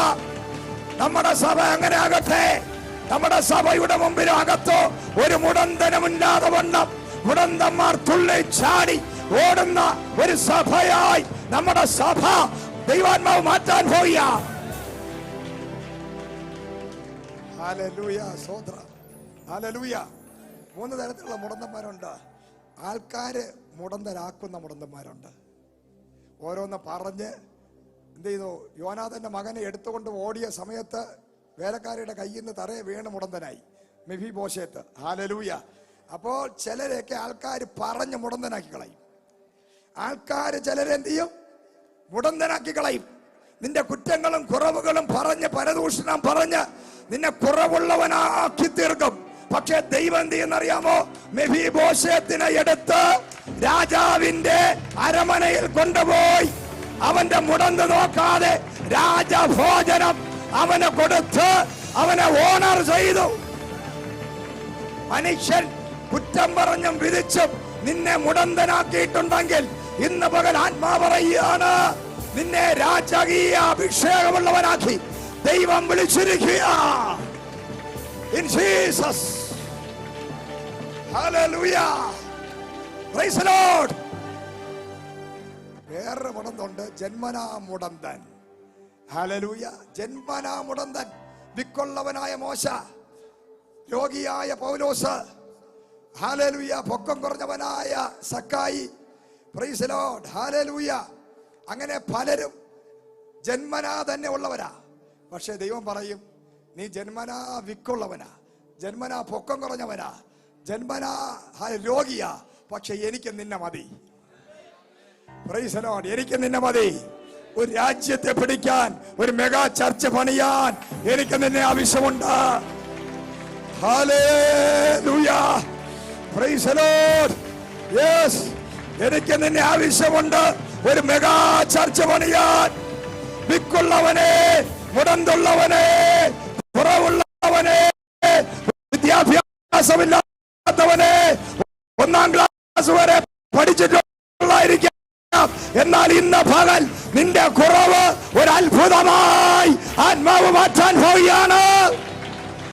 നമ്മുടെ സഭ അങ്ങനെ ആകട്ടെ. നമ്മുടെ സഭയുടെ മുമ്പിലകത്തോ ഒരു മുടന്തനുമില്ലാതെ വണ്ണം മുടന്തന്മാർ തുള്ളി ചാടി ഓടുന്ന ഒരു സഭയായി നമ്മുടെ സഭ ദൈവാത്മാവ് മാറ്റാൻ പോയ. ഹല്ലേലൂയ, സ്തോത്രം, ഹല്ലേലൂയ. 3 തരത്തിലുള്ള മുടന്തന്മാരുണ്ട്. ആൾക്കാര് മുടന്തരാക്കുന്ന മുടന്തന്മാരുണ്ട്. ഓരോന്ന് പറഞ്ഞ് എന്ത് ചെയ്തു? യോനാഥന്റെ മകനെ എടുത്തുകൊണ്ട് ഓടിയ സമയത്ത് വേലക്കാരുടെ കയ്യിൽ നിന്ന് തറയെ വീണ് മുടന്തനായി മെഫീബോശേത്ത്. ഹല്ലേലൂയ. അപ്പോൾ ചിലരെയൊക്കെ ആൾക്കാർ പറഞ്ഞ് മുടന്തനാക്കി കളയും. ആൾക്കാർ ചിലരെ എന്ത് ചെയ്യും? മുടന്തനാക്കി കളയും. നിന്റെ കുറ്റങ്ങളും കുറവുകളും പറഞ്ഞ് പരദൂഷണം പറഞ്ഞ് നിന്നെ കുറവുള്ളവനാക്കി തീർക്കും. പക്ഷെ ദൈവം എന്ത് ചെയ്യുന്നറിയാമോ? മെഫീബോശേത്തിനെ എടുത്ത് രാജാവിന്റെ അരമനയിൽ കൊണ്ടുപോയി അവന്റെ മുടന്ത് നോക്കാതെ രാജഭോജനം അവനെ കൊടുത്ത് അവനെ ഓണർ ചെയ്തു. മനുഷ്യൻ കുറ്റം പറഞ്ഞും വിധിച്ചും നിന്നെ മുടന്തനാക്കിയിട്ടുണ്ടെങ്കിൽ ഇന്ന് പകൽ ആത്മാ പറയുകയാണ്, നിന്നെ രാജകീയ അഭിഷേകമുള്ളവനാക്കി ദൈവം വിളിച്ചിരിക്കുക. In Jesus. Hallelujah. Praise the Lord. വേറെ മുടന്തുണ്ട്, ജന്മനാ മുടന്തൻ. ഹല്ലേലൂയ. ജന്മനാ മുടന്തൻ. വിക്കൊള്ളവനായ മോശ, രോഗിയായ പൗലോസ്, ഹല്ലേലൂയ, പൊക്കം കുറഞ്ഞവനായ സക്കായി, പ്രൈസ് ദി ലോർഡ്, ഹല്ലേലൂയ. അങ്ങനെ പലരും ജന്മനാ തന്നെ ഉള്ളവരാ. പക്ഷെ ദൈവം പറയും, നീ ജന്മനാ വിക്കുള്ളവനാ, ജന്മനാ പൊക്കം കുറഞ്ഞവനാ, ജന്മനാ രോഗിയാ, പക്ഷെ എനിക്ക് നിന്നെ മതി. Price the Lord. എനിക്ക് നിന്നെ മതി. ഒരു രാജ്യത്തെ പിടിക്കാൻ, ഒരു മെഗാ ചർച്ച് പണിയാൻ എനിക്ക് നിന്നെ ആവശ്യമുണ്ട്. Hallelujah. Praise the Lord. Yes, എനിക്ക് നിന്നെ ആവശ്യമുണ്ട്. ഒരു മെഗാ ചർച്ച് പണിയാൻ. വിക്കുള്ളവനെ, മുടന്തുള്ളവനെ, കുറവുള്ളവനെ, വിദ്യാഭ്യാസമില്ലാത്തവനെ, 1ാം ക്ലാസ് വരെ പഠിച്ചിട്ടുള്ളായിരിക്കാം. എന്നാൽ ഇന്ന് പകൽ നിന്റെ കുറവ് ഒരു അത്ഭുതമായി ആത്മാവ് മാറ്റാൻ പോവുകയാണ്.